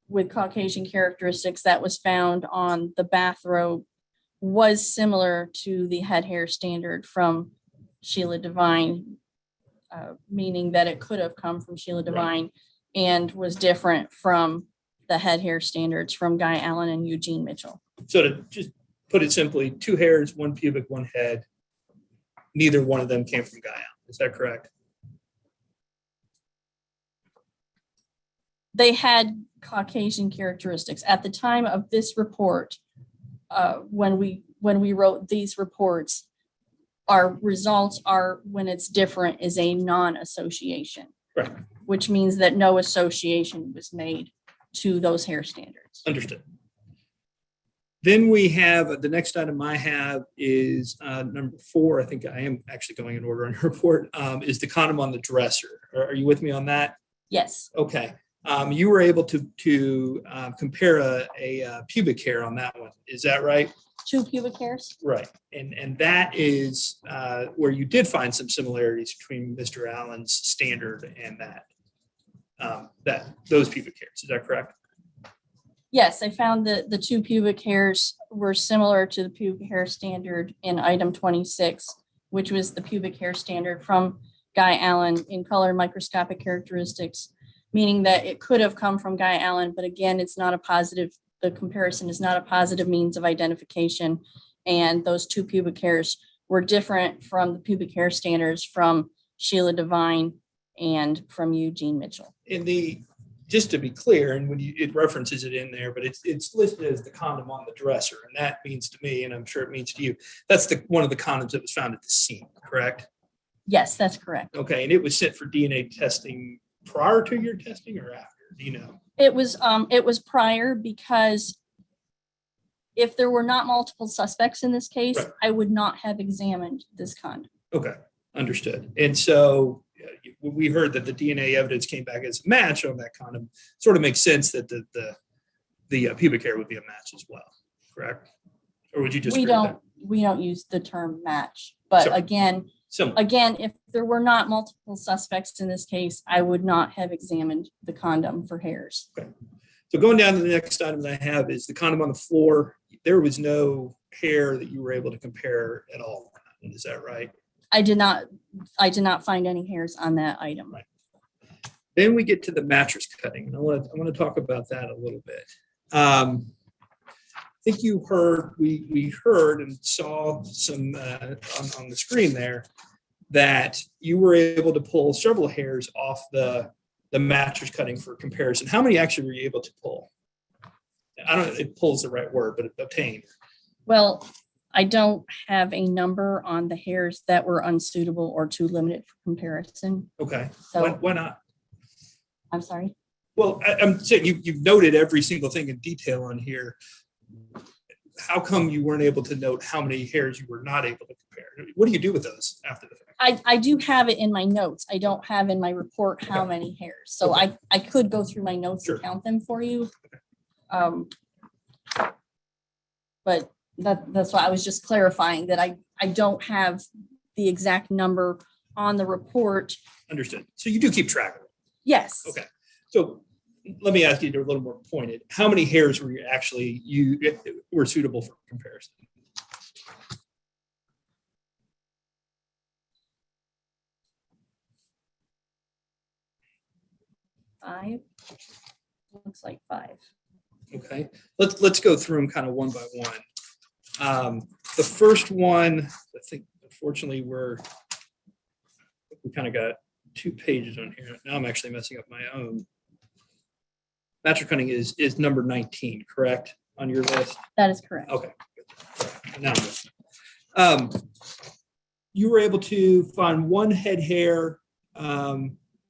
with Caucasian characteristics that was found on the bathrobe was similar to the head hair standard from Sheila Devine, meaning that it could have come from Sheila Devine and was different from the head hair standards from Guy Allen and Eugene Mitchell. So to just put it simply, 2 hairs, 1 pubic, 1 head. Neither one of them came from Guy Allen. Is that correct? They had Caucasian characteristics. At the time of this report, when we wrote these reports, our results are when it's different is a non-association, Right. which means that no association was made to those hair standards. Understood. Then we have the next item I have is number 4. I think I am actually going in order on your report, is the condom on the dresser. Are you with me on that? Yes, Okay. You were able to compare a pubic hair on that one. Is that right? 2 pubic hairs. Right. And that is where you did find some similarities between Mr. Allen's standard and those pubic hairs. Is that correct? Yes, I found that the 2 pubic hairs were similar to the pubic hair standard in item 26, which was the pubic hair standard from Guy Allen in color microscopic characteristics, meaning that it could have come from Guy Allen, but again, it's not a positive, the comparison is not a positive means of identification. And those 2 pubic hairs were different from the pubic hair standards from Sheila Devine and from Eugene Mitchell. Just to be clear, and when it references it in there, but it's listed as the condom on the dresser, and that means to me, and I'm sure it means to you, that's one of the condoms that was found at the scene, correct? Yes, that's correct. Okay, and it was sent for DNA testing prior to your testing or after? Do you know? It was prior, because if there were not multiple suspects in this case, Right. I would not have examined this condom. Okay, understood. And so we heard that the DNA evidence came back as a match on that condom. Sort of makes sense that the pubic hair would be a match as well, correct? Or would you just? We don't use the term match, but Sorry. again, if there were not multiple suspects in this case, I would not have examined the condom for hairs. Okay. So going down to the next item that I have is the condom on the floor. There was no hair that you were able to compare at all. Is that right? I did not find any hairs on that item. Right. Then we get to the mattress cutting, and I want to talk about that a little bit. I think we heard and saw some on the screen there that you were able to pull several hairs off the mattress cutting for comparison. How many actually were you able to pull? I don't know if pull is the right word, but obtain. Well, I don't have a number on the hairs that were unsuitable or too limited for comparison. Okay. So Why not? I'm sorry. Well, I'm saying you've noted every single thing in detail on here. How come you weren't able to note how many hairs you were not able to compare? What do you do with those after the fact? I do have it in my notes. I don't have in my report how many hairs. So I could go through my notes Sure. and count them for you. But that's why I was just clarifying that I don't have the exact number on the report. Understood. So you do keep track of it. Yes. Okay. So let me ask you to a little more pointed. How many hairs were you were suitable for comparison? Five. Looks like 5. Okay. Let's go through them kind of one by one. The first one, I think, unfortunately, we kind of got 2 pages on here. Now I'm actually messing up my own. Mattress cutting is number 19, correct, on your list? That is correct. Okay. Now I'm with you. You were able to find one head hair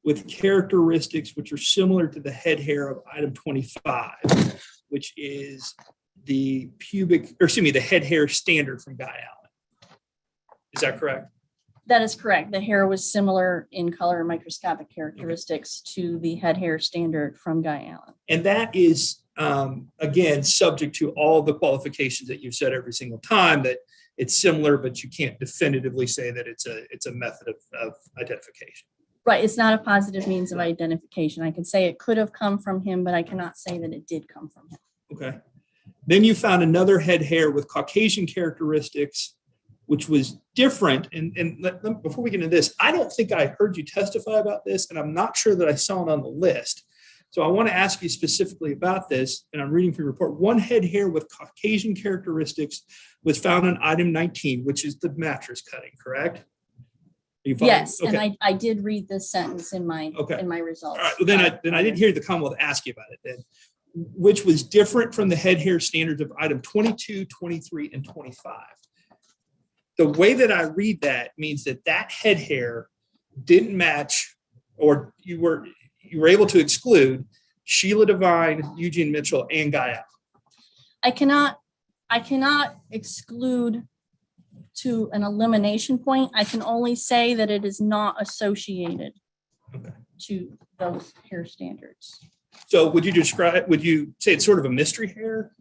with characteristics which are similar to the head hair of item 25, which is the head hair standard from Guy Allen. Is that correct? That is correct. The hair was similar in color and microscopic characteristics to the head hair standard from Guy Allen. And that is, again, subject to all the qualifications that you've said every single time, that it's similar, but you can't definitively say that it's a method of identification. Right. It's not a positive means of identification. I can say it could have come from him, but I cannot say that it did come from him. Okay. Then you found another head hair with Caucasian characteristics, which was different. And before we get into this, I don't think I heard you testify about this, and I'm not sure that I saw it on the list. So I want to ask you specifically about this, and I'm reading from your report. One head hair with Caucasian characteristics was found on item 19, which is the mattress cutting, correct? Yes, Okay. and I did read this sentence in my results. All right. Well, then I didn't hear the Commonwealth ask you about it then, which was different from the head hair standards of item 22, 23, and 25. The way that I read that means that head hair didn't match, or you were able to exclude Sheila Devine, Eugene Mitchell, and Guy Allen. I cannot exclude to an elimination point. I can only say that it is not associated to those hair standards. So would you say it's sort of a mystery hair?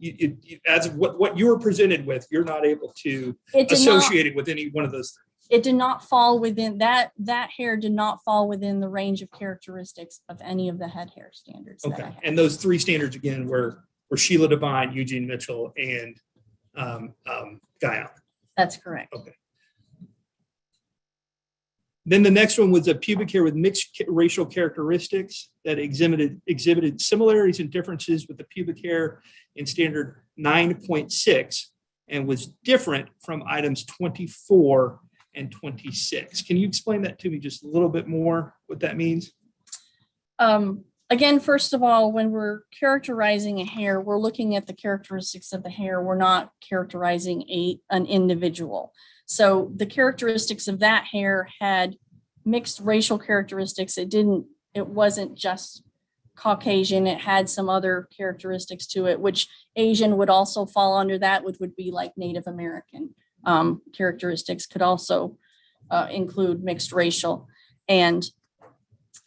As of what you were presented with, you're not able to It did not, associate it with any one of those three. it did not fall within that hair did not fall within the range of characteristics of any of the head hair standards. That I Okay. had. And those three standards again were Sheila Devine, Eugene Mitchell, and Guy Allen. That's correct. Okay. Then the next one was a pubic hair with mixed racial characteristics that exhibited similarities and differences with the pubic hair in standard 9.6 and was different from items 24 and 26. Can you explain that to me just a little bit more, what that means? Again, first of all, when we're characterizing a hair, we're looking at the characteristics of the hair. We're not characterizing an individual. So the characteristics of that hair had mixed racial characteristics. It wasn't just Caucasian. It had some other characteristics to it, which Asian would also fall under that, which would be like Native American characteristics could also include mixed racial. And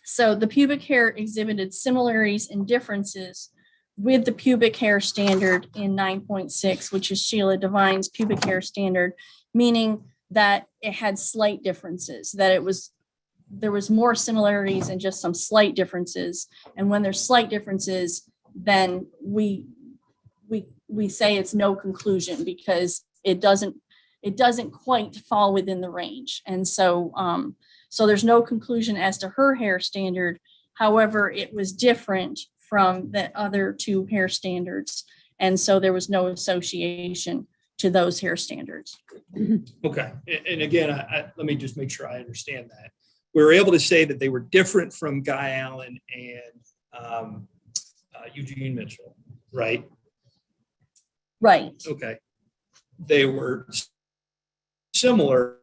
so the pubic hair exhibited similarities and differences with the pubic hair standard in 9.6, which is Sheila Devine's pubic hair standard, meaning that it had slight differences, that there was more similarities and just some slight differences. And when there's slight differences, then we say it's no conclusion because it doesn't quite fall within the range. And so so there's no conclusion as to her hair standard. However, it was different from the other two hair standards. And so there was no association to those hair standards. Okay. And again, let me just make sure I understand that. We were able to say that they were different from Guy Allen and Eugene Mitchell, right? Right. Okay. They were similar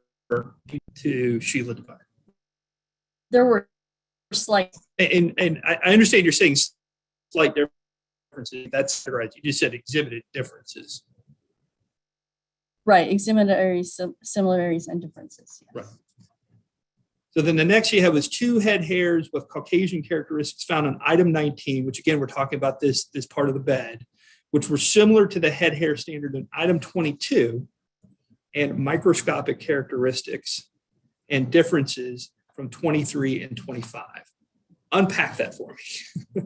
to Sheila Devine. There were slight. And I understand you're saying slight differences. That's right. You just said exhibited differences. Right. Exhibitary similarities and differences. Yes. Right. So then the next you have was two head hairs with Caucasian characteristics found on item 19, which again, we're talking about this part of the bed, which were similar to the head hair standard in item 22 and microscopic characteristics and differences from 23 and 25. Unpack that for me.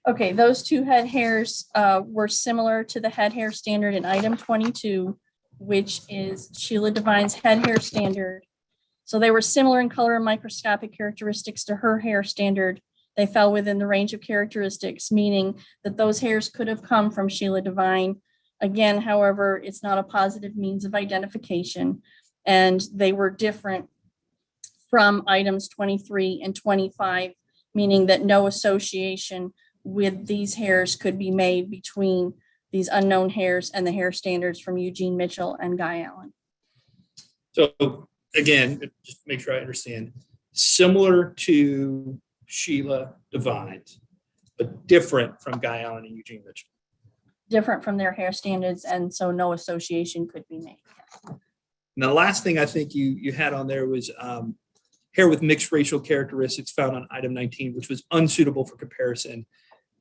Okay, those two head hairs were similar to the head hair standard in item 22, which is Sheila Devine's head hair standard. So they were similar in color and microscopic characteristics to her hair standard. They fell within the range of characteristics, meaning that those hairs could have come from Sheila Devine. Again, however, it's not a positive means of identification, and they were different from items 23 and 25, meaning that no association with these hairs could be made between these unknown hairs and the hair standards from Eugene Mitchell and Guy Allen. So again, just make sure I understand, similar to Sheila Devine's, but different from Guy Allen and Eugene Mitchell. Different from their hair standards, and so no association could be made. And the last thing I think you had on there was hair with mixed racial characteristics found on item 19, which was unsuitable for comparison,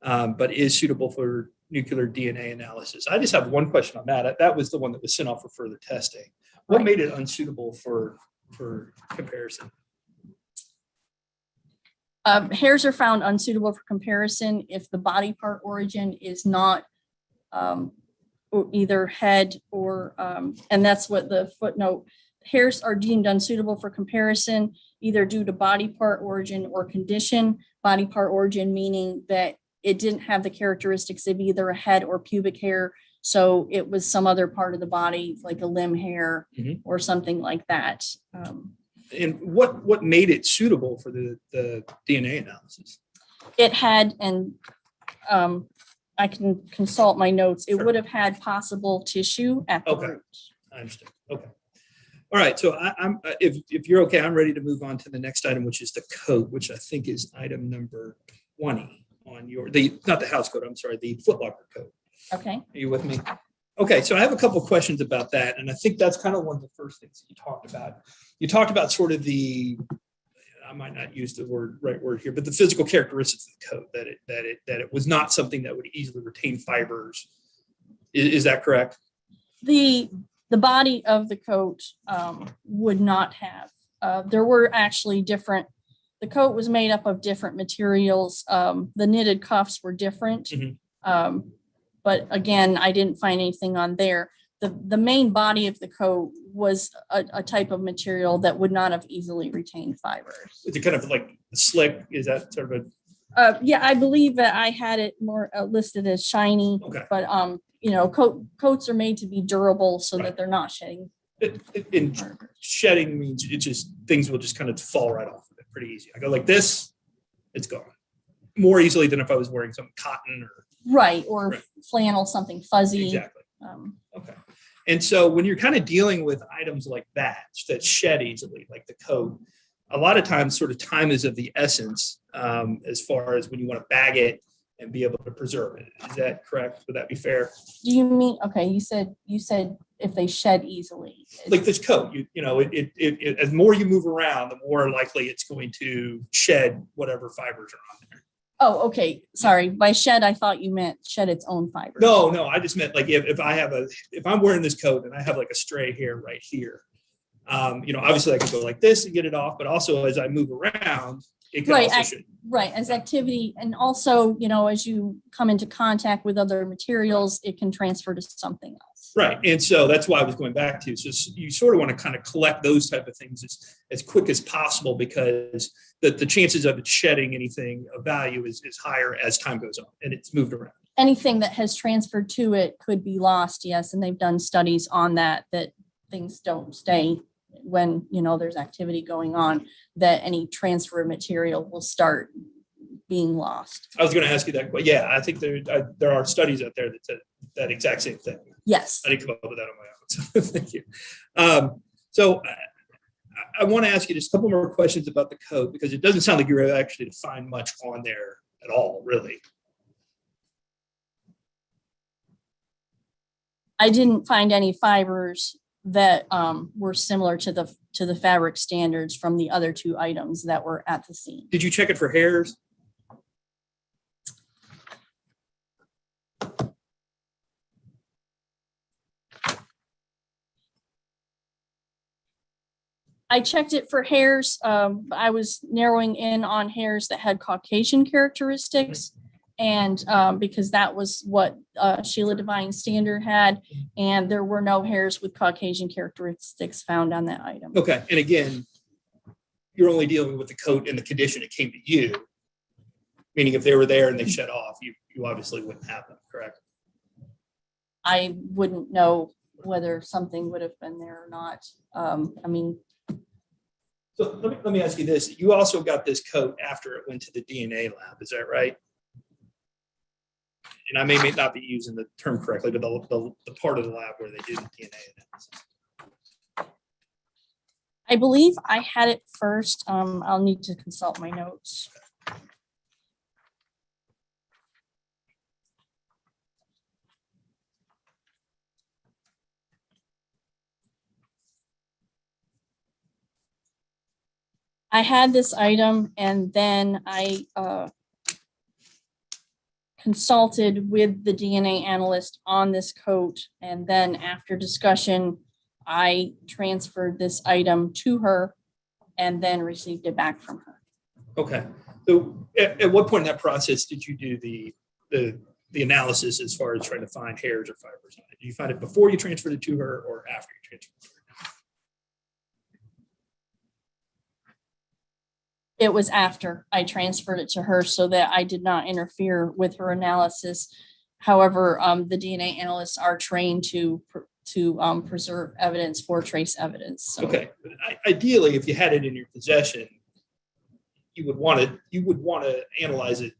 but is suitable for nuclear DNA analysis. I just have one question on that. That was the one that was sent off for further testing. What made it unsuitable for comparison? Hairs are found unsuitable for comparison if the body part origin is not either head or, and that's what the footnote, hairs are deemed unsuitable for comparison, either due to body part origin or condition. Body part origin meaning that it didn't have the characteristics of either a head or pubic hair. So it was some other part of the body, like a limb hair or something like that. And what made it suitable for the DNA analysis? It had, and I can consult my notes, it Sure. would have had possible tissue at the Okay. root. I understand. Okay. All right. So I'm if you're okay, I'm ready to move on to the next item, which is the coat, which I think is item number 20 on not the house coat, I'm sorry, the Foot Locker coat. Okay. Are you with me? Okay, so I have a couple of questions about that, and I think that's kind of one of the first things you talked about. You talked about sort of the, I might not use the right word here, but the physical characteristics of the coat, that it was not something that would easily retain fibers. Is that correct? The body of the coat would not have. There were actually different, the coat was made up of different materials. The knitted cuffs were different. But again, I didn't find anything on there. The main body of the coat was a type of material that would not have easily retained fibers. Is it kind of like slick? Is that sort of a, Yeah, I believe that I had it more listed as shiny, okay. but you know, coats are made to be durable so Right. that they're not shedding. In shedding means it just, things will just kind of fall right off of it pretty easy. I go like this, it's gone more easily than if I was wearing some cotton or. Right, or Right. flannel, something fuzzy. Exactly. Okay. And so when you're kind of dealing with items like that shed easily, like the coat, a lot of times sort of time is of the essence as far as when you want to bag it and be able to preserve it. Is that correct? Would that be fair? Do you mean, okay, you said if they shed easily. Like this coat, you know, it as more you move around, the more likely it's going to shed whatever fibers are on there. Oh, okay, sorry. By shed, I thought you meant shed its own fibers. No, I just meant like if I'm wearing this coat and I have like a stray hair right here, you know, obviously I could go like this and get it off, but also as I move around, it can Right, also shed. Right, as activity, and also, you know, as you come into contact with other materials, it can transfer to something else. Right. And so that's why I was going back to. So you sort of want to kind of collect those type of things as quick as possible, because the chances of it shedding anything of value is higher as time goes on and it's moved around. Anything that has transferred to it could be lost, yes, and they've done studies on that things don't stay when, you know, there's activity going on, that any transfer of material will start being lost. I was going to ask you that, but yeah, I think there are studies out there that said that exact same thing. Yes. I didn't come up with that on my own, so thank you. So I want to ask you just a couple more questions about the code, because it doesn't sound like you're actually to find much on there at all, really. I didn't find any fibers that were similar to the fabric standards from the other two items that were at the scene. Did you check it for hairs? I checked it for hairs. I was narrowing in on hairs that had Caucasian characteristics. And because that was what Sheila Devine's standard had, and there were no hairs with Caucasian characteristics found on that item. Okay. And again, you're only dealing with the coat and the condition it came to you, meaning if they were there and they shed off, you obviously wouldn't have them, correct? I wouldn't know whether something would have been there or not. I mean, so let me ask you this. You also got this coat after it went to the DNA lab, is that right? And I may not be using the term correctly, but the part of the lab where they did the DNA analysis. I believe I had it first. I'll need to consult my notes. I had this item, and then I consulted with the DNA analyst on this coat. And then after discussion, I transferred this item to her and then received it back from her. Okay. So at what point in that process did you do the analysis as far as trying to find hairs or fibers on it? Did you find it before you transferred it to her or after you transferred it to her? It was after I transferred it to her so that I did not interfere with her analysis. However, the DNA analysts are trained to preserve evidence for trace evidence. So. Okay. But ideally, if you had it in your possession, you would want to analyze it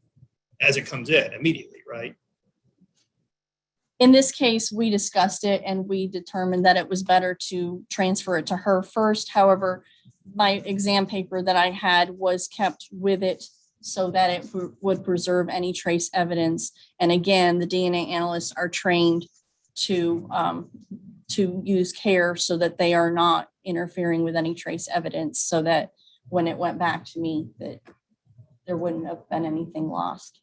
as it comes in immediately, right? In this case, we discussed it and we determined that it was better to transfer it to her first. However, my exam paper that I had was kept with it so that it would preserve any trace evidence. And again, the DNA analysts are trained to use care so that they are not interfering with any trace evidence, so that when it went back to me that there wouldn't have been anything lost.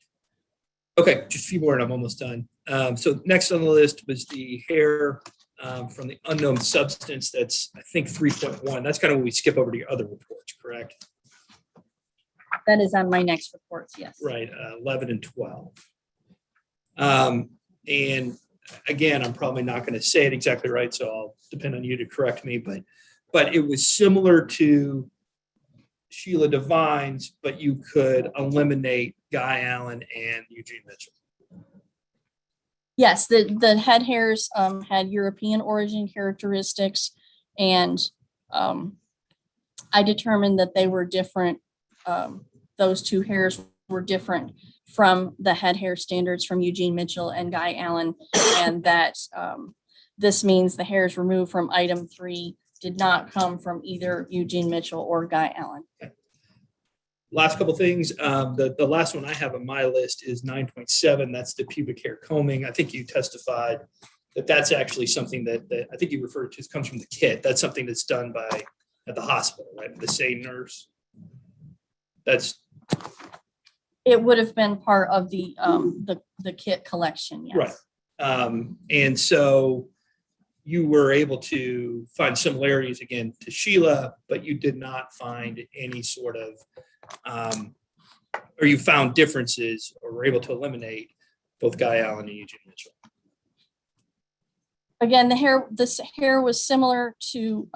Okay, just a few more and I'm almost done. So next on the list was the hair from the unknown substance. That's, I think, 3.1. That's kind of when we skip over to your other reports, correct? That is on my next reports, yes. Right, 11 and 12. And again, I'm probably not going to say it exactly right, so I'll depend on you to correct me, but it was similar to Sheila Devine's, but you could eliminate Guy Allen and Eugene Mitchell. Yes, the head hairs had European origin characteristics, and I determined that they were different. Those two hairs were different from the head hair standards from Eugene Mitchell and Guy Allen, and that this means the hairs removed from item 3 did not come from either Eugene Mitchell or Guy Allen. Last couple things. The last one I have on my list is 9.7. That's the pubic hair combing. I think you testified that that's actually something that I think you referred to comes from the kit. That's something that's done at the hospital, right? The same nurse. It would have been part of the kit collection, yes. Right. And so you were able to find similarities again to Sheila, but you did not find any sort of, or you found differences or were able to eliminate both Guy Allen and Eugene Mitchell. Again, this hair was similar to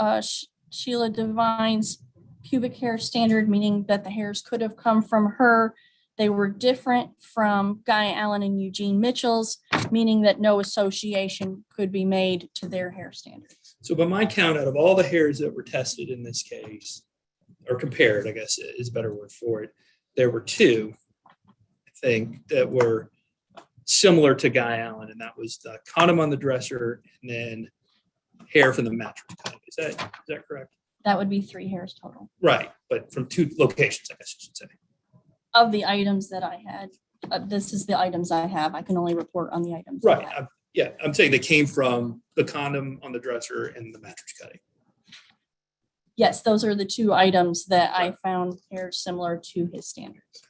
Sheila Devine's pubic hair standard, meaning that the hairs could have come from her. They were different from Guy Allen and Eugene Mitchell's, meaning that no association could be made to their hair standards. So by my count, out of all the hairs that were tested in this case, or compared, I guess is a better word for it, there were 2, I think, that were similar to Guy Allen, and that was the condom on the dresser and then hair from the mattress cutting. Is that correct? That would be 3 hairs total. Right, but from 2 locations, I guess I should say. Of the items that I had, this is the items I have. I can only report on the items. I Right. have. I'm saying they came from the condom on the dresser and the mattress cutting. Yes, those are the 2 items that I found hairs similar to his standards.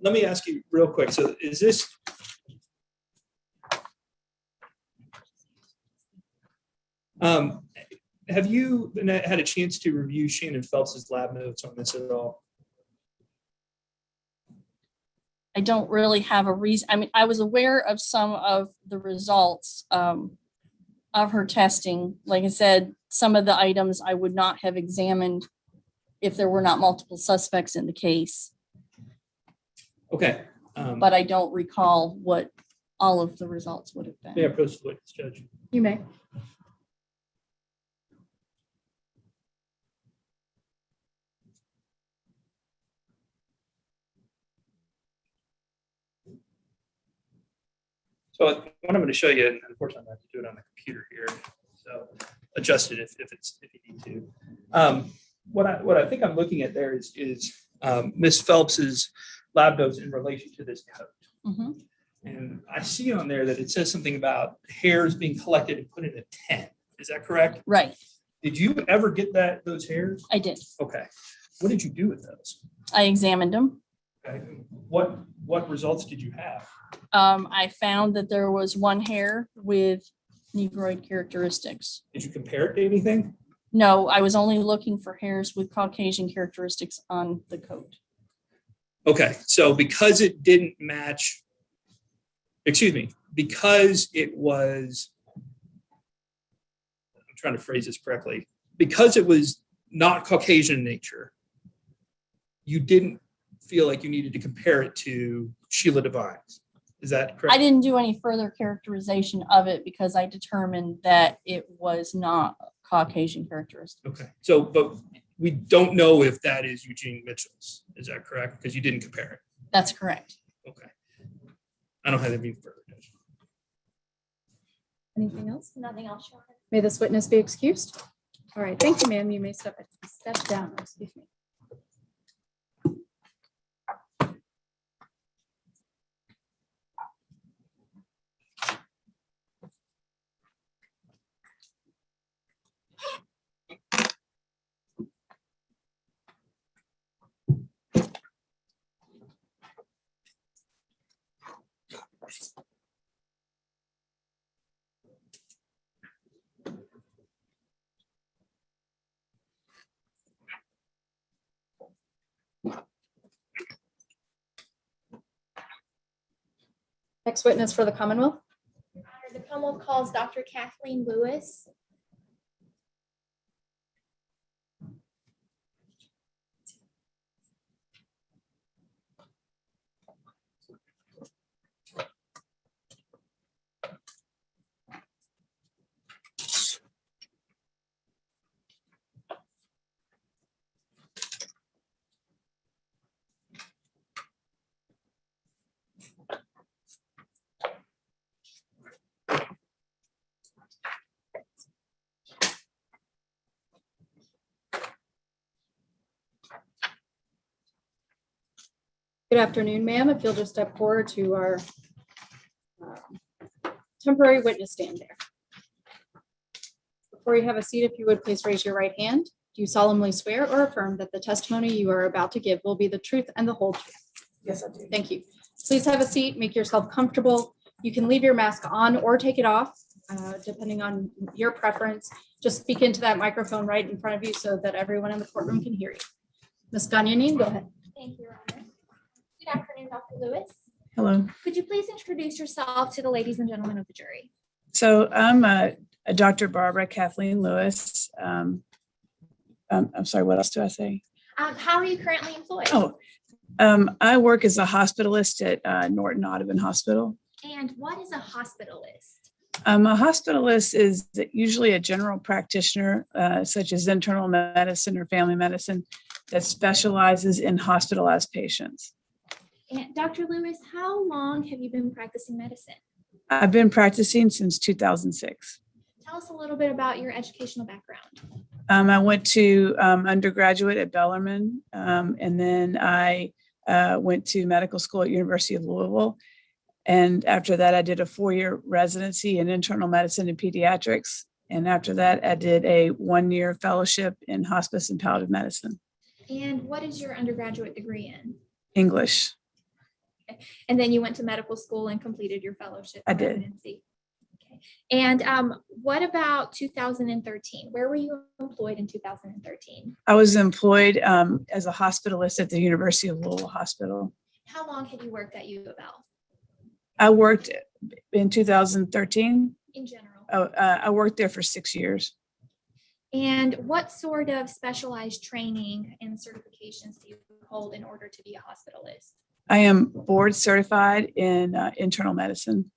Let me ask you real quick. So is this, have you had a chance to review Shannon Phelps's lab notes on this at all? I don't really have a reason. I mean, I was aware of some of the results of her testing. Like I said, some of the items I would not have examined if there were not multiple suspects in the case. Okay. But I don't recall what all of the results would have been. May I approach the witness, Judge? You may. So what I'm going to show you, and unfortunately I have to do it on the computer here, so adjust it if you need to. What I think I'm looking at there is Ms. Phelps's lab notes in relation to this coat. Mhm. And I see on there that it says something about hairs being collected and put in a tent. Is that correct? Right, Did you ever get those hairs? I did. Okay. What did you do with those? I examined them. Okay. What results did you have? I found that there was 1 hair with Negroid characteristics. Did you compare it to anything? No, I was only looking for hairs with Caucasian characteristics on the coat. Okay, so because it didn't match, because it was, I'm trying to phrase this correctly, because it was not Caucasian in nature, you didn't feel like you needed to compare it to Sheila Devine's. Is that correct? I didn't do any further characterization of it because I determined that it was not Caucasian characteristics. Okay, so, but we don't know if that is Eugene Mitchell's. Is that correct? Because you didn't compare it. That's correct. Okay. I don't have anything further. Anything else? Nothing else, Your Honor. May this witness be excused? All right, thank you, ma'am. You may step down. Excuse me. Next witness for the Commonwealth. The Commonwealth calls Dr. Kathleen Lewis. Good afternoon, ma'am. If you'll just step forward to our temporary witness stand there. Before you have a seat, if you would please raise your right hand. Do you solemnly swear or affirm that the testimony you are about to give will be the truth and the whole truth? Yes, I do. Thank you. Please have a seat, make yourself comfortable. You can leave your mask on or take it off, depending on your preference. Just speak into that microphone right in front of you so that everyone in the courtroom can hear you. Ms. Gagnon, go ahead. Thank you, Your Honor. Good afternoon, Dr. Lewis. Hello. Could you please introduce yourself to the ladies and gentlemen of the jury? So I'm a Dr. Barbara Kathleen Lewis. I'm sorry, what else do I say? How are you currently employed? Oh, I work as a hospitalist at Norton Audubon Hospital. And what is a hospitalist? A hospitalist is usually a general practitioner, such as internal medicine or family medicine, that specializes in hospitalized patients. And Dr. Lewis, how long have you been practicing medicine? I've been practicing since 2006. Tell us a little bit about your educational background. I went to undergraduate at Bellarmine, and then I went to medical school at University of Louisville. And after that, I did a 4-year residency in internal medicine and pediatrics. And after that, I did a 1-year fellowship in hospice and palliative medicine. And what is your undergraduate degree in? English. And then you went to medical school and completed your fellowship. I did. Residency. Okay. And what about 2013? Where were you employed in 2013? I was employed as a hospitalist at the University of Louisville Hospital. How long have you worked at U of L? I worked in 2013. In general. I worked there for 6 years. And what sort of specialized training and certifications do you hold in order to be a hospitalist? I am board certified in internal medicine.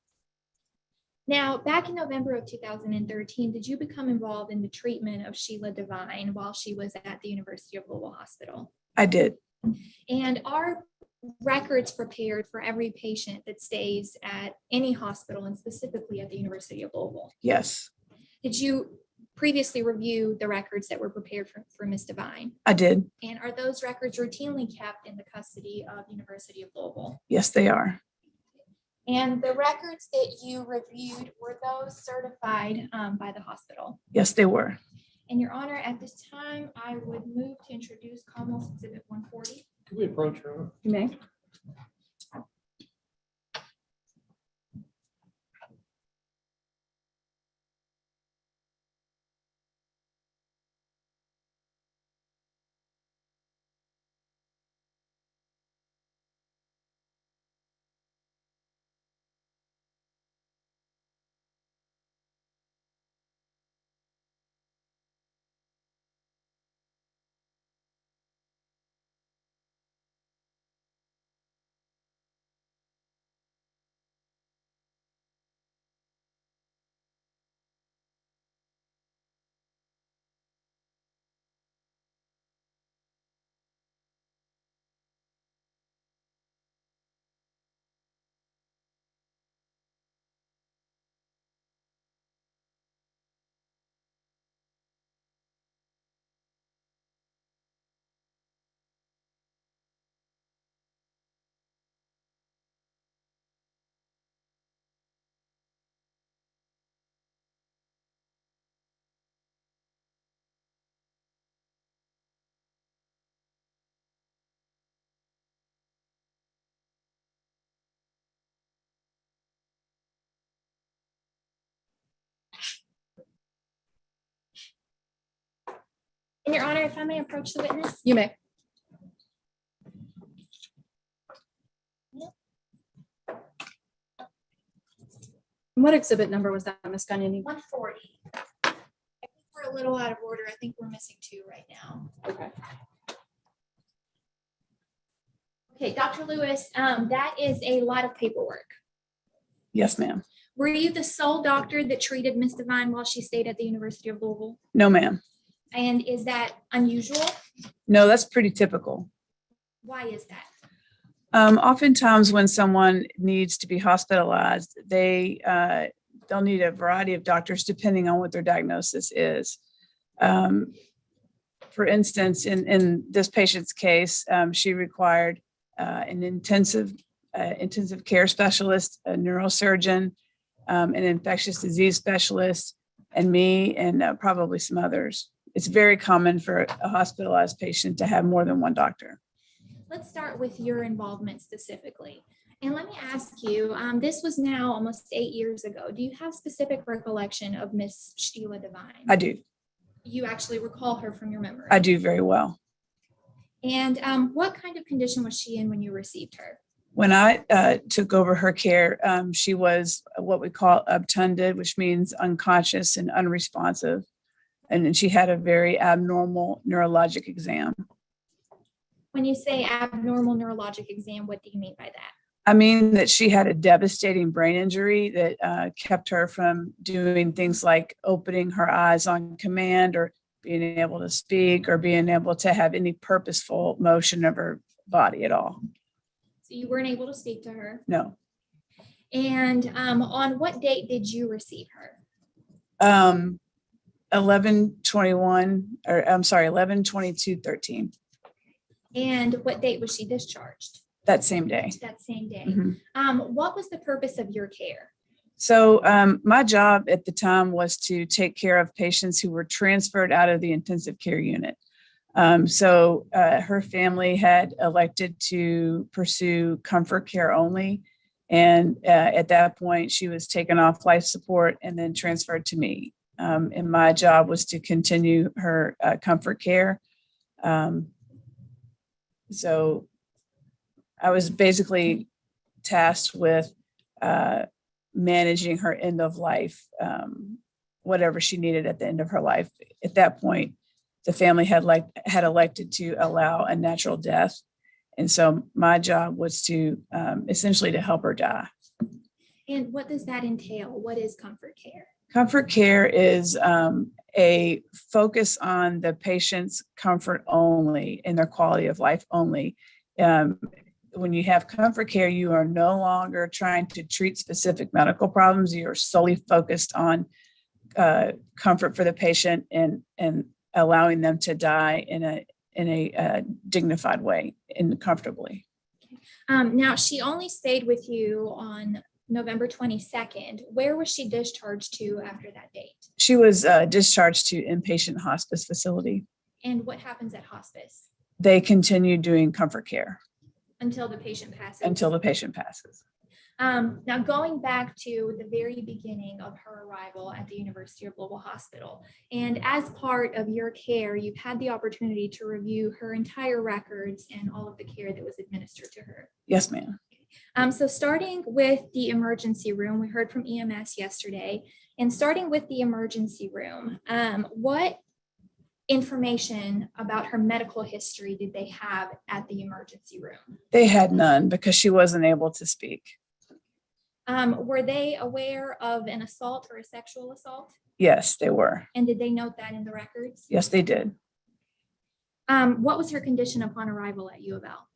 Now, back in November of 2013, did you become involved in the treatment of Sheila Devine while she was at the University of Louisville Hospital? I did. And are records prepared for every patient that stays at any hospital and specifically at the University of Louisville? Yes, Did you previously review the records that were prepared for Ms. Devine? I did. And are those records routinely kept in the custody of University of Louisville? Yes, they are. And the records that you reviewed, were those certified by the hospital? Yes, they were. And Your Honor, at this time, I would move to introduce CONNELL Exhibit 140. Can we approach her? You may. And Your Honor, if I may approach the witness. You may. What exhibit number was that, Ms. Gagnani? 140. I think we're a little out of order. I think we're missing 2 right now. Okay. Okay, Dr. Lewis, that is a lot of paperwork. Yes, ma'am. Were you the sole doctor that treated Miss Devine while she stayed at the University of Louisville? No, ma'am. And is that unusual? No, that's pretty typical. Why is that? Oftentimes when someone needs to be hospitalized, they'll need a variety of doctors depending on what their diagnosis is. For instance, in this patient's case, she required an intensive care specialist, a neurosurgeon, an infectious disease specialist, and me, and probably some others. It's very common for a hospitalized patient to have more than one doctor. Let's start with your involvement specifically. And let me ask you, this was now almost 8 years ago. Do you have specific recollection of Miss Sheila Devine? I do. You actually recall her from your memory? I do very well. And what kind of condition was she in when you received her? When I took over her care, she was what we call obtunded, which means unconscious and unresponsive. And then she had a very abnormal neurologic exam. When you say abnormal neurologic exam, what do you mean by that? I mean that she had a devastating brain injury that kept her from doing things like opening her eyes on command or being able to speak or being able to have any purposeful motion of her body at all. So you weren't able to speak to her. No. And on what date did you receive her? 11/22/13. And what date was she discharged? That same day. That same day. Mhm. What was the purpose of your care? So my job at the time was to take care of patients who were transferred out of the intensive care unit. So her family had elected to pursue comfort care only. And at that point, she was taken off life support and then transferred to me. And my job was to continue her comfort care. So I was basically tasked with managing her end of life, whatever she needed at the end of her life. At that point, the family had elected to allow a natural death. And so my job was to essentially to help her die. And what does that entail? What is comfort care? Comfort care is a focus on the patient's comfort only and their quality of life only. When you have comfort care, you are no longer trying to treat specific medical problems. You are solely focused on comfort for the patient and allowing them to die in a dignified way and comfortably. Now, she only stayed with you on November 22nd. Where was she discharged to after that date? She was discharged to inpatient hospice facility. And what happens at hospice? They continue doing comfort care Until the patient passes? until the patient passes. Now, going back to the very beginning of her arrival at the University of Louisville Hospital, and as part of your care, you've had the opportunity to review her entire records and all of the care that was administered to her. Yes, ma'am. So starting with the emergency room, we heard from EMS yesterday, and starting with the emergency room, what information about her medical history did they have at the emergency room? They had none because she wasn't able to speak. Were they aware of an assault or a sexual assault? Yes, they were. And did they note that in the records? Yes, they did. What was her condition upon arrival at U of L?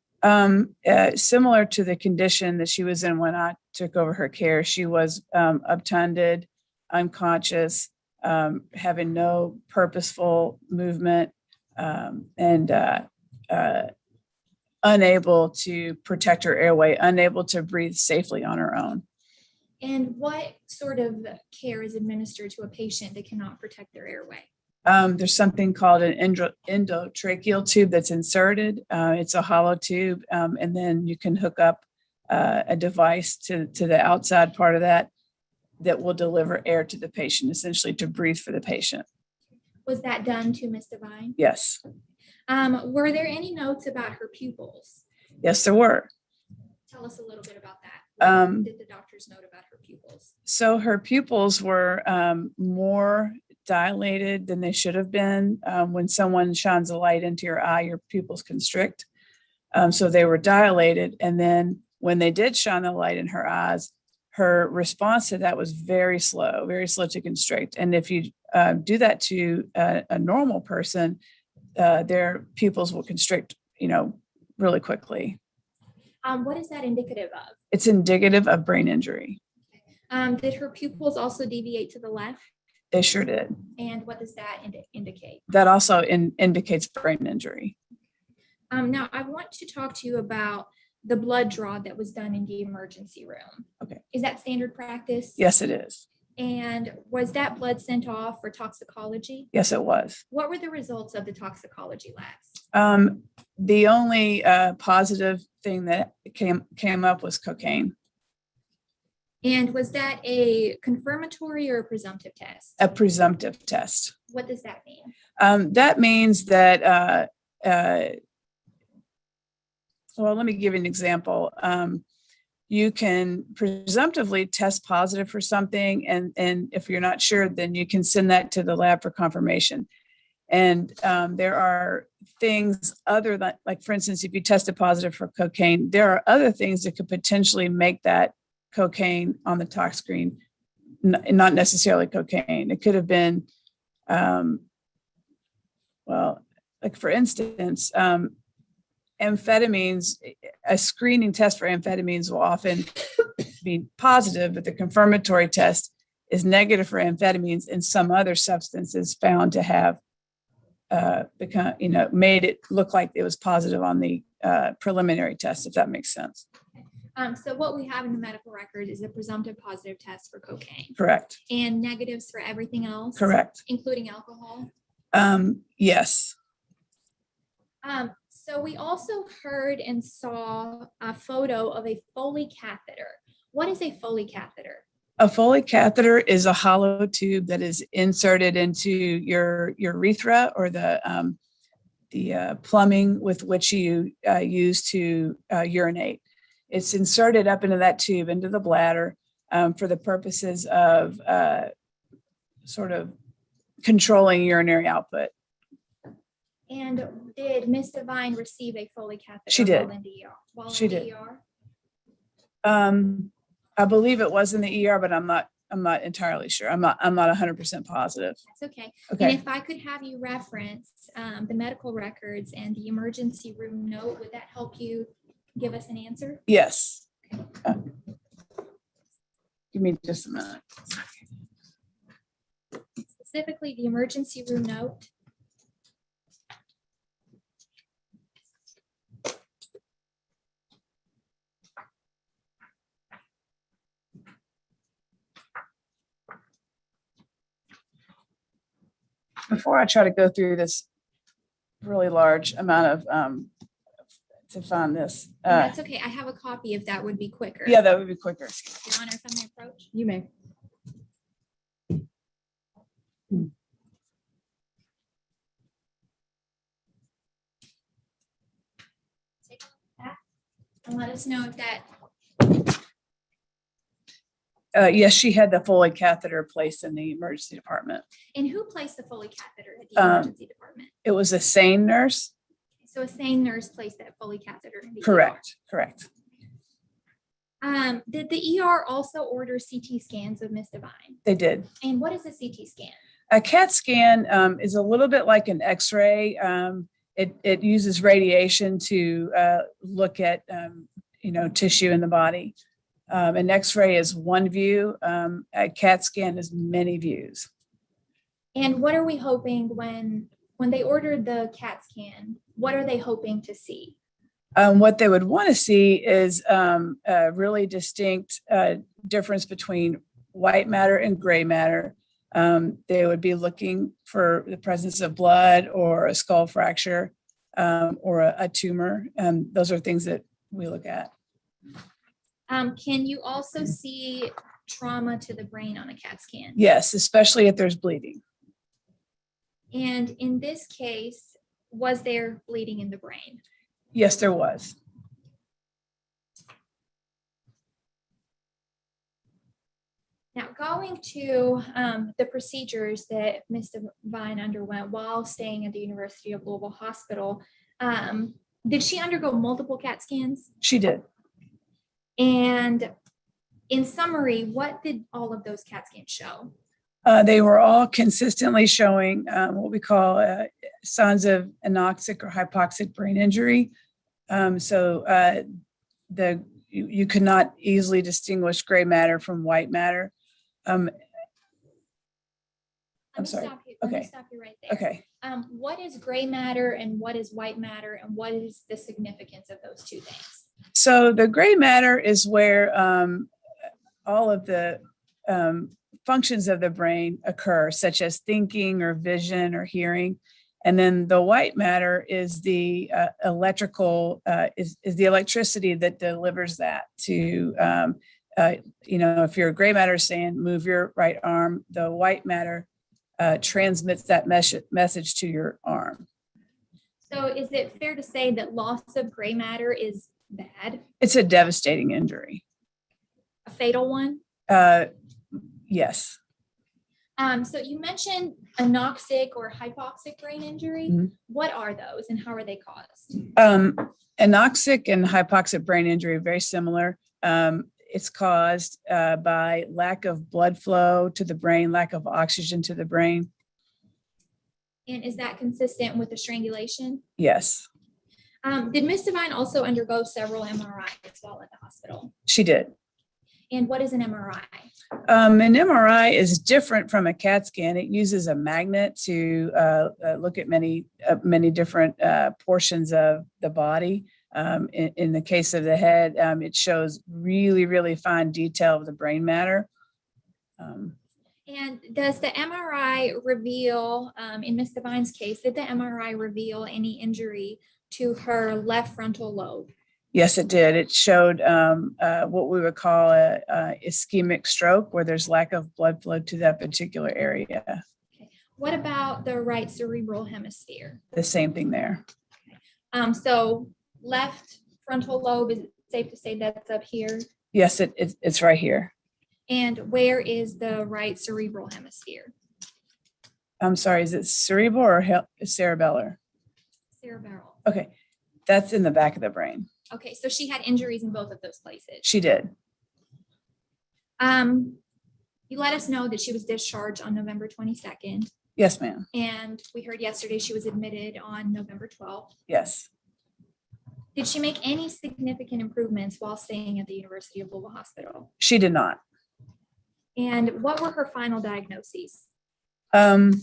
Similar to the condition that she was in when I took over her care, she was obtunded, unconscious, having no purposeful movement, and unable to protect her airway, unable to breathe safely on her own. And what sort of care is administered to a patient that cannot protect their airway? There's something called an endotracheal tube that's inserted. It's a hollow tube, and then you can hook up a device to the outside part of that will deliver air to the patient, essentially to breathe for the patient. Was that done to Ms. Devine? Yes. Were there any notes about her pupils? Yes, there were. Tell us a little bit about that. What did the doctors note about her pupils? So her pupils were more dilated than they should have been. When someone shines a light into your eye, your pupils constrict. So they were dilated. And then when they did shine the light in her eyes, her response to that was very slow to constrict. And if you do that to a normal person, their pupils will constrict, really quickly. What is that indicative of? It's indicative of brain injury. Did her pupils also deviate to the left? They sure did. And what does that indicate? That also indicates brain injury. Now, I want to talk to you about the blood draw that was done in the emergency room. Okay. Is that standard practice? Yes, it is. And was that blood sent off for toxicology? Yes, it was. What were the results of the toxicology labs? The only positive thing that came up was cocaine. And was that a confirmatory or a presumptive test? A presumptive test. What does that mean? That means that, well, let me give you an example. You can presumptively test positive for something, and if you're not sure, then you can send that to the lab for confirmation. And there are things other than, like, for instance, if you tested positive for cocaine, there are other things that could potentially make that cocaine on the tox screen, not necessarily cocaine. It could have been, well, like, for instance, amphetamines, a screening test for amphetamines will often be positive, but the confirmatory test is negative for amphetamines, and some other substances found to have become, made it look like it was positive on the preliminary test, if that makes sense. So what we have in the medical record is a presumptive positive test for cocaine. Correct. And negatives for everything else? Correct. Including alcohol? Yes. So we also heard and saw a photo of a Foley catheter. What is a Foley catheter? A Foley catheter is a hollow tube that is inserted into your urethra, or the plumbing with which you use to urinate. It's inserted up into that tube, into the bladder, for the purposes of sort of controlling urinary output. And did Miss Devine receive a Foley catheter? She did. While in the ER? She did. I believe it was in the ER, but I'm not entirely sure. I'm not 100% positive. That's okay. Okay. And if I could have you reference the medical records and the emergency room note, would that help you give us an answer? Yes. Give me just a minute. Specifically, the emergency room note. Before I try to go through this really large amount of to find this. That's okay. I have a copy if that would be quicker. Yeah, that would be quicker. Your Honor, if I may approach. You may. Take a look at that and let us know if that. Yes, she had the Foley catheter placed in the emergency department. And who placed the Foley catheter at the emergency department? It was a SANE nurse. So a sane nurse placed that Foley catheter in the Correct. Correct. ER. Did the ER also order CT scans of Miss Devine? They did. And what is a CT scan? A CAT scan is a little bit like an X-ray. It uses radiation to look at tissue in the body. An X-ray is one view. A CAT scan is many views. And what are we hoping when they ordered the CAT scan? What are they hoping to see? What they would want to see is a really distinct difference between white matter and gray matter. They would be looking for the presence of blood or a skull fracture or a tumor. Those are things that we look at. Can you also see trauma to the brain on a CAT scan? Yes, especially if there's bleeding. And in this case, was there bleeding in the brain? Yes, there was. Now, going to the procedures that Ms. Devine underwent while staying at the University of Louisville Hospital, did she undergo multiple CAT scans? She did. And in summary, what did all of those CAT scans show? They were all consistently showing what we call signs of anoxic or hypoxic brain injury. You could not easily distinguish gray matter from white matter. Let me sorry. stop you- let me Okay. stop you right there. Okay. What is gray matter and what is white matter, and what is the significance of those two things? So the gray matter is where all of the functions of the brain occur, such as thinking or vision or hearing. And then the white matter is the is the electricity that delivers that to, if your gray matter is saying move your right arm, the white matter transmits that message to your arm. So is it fair to say that loss of gray matter is bad, It's a devastating injury. a fatal one? Yes. So you mentioned anoxic or hypoxic brain injury. Mhm. What are those and how are they caused? Anoxic and hypoxic brain injury are very similar. It's caused by lack of blood flow to the brain, lack of oxygen to the brain. And is that consistent with the strangulation? Yes, Did Ms. Devine also undergo several MRIs while at the hospital? she did. And what is an MRI? An MRI is different from a CAT scan. It uses a magnet to look at many different portions of the body. In the case of the head, it shows really, really fine detail of the brain matter. And does the MRI reveal, in Ms. Devine's case, did the MRI reveal any injury to her left frontal lobe? Yes, it did. It showed what we would call a ischemic stroke, where there's lack of blood flow to that particular area. What about the right cerebral hemisphere? The same thing there. So left frontal lobe, is it safe to say that's up here? Yes, it's right here. And where is the right cerebral hemisphere? I'm sorry, is it cerebral or cerebellar? Cerebral. Okay, that's in the back of the brain. Okay, so she had injuries in both of those places. She did. You let us know that she was discharged on November 22nd, Yes, ma'am. and we heard yesterday she was admitted on November 12th. Yes. Did she make any significant improvements while staying at the University of Louisville Hospital? She did not. And what were her final diagnoses? Can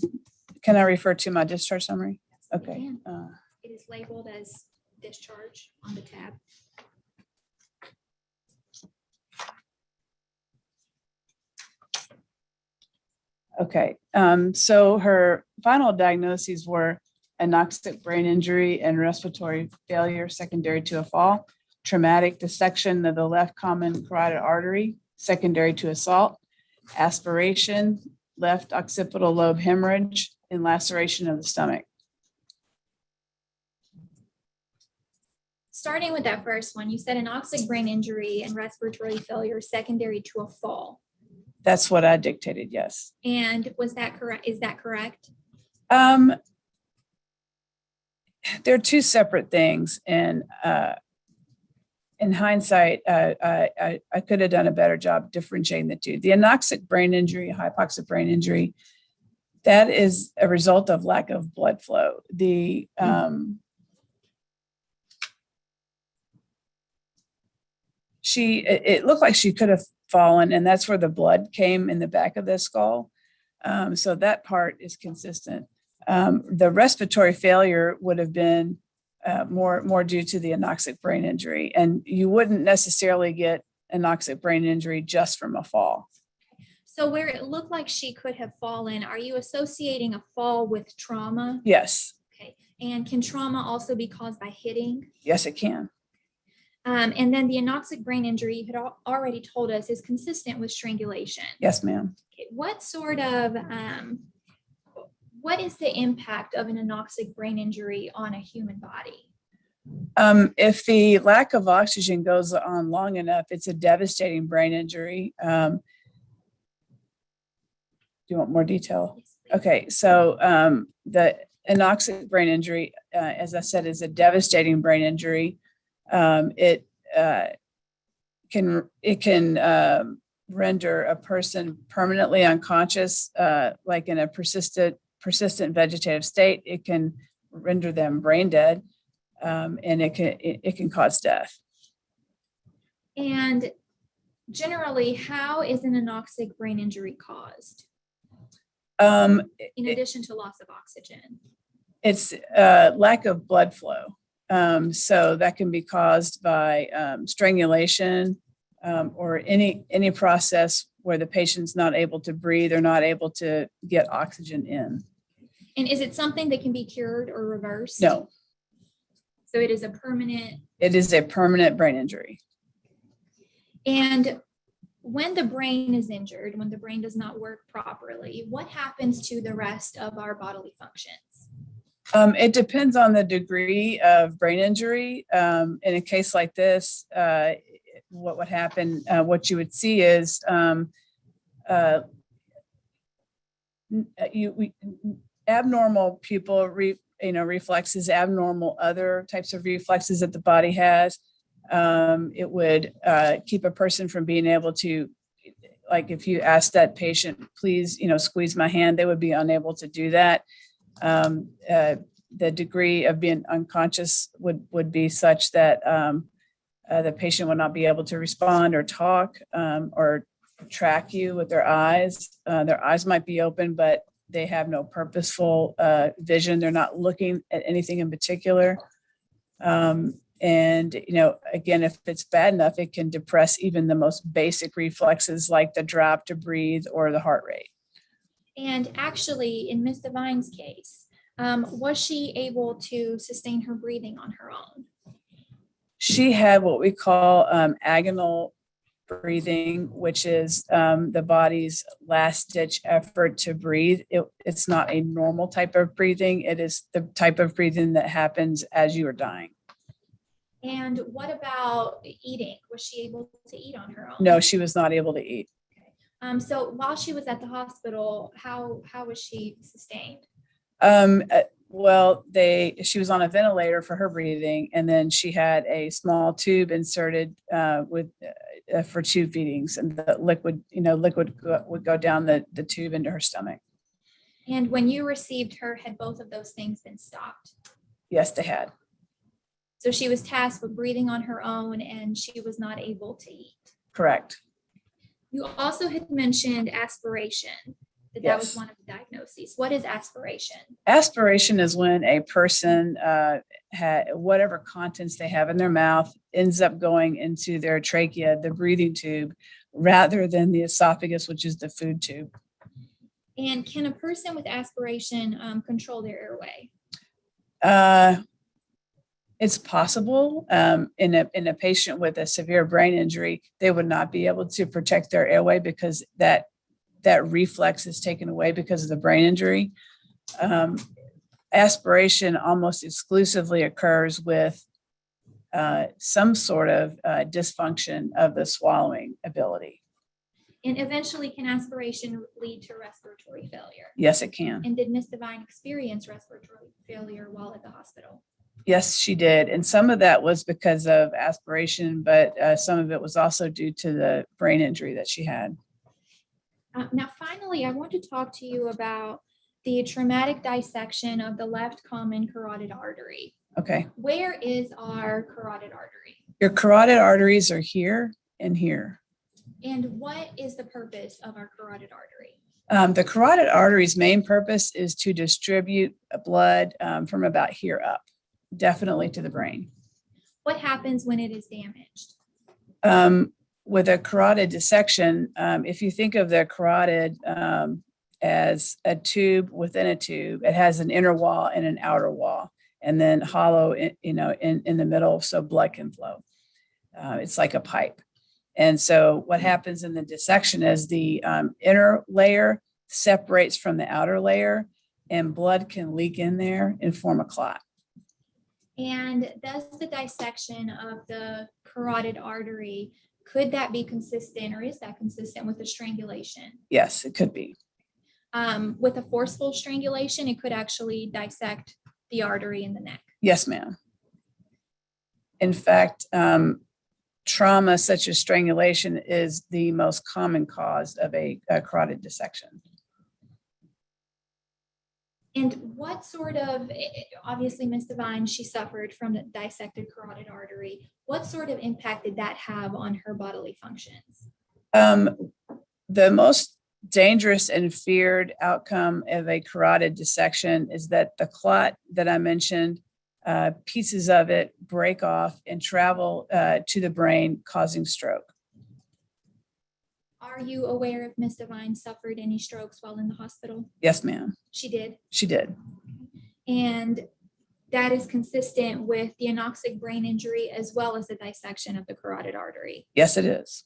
I refer to my discharge summary? You Okay. can. It is labeled as discharge on the tab. Okay. So her final diagnoses were anoxic brain injury and respiratory failure secondary to a fall, traumatic dissection of the left common carotid artery secondary to assault, aspiration, left occipital lobe hemorrhage, and laceration of the stomach. Starting with that first one, you said anoxic brain injury and respiratory failure secondary to a fall. That's what I dictated, yes. And was that correct? Is that correct? They're two separate things, and in hindsight, I could have done a better job differentiating the two. The anoxic brain injury, hypoxic brain injury, that is a result of lack of blood flow. It looked like she could have fallen, and that's where the blood came in the back of the skull. So that part is consistent. The respiratory failure would have been more due to the anoxic brain injury, and you wouldn't necessarily get anoxic brain injury just from a fall. So where it looked like she could have fallen, are you associating a fall with trauma? Yes, Okay. And can trauma also be caused by hitting? yes, it can. And then the anoxic brain injury you had already told us is consistent with strangulation. Yes, ma'am. Okay, what is the impact of an anoxic brain injury on a human body? If the lack of oxygen goes on long enough, it's a devastating brain injury. you want more detail? Yes, please. Okay, so the anoxic brain injury, as I said, is a devastating brain injury. It can render a person permanently unconscious, like in a persistent vegetative state. It can render them brain dead, and it can cause death. And generally, how is an anoxic brain injury caused? In addition to loss of oxygen? It's lack of blood flow. So that can be caused by strangulation, or any process where the patient's not able to breathe or not able to get oxygen in. And is it something that can be cured or reversed? No, So it is a permanent. it is a permanent brain injury. And when the brain is injured, when the brain does not work properly, what happens to the rest of our bodily functions? It depends on the degree of brain injury. In a case like this, what would happen, what you would see is abnormal pupil reflexes, abnormal other types of reflexes that the body has. It would keep a person from being able to, like if you ask that patient, please, squeeze my hand, they would be unable to do that. The degree of being unconscious would be such that the patient would not be able to respond or talk, or track you with their eyes. Their eyes might be open, but they have no purposeful vision. They're not looking at anything in particular. And, again, if it's bad enough, it can depress even the most basic reflexes like the drop to breathe or the heart rate. And actually, in Ms. Devine's case, was she able to sustain her breathing on her own? She had what we call agonal breathing, which is the body's last ditch effort to breathe. It's not a normal type of breathing. It is the type of breathing that happens as you are dying. And what about eating? Was she able to eat on her own? No, she was not able to eat. So while she was at the hospital, how was she sustained? Well, she was on a ventilator for her breathing, and then she had a small tube inserted for tube feedings, and the liquid would go down the tube into her stomach. And when you received her, had both of those things been stopped? Yes, they had. So she was tasked with breathing on her own, and she was not able to eat. Correct. You also had mentioned aspiration, that was Yes. one of the diagnoses. What is aspiration? Aspiration is when a person whatever contents they have in their mouth ends up going into their trachea, the breathing tube, rather than the esophagus, which is the food tube. And can a person with aspiration control their airway? It's possible. In a patient with a severe brain injury, they would not be able to protect their airway because that reflex is taken away because of the brain injury. Aspiration almost exclusively occurs with some sort of dysfunction of the swallowing ability. And eventually, can aspiration lead to respiratory failure? Yes, it can. And did Ms. Devine experience respiratory failure while at the hospital? Yes, she did. And some of that was because of aspiration, but some of it was also due to the brain injury that she had. Now, finally, I want to talk to you about the traumatic dissection of the left common carotid artery. Okay. Where is our carotid artery? Your carotid arteries are here and here. And what is the purpose of our carotid artery? The carotid artery's main purpose is to distribute blood from about here up, definitely to the brain. What happens when it is damaged? With a carotid dissection, if you think of the carotid as a tube within a tube, it has an inner wall and an outer wall, and then hollow in the middle so blood can flow. It's like a pipe. And so what happens in the dissection is the inner layer separates from the outer layer, and blood can leak in there and form a clot. And does the dissection of the carotid artery, could that be consistent, or is that consistent with the strangulation? Yes, it could be. With a forceful strangulation, it could actually dissect the artery in the neck. Yes, ma'am. In fact, trauma such as strangulation is the most common cause of a carotid dissection. And what sort of, obviously, Ms. Devine, she suffered from the dissected carotid artery. What sort of impact did that have on her bodily functions? The most dangerous and feared outcome of a carotid dissection is that the clot that I mentioned, pieces of it break off and travel to the brain, causing stroke. Are you aware if Ms. Devine suffered any strokes while in the hospital? Yes, ma'am. She did. She did. And that is consistent with the anoxic brain injury as well as the dissection of the carotid artery. Yes, it is.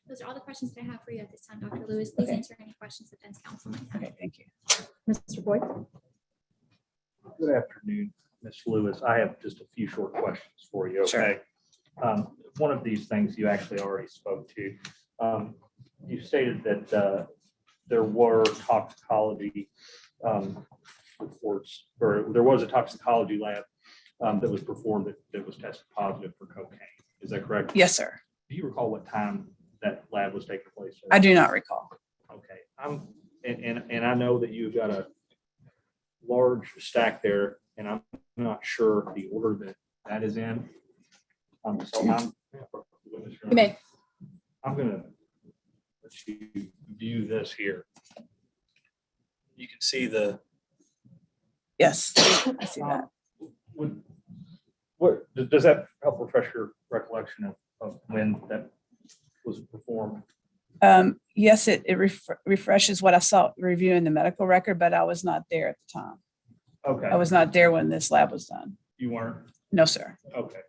Those are all the questions that I have for you at this time, Dr. Lewis. Please Okay. answer any questions defense counsel might have. Okay, thank you. Mr. Boyd? Good afternoon, Ms. Lewis. I have just a few short questions for you, Sure. okay? One of these things you actually already spoke to. You stated that there were toxicology reports, or there was a toxicology lab that was performed that was tested positive for cocaine. Is that correct? Yes, sir. Do you recall what time that lab was taking place? I do not recall. Okay, and I know that you've got a large stack there, and I'm not sure the order that is in. So You may. I'm gonna let you view this here. You can see the. Yes, I see that. What, does that help refresh your recollection of when that was performed? Yes, it refreshes what I saw reviewing the medical record, but I was not there at the time. Okay. I was not there when this lab was done. You weren't? No, sir. Okay.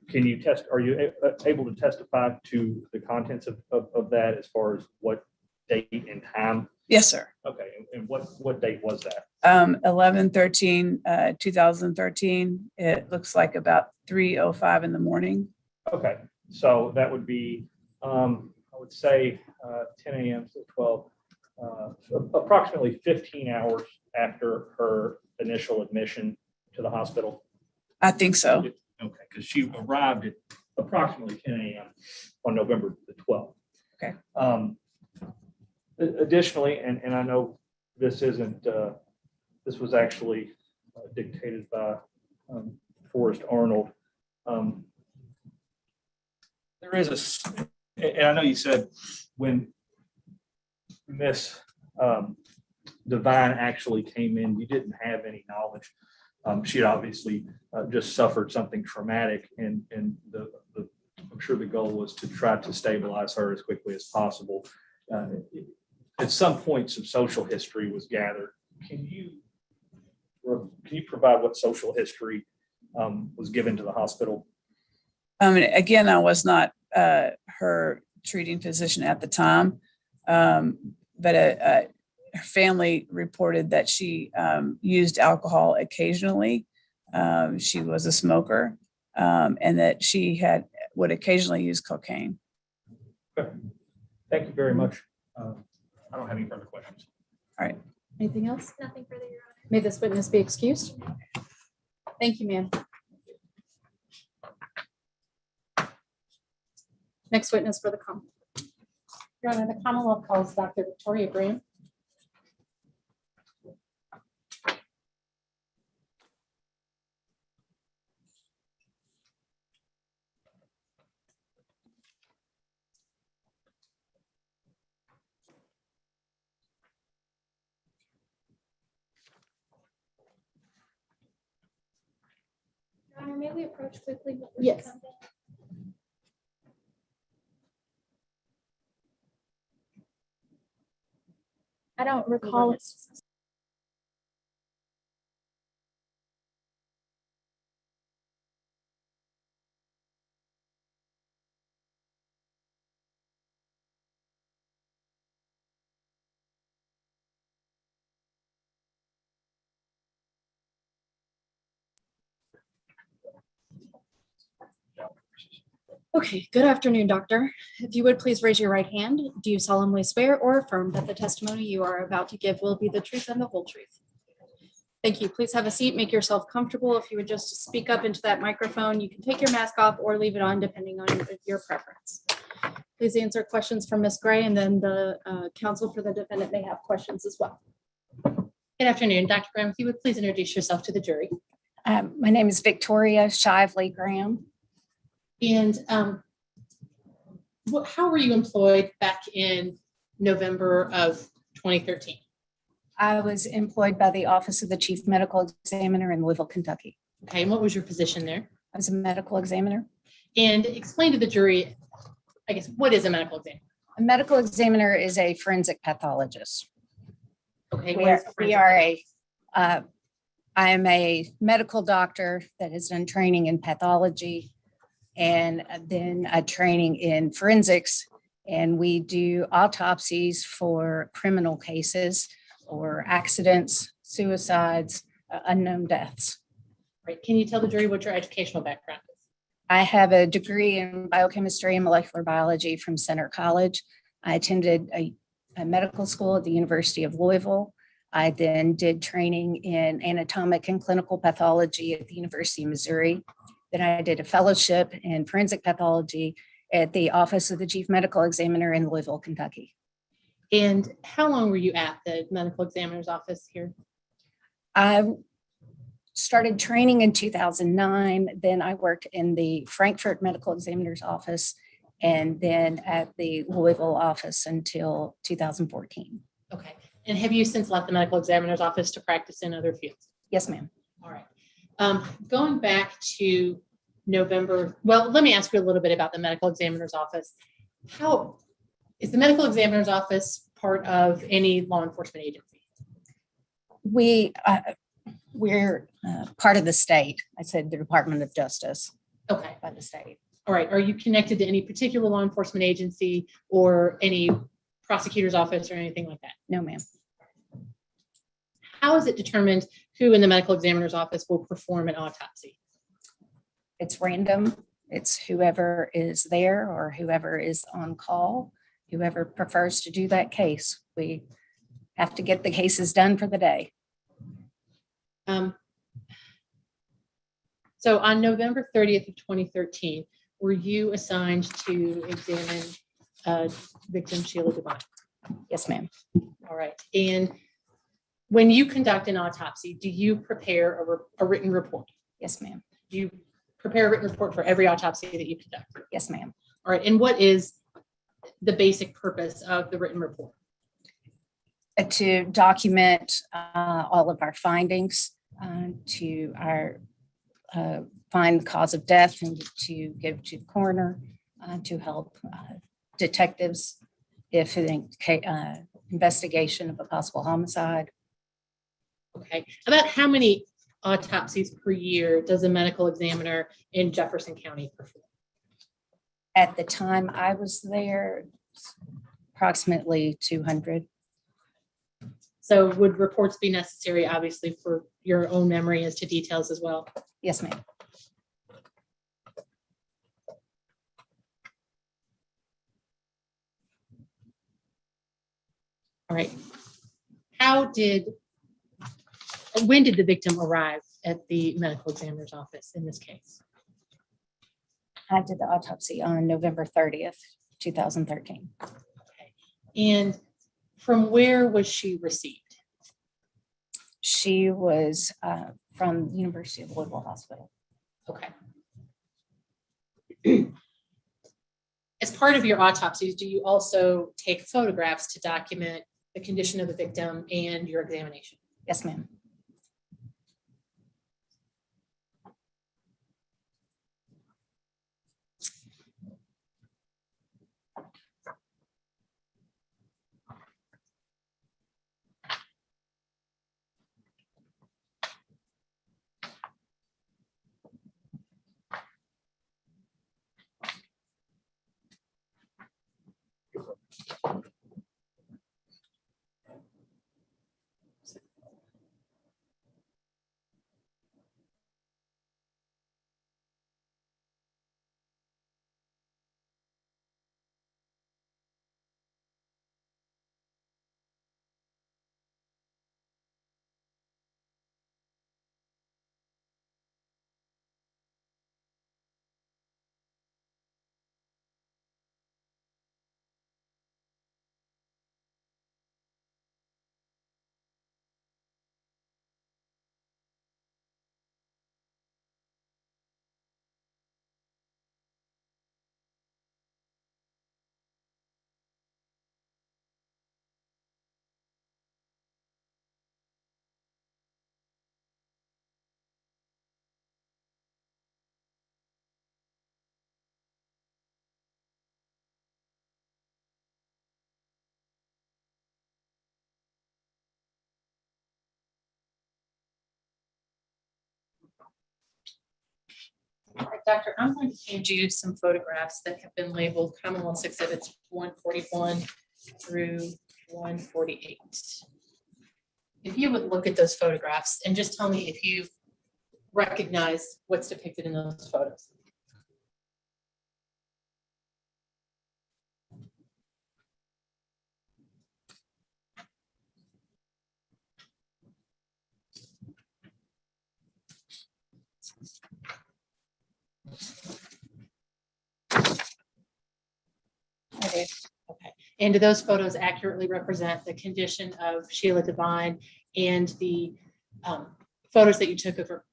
Can you are you able to testify to the contents of that as far as what date and time? Yes, sir. Okay, and what date was that? 11/13/2013. It looks like about 3:05 in the morning. Okay, so that would be, I would say 10 a.m. to 12, approximately 15 hours after her initial admission to the hospital. I think so. Okay, because she arrived at approximately 10 a.m. on November the 12th. Okay. Additionally, and I know this isn't, this was actually dictated by Forrest Arnold. There is and I know you said when Miss Devine actually came in, you didn't have any knowledge. She had obviously just suffered something traumatic, and I'm sure the goal was to try to stabilize her as quickly as possible. At some point, some social history was gathered. Can you provide what social history was given to the hospital? Again, I was not her treating physician at the time, but her family reported that she used alcohol occasionally. She was a smoker, and that she would occasionally use cocaine. Okay. Thank you very much. I don't have any further questions. All right. Anything else? Nothing further, Your Honor. May this witness be excused? Thank you, ma'am. Next witness for the Commonwealth. Your Honor, the Commonwealth calls Dr. Victoria Graham. Your Honor, may we approach quickly? with Yes. respondent? I don't recall it. Okay, good afternoon, doctor. If you would please raise your right hand. Do you solemnly swear or affirm that the testimony you are about to give will be the truth and the whole truth? Thank you. Please have a seat. Make yourself comfortable. If you would just speak up into that microphone, you can take your mask off or leave it on depending on your preference. Please answer questions from Ms. Gray, and then the counsel for the defendant may have questions as well. Good afternoon, Dr. Graham. If you would please introduce yourself to the jury. My name is Victoria Shively Graham. And how were you employed back in November of 2013? I was employed by the Office of the Chief Medical Examiner in Louisville, Kentucky. Okay, and what was your position there? I was a medical examiner. And explain to the jury, I guess, what is a medical examiner? A medical examiner is a forensic pathologist. Okay, I am a medical doctor that has done training in pathology and then a training in forensics. And we do autopsies for criminal cases or accidents, suicides, unknown deaths. Right. Can you tell the jury what your educational background is? I have a degree in biochemistry and molecular biology from Center College. I attended a medical school at the University of Louisville. I then did training in anatomic and clinical pathology at the University of Missouri. Then I did a fellowship in forensic pathology at the Office of the Chief Medical Examiner in Louisville, Kentucky. And how long were you at the medical examiner's office here? I started training in 2009. Then I worked in the Frankfurt Medical Examiner's office and then at the Louisville office until 2014. Okay. And have you since left the medical examiner's office to practice in other fields? Yes, ma'am. All right. Going back to November, well, let me ask you a little bit about the medical examiner's office. How is the medical examiner's office part of any law enforcement agency? We're part of the state. I said the Department of Justice. Okay. By the state. All right. Are you connected to any particular law enforcement agency or any prosecutor's office or anything like that? No, ma'am. How is it determined who in the medical examiner's office will perform an autopsy? It's random. It's whoever is there or whoever is on call, whoever prefers to do that case. We have to get the cases done for the day. So on November 30th of 2013, were you assigned to examine victim Sheila Devine? Yes, ma'am. All right. And when you conduct an autopsy, do you prepare a written report? Yes, ma'am. Do you prepare a written report for every autopsy that you conduct? Yes, ma'am. All right. And what is the basic purpose of the written report? To document all of our findings, to find the cause of death and to give to the coroner, to help detectives if an investigation of a possible homicide. Okay. About how many autopsies per year does a medical examiner in Jefferson County perform? At the time I was there, approximately 200. So would reports be necessary, obviously, for your own memory as to details as well? Yes, ma'am. All right. When did the victim arrive at the medical examiner's office in this case? I did the autopsy on November 30th, 2013. Okay. And from where was she received? She was from the University of Louisville Hospital. Okay. As part of your autopsies, do you also take photographs to document the condition of the victim and your examination? Yes, ma'am. Doctor, I'm going to hand you some photographs that have been labeled Commonwealth Exhibits 141 through 148. If you would look at those photographs and just tell me if you recognize what's depicted in those photos. Okay. And do those photos accurately represent the condition of Sheila Devine and the photos that you took of her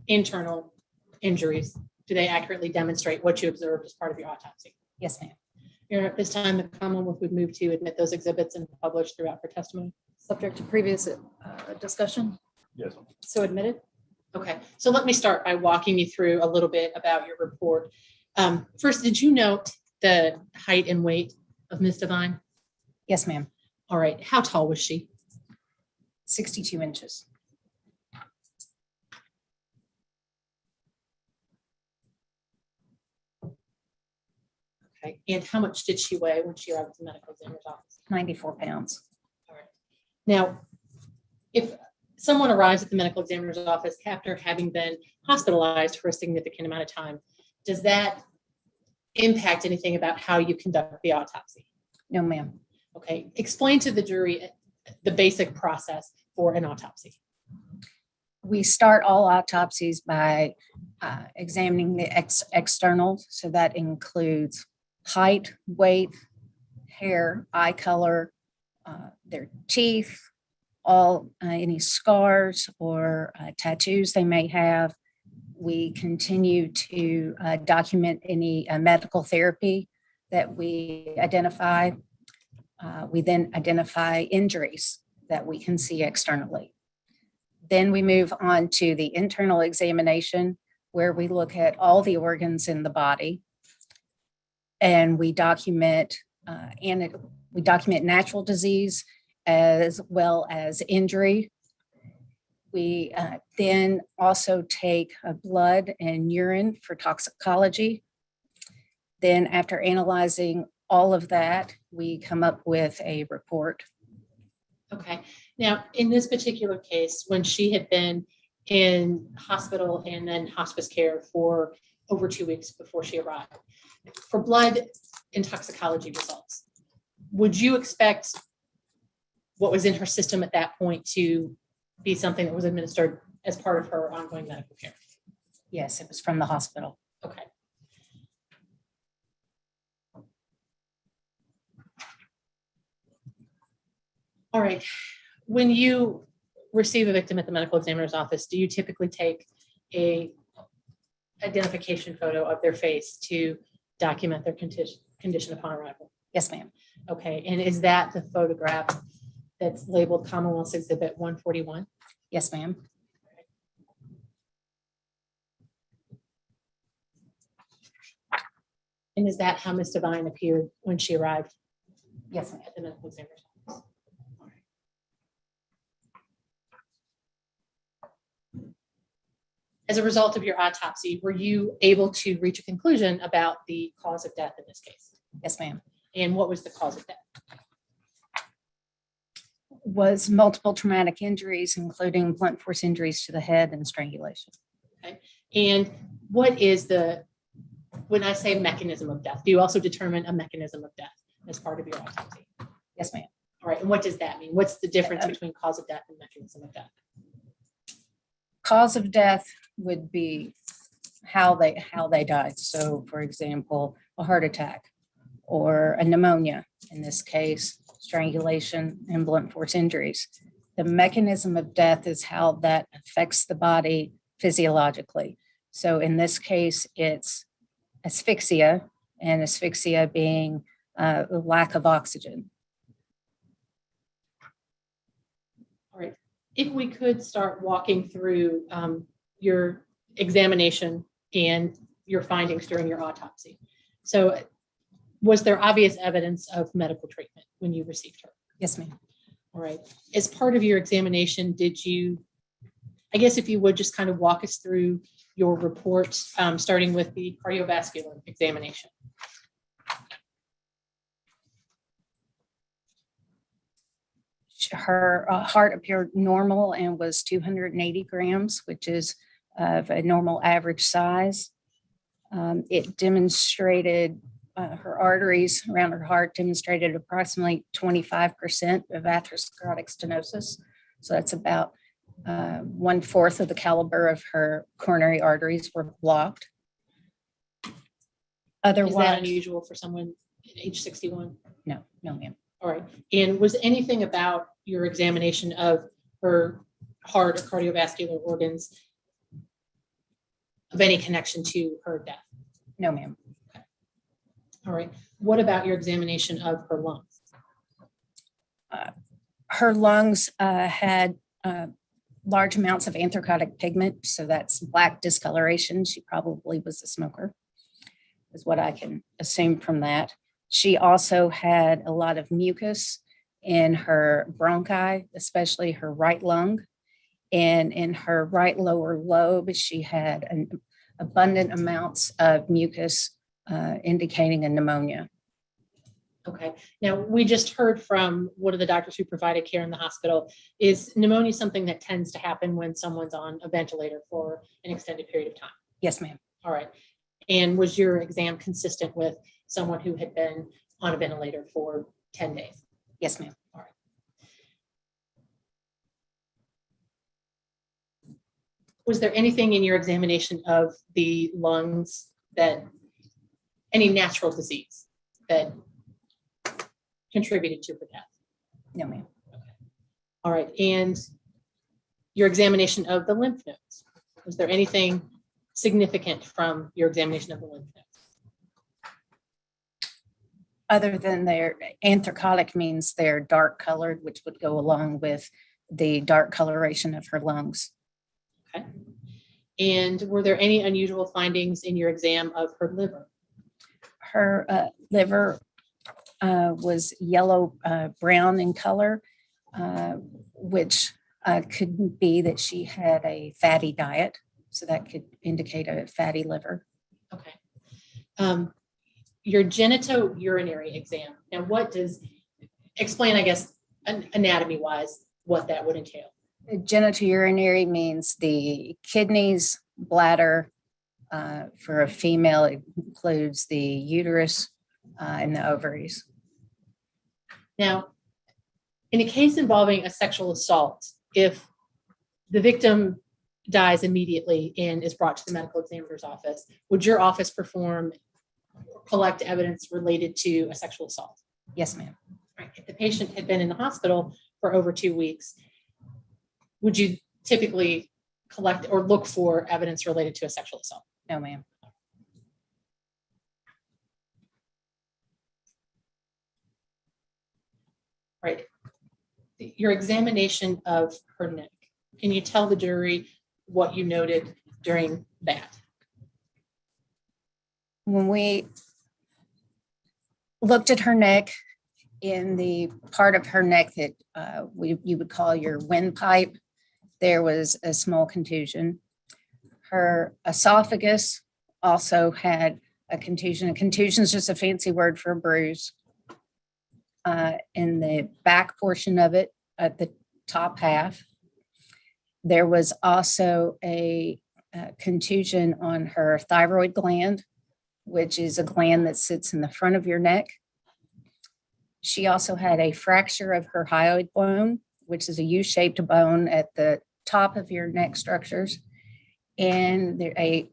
internal injuries? Do they accurately demonstrate what you observed as part of your autopsy? Yes, ma'am. At this time, the Commonwealth would move to admit those exhibits and publish throughout her testimony. Subject to previous discussion. Yes. So admitted. Okay, so let me start by walking you through a little bit about your report. First, did you note the height and weight of Ms. Devine? Yes, ma'am. All right, how tall was she? 62 inches. Okay, and how much did she weigh when she arrived at the medical examiner's office? 94 pounds. All right. Now, if someone arrives at the medical examiner's office after having been hospitalized for a significant amount of time, does that impact anything about how you conduct the autopsy? No, ma'am. Okay, explain to the jury the basic process for an autopsy. We start all autopsies by examining the externals. So that includes height, weight, hair, eye color, their teeth, any scars or tattoos they may have. We continue to document any medical therapy that we identify. We then identify injuries that we can see externally. Then we move on to the internal examination, where we look at all the organs in the body, and we document natural disease as well as injury. We then also take blood and urine for toxicology. Then after analyzing all of that, we come up with a report. Okay, now in this particular case, when she had been in hospital and then hospice care for over 2 weeks before she arrived, for blood and toxicology results, would you expect what was in her system at that point to be something that was administered as part of her ongoing medical care? Yes, it was from the hospital. Okay. All right. When you receive a victim at the medical examiner's office, do you typically take a identification photo of their face to document their condition upon arrival? Yes, ma'am. Okay, and is that the photograph that's labeled Commonwealth Exhibit 141? Yes, ma'am. And is that how Ms. Devine appeared when she arrived Yes, ma'am. at the medical examiner's office? As a result of your autopsy, were you able to reach a conclusion about the cause of death in this case? Yes, ma'am. And what was the cause of death? Was multiple traumatic injuries, including blunt force injuries to the head and strangulation. And what is when I say mechanism of death, do you also determine a mechanism of death as part of your autopsy? Yes, ma'am. All right, and what does that mean? What's the difference between cause of death and mechanism of death? Cause of death would be how they died. So, for example, a heart attack or a pneumonia, in this case, strangulation and blunt force injuries. The mechanism of death is how that affects the body physiologically. So in this case, it's asphyxia, and asphyxia being the lack of oxygen. All right, if we could start walking through your examination and your findings during your autopsy. So was there obvious evidence of medical treatment when you received her? Yes, ma'am. All right. As part of your examination, did you, I guess if you would just kind of walk us through your report, starting with the cardiovascular examination. Her heart appeared normal and was 280 grams, which is of a normal average size. It demonstrated her arteries around her heart demonstrated approximately 25% of atherosclerotic stenosis. So that's about 1/4 of the caliber of her coronary arteries were blocked. Is that Otherwise, unusual for someone at age 61? no, ma'am. All right. And was anything about your examination of her heart or cardiovascular organs of any connection to her death? No, ma'am. All right. What about your examination of her lungs? Her lungs had large amounts of anthracotic pigment, so that's black discoloration. She probably was a smoker, is what I can assume from that. She also had a lot of mucus in her bronchi, especially her right lung. And in her right lower lobe, she had an abundant amounts of mucus indicating a pneumonia. Okay. Now, we just heard from one of the doctors who provided care in the hospital. Is pneumonia something that tends to happen when someone's on a ventilator for an extended period of time? Yes, ma'am. All right. And was your exam consistent with someone who had been on a ventilator for 10 days? Yes, ma'am. All right. Was there anything in your examination of the lungs that any natural disease that contributed to her death? No, ma'am. All right. And your examination of the lymph nodes, was there anything significant from your examination of the lymph nodes? Other than their anthracotic means they're dark colored, which would go along with the dark coloration of her lungs. Okay. And were there any unusual findings in your exam of her liver? Her liver was yellow brown in color, which could be that she had a fatty diet. So that could indicate a fatty liver. Okay. Your genitourinary exam. Now, explain, I guess, anatomy wise, what that would entail. Genitourinary means the kidneys, bladder. For a female, it includes the uterus and the ovaries. Now, in a case involving a sexual assault, if the victim dies immediately and is brought to the medical examiner's office, would your office collect evidence related to a sexual assault? Yes, ma'am. Right. If the patient had been in the hospital for over 2 weeks, would you typically collect or look for evidence related to a sexual assault? No, ma'am. Right. Your examination of her neck. Can you tell the jury what you noted during that? When we looked at her neck, in the part of her neck that you would call your windpipe, there was a small contusion. Her esophagus also had a contusion. A contusion is just a fancy word for a bruise. In the back portion of it, at the top half, there was also a contusion on her thyroid gland, which is a gland that sits in the front of your neck. She also had a fracture of her hyoid bone, which is a U-shaped bone at the top of your neck structures, and a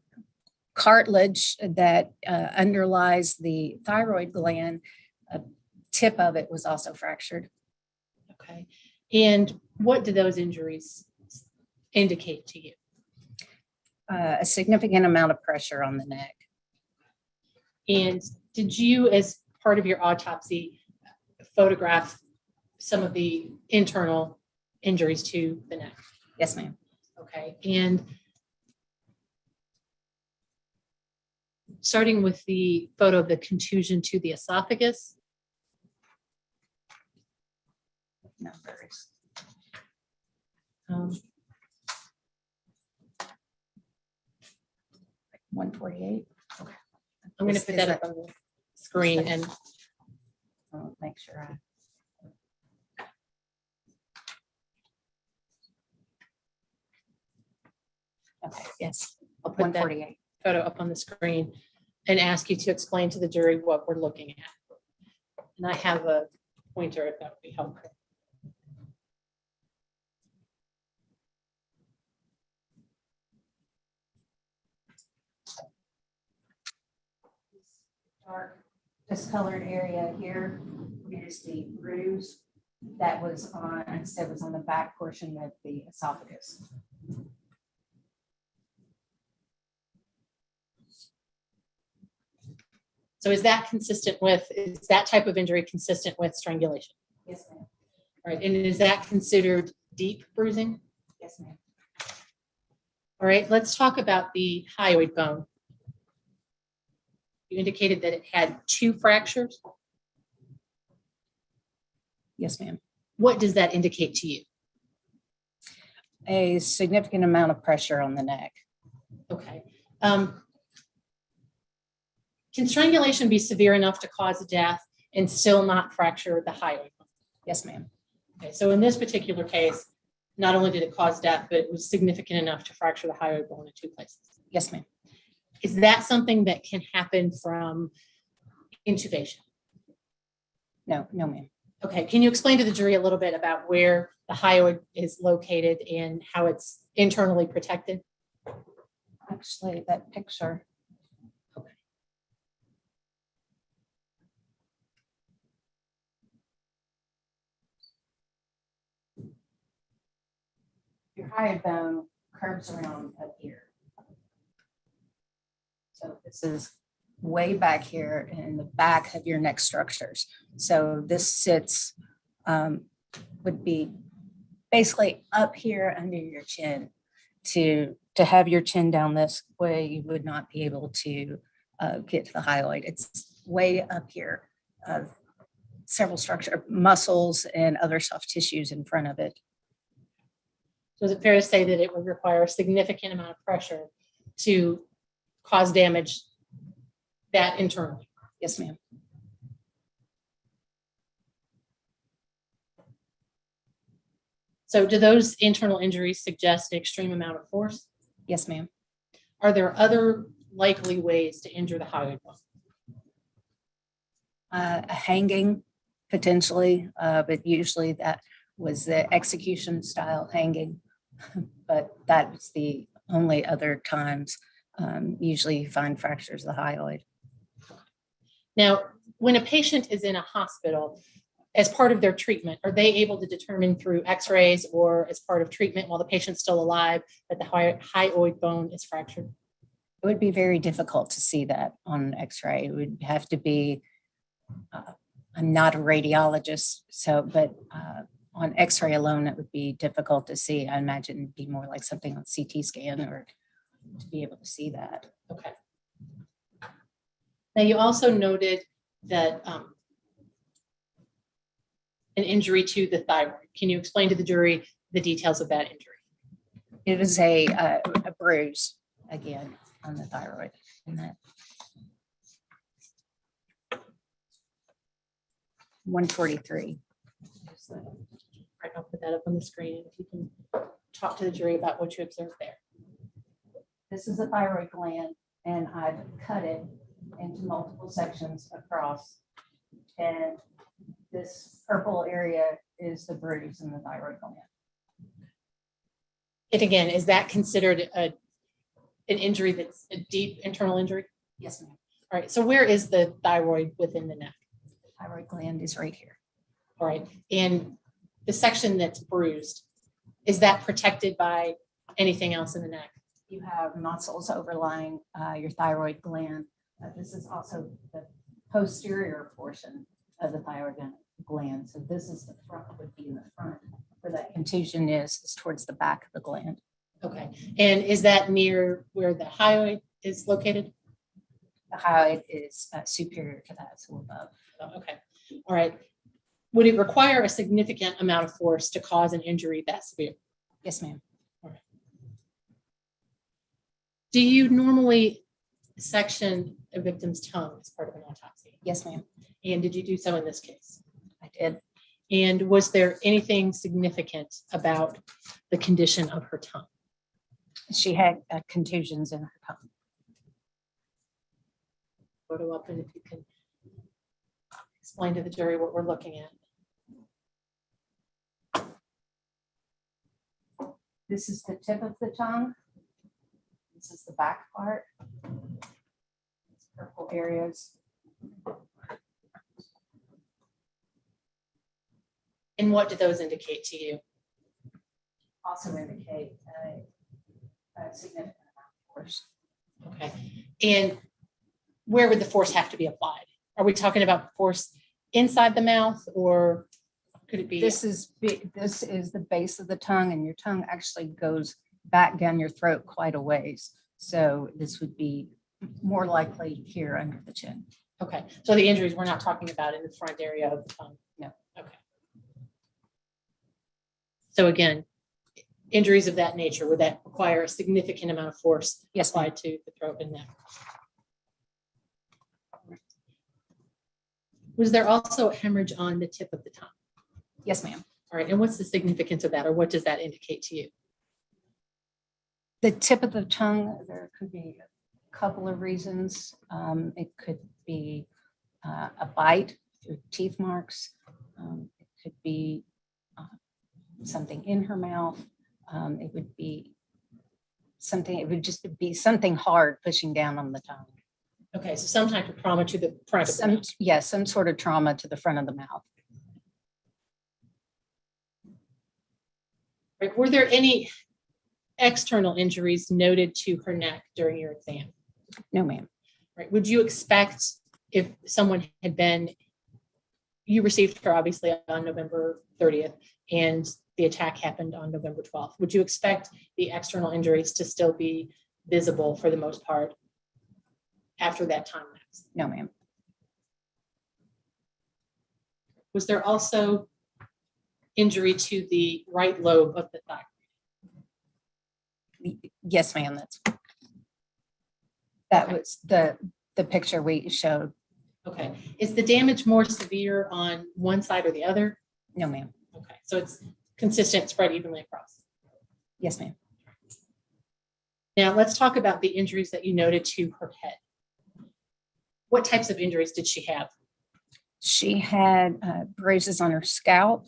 cartilage that underlies the thyroid gland. A tip of it was also fractured. Okay. And what do those injuries indicate to you? A significant amount of pressure on the neck. And did you, as part of your autopsy, photograph some of the internal injuries to the neck? Yes, ma'am. Okay. And starting with the photo of the contusion to the esophagus. No worries. 148. I'm going to put that up on the screen and I'll make sure I. Okay, yes, I'll put that 148. photo up on the screen and ask you to explain to the jury what we're looking at. And I have a pointer if that would be helpful. Dark discolored area here is the bruise that was on, I said was on the back portion of the esophagus. So is that is that type of injury consistent with strangulation? Yes, ma'am. All right, and is that considered deep bruising? Yes, ma'am. All right, let's talk about the hyoid bone. You indicated that it had 2 fractures. Yes, ma'am. What does that indicate to you? A significant amount of pressure on the neck. Okay. Can strangulation be severe enough to cause death and still not fracture the hyoid bone? Yes, ma'am. Okay, so in this particular case, not only did it cause death, but it was significant enough to fracture the hyoid bone in 2 places. Yes, ma'am. Is that something that can happen from intubation? No, ma'am. Okay, can you explain to the jury a little bit about where the hyoid is located and how it's internally protected? Actually, that picture. Your hyoid bone curves around up here. So this is way back here in the back of your neck structures. So this sits, would be basically up here under your chin. To have your chin down this way, you would not be able to get to the hyoid. It's way up here of several structure, muscles and other soft tissues in front of it. So is it fair to say that it would require a significant amount of pressure to cause damage that internally? Yes, ma'am. So do those internal injuries suggest an extreme amount of force? Yes, ma'am. Are there other likely ways to injure the hyoid bone? Hanging potentially, but usually that was the execution style hanging. But that was the only other times. Usually you find fractures of the hyoid. Now, when a patient is in a hospital, as part of their treatment, are they able to determine through x-rays or as part of treatment while the patient's still alive that the hyoid bone is fractured? It would be very difficult to see that on x-ray. It would have to be, I'm not a radiologist, so, but on x-ray alone, it would be difficult to see. I imagine it'd be more like something on CT scan or to be able to see that. Okay. Now, you also noted that an injury to the thyroid. Can you explain to the jury the details of that injury? It is a bruise, again, on the thyroid. And that 143. Right, I'll put that up on the screen. If you can talk to the jury about what you observed there. This is a thyroid gland, and I've cut it into multiple sections across. And this purple area is the bruise in the thyroid gland. And again, is that considered an injury that's a deep internal injury? Yes, ma'am. All right, so where is the thyroid within the neck? The thyroid gland is right here. All right, and the section that's bruised, is that protected by anything else in the neck? You have muscles overlying your thyroid gland. This is also the posterior portion of the thyroid gland. So this is the front, would be in the front. Where that contusion is towards the back of the gland. Okay, and is that near where the hyoid is located? The hyoid is superior to that, so above. Oh, okay, all right. Would it require a significant amount of force to cause an injury that severe? Yes, ma'am. All right. Do you normally section a victim's tongue as part of an autopsy? Yes, ma'am. And did you do so in this case? I did. And was there anything significant about the condition of her tongue? She had contusions in her tongue. Photo up, and if you can explain to the jury what we're looking at. This is the tip of the tongue. This is the back part. Purple areas. And what do those indicate to you? Also indicate a significant amount of force. Okay. And where would the force have to be applied? Are we talking about force inside the mouth, or could it be? This is the base of the tongue, and your tongue actually goes back down your throat quite a ways. So this would be more likely here under the chin. Okay, so the injuries we're not talking about in the front area of the tongue? No. Okay. So again, injuries of that nature, would that require a significant amount of force Yes, ma'am. applied to the throat and neck? Was there also a hemorrhage on the tip of the tongue? Yes, ma'am. All right, and what's the significance of that, or what does that indicate to you? The tip of the tongue, there could be a couple of reasons. It could be a bite through teeth marks. It could be something in her mouth. It would be something, it would just be something hard pushing down on the tongue. Okay, so some type of trauma to the front of the mouth. Yes, some sort of trauma to the front of the mouth. Right, were there any external injuries noted to her neck during your exam? No, ma'am. Right, would you expect if someone had been, you received her obviously on November 30th, and the attack happened on November 12th. Would you expect the external injuries to still be visible for the most part after that time lapse? No, ma'am. Was there also injury to the right lobe of the thigh? Yes, ma'am. That was the picture we showed. Okay, is the damage more severe on one side or the other? No, ma'am. Okay, so it's consistent, spread evenly across. Yes, ma'am. Now let's talk about the injuries that you noted to her head. What types of injuries did she have? She had bruises on her scalp.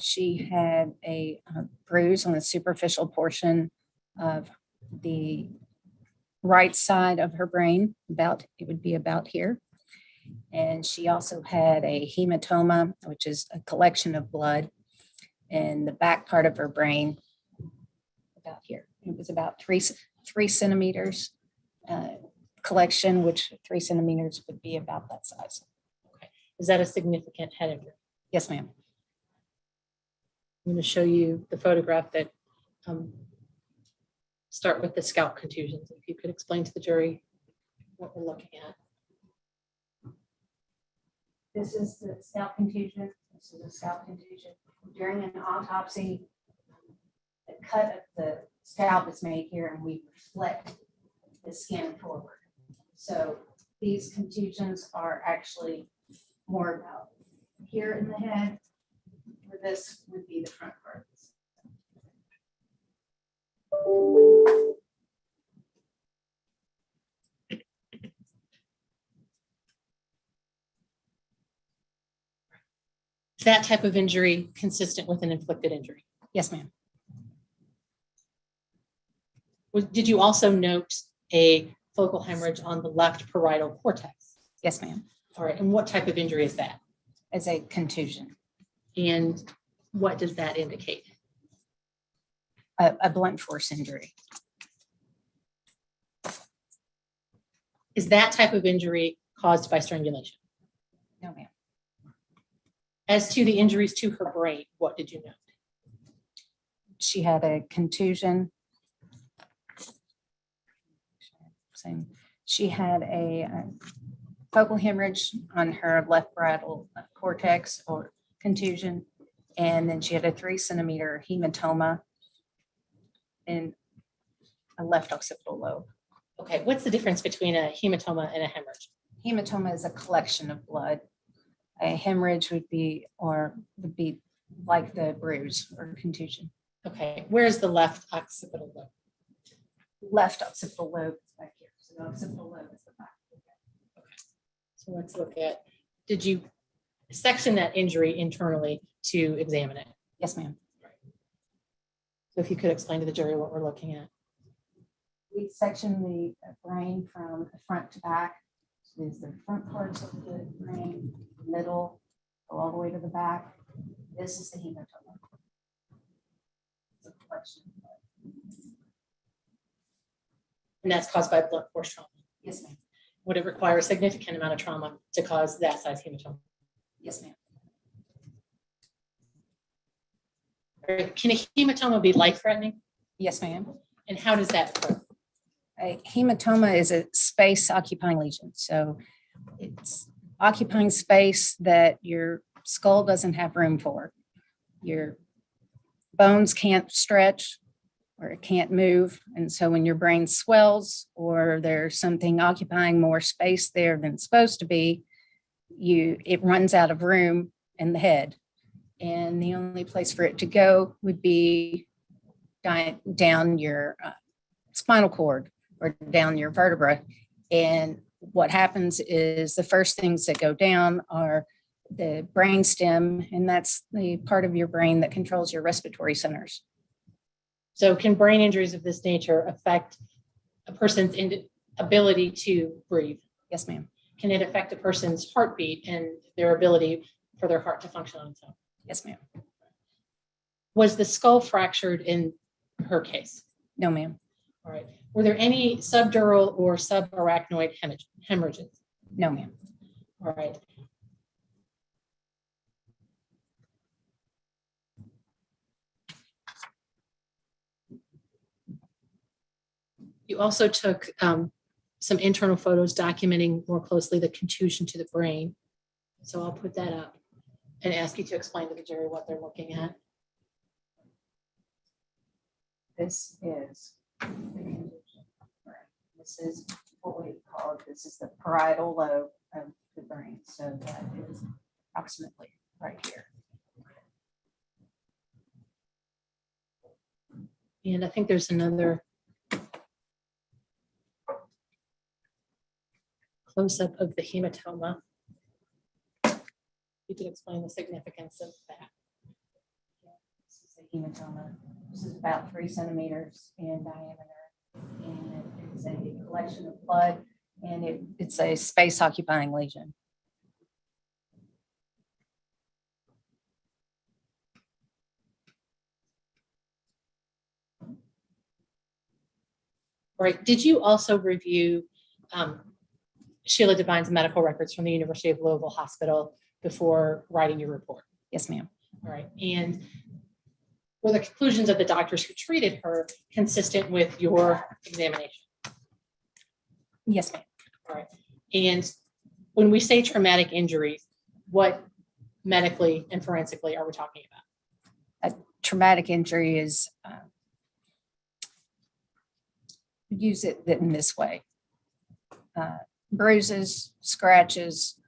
She had a bruise on the superficial portion of the right side of her brain, it would be about here. And she also had a hematoma, which is a collection of blood in the back part of her brain, about here. It was about three centimeters collection, which 3 centimeters would be about that size. Okay, is that a significant head injury? Yes, ma'am. I'm going to show you the photograph that start with the scalp contusions. If you could explain to the jury what we're looking at. This is the scalp contusion. This is a scalp contusion. During an autopsy, the cut of the scalp is made here and we reflect the skin forward. So these contusions are actually more about here in the head, where this would be the front part. Is that type of injury consistent with an inflicted injury? Yes, ma'am. Did you also note a focal hemorrhage on the left parietal cortex? Yes, ma'am. All right, and what type of injury is that? As a contusion. And what does that indicate? A blunt force injury. Is that type of injury caused by strangulation? No, ma'am. As to the injuries to her brain, what did you note? She had a contusion. Same. She had a focal hemorrhage on her left parietal cortex or contusion. And then she had a 3 centimeter hematoma in a left occipital lobe. Okay, what's the difference between a hematoma and a hemorrhage? Hematoma is a collection of blood. A hemorrhage would be like the bruise or contusion. Okay, where's the left occipital lobe? Left occipital lobe is back here. So the occipital lobe is the back. So let's look at, did you section that injury internally to examine it? Yes, ma'am. So if you could explain to the jury what we're looking at. We section the brain from the front to back. So there's the front parts of the brain, middle, go all the way to the back. This is the hematoma. It's a collection of blood. And that's caused by blunt force trauma. Yes, ma'am. Would it require a significant amount of trauma to cause that size hematoma? Yes, ma'am. Or can a hematoma be life-threatening? Yes, ma'am. And how does that occur? A hematoma is a space occupying lesion. So it's occupying space that your skull doesn't have room for. Your bones can't stretch or it can't move. And so when your brain swells or there's something occupying more space there than it's supposed to be, it runs out of room in the head. And the only place for it to go would be down your spinal cord or down your vertebra. And what happens is the first things that go down are the brain stem, and that's the part of your brain that controls your respiratory centers. So can brain injuries of this nature affect a person's ability to breathe? Yes, ma'am. Can it affect a person's heartbeat and their ability for their heart to function on its own? Yes, ma'am. Was the skull fractured in her case? No, ma'am. All right. Were there any subdural or subarachnoid hemorrhages? No, ma'am. All right. You also took some internal photos documenting more closely the contusion to the brain. So I'll put that up and ask you to explain to the jury what they're looking at. This is the contusion. This is what we call it. This is the parietal lobe of the brain. So that is approximately right here. And I think there's another close-up of the hematoma. You could explain the significance of that. This is a hematoma. This is about 3 centimeters in diameter. And it's a collection of blood, and it's a space occupying lesion. Right. Did you also review Sheila Devine's medical records from the University of Louisville Hospital before writing your report? Yes, ma'am. All right. And were the conclusions of the doctors who treated her consistent with your examination? Yes, ma'am. All right. And when we say traumatic injuries, what medically and forensically are we talking about? A traumatic injury is use it in this way. Bruises, scratches,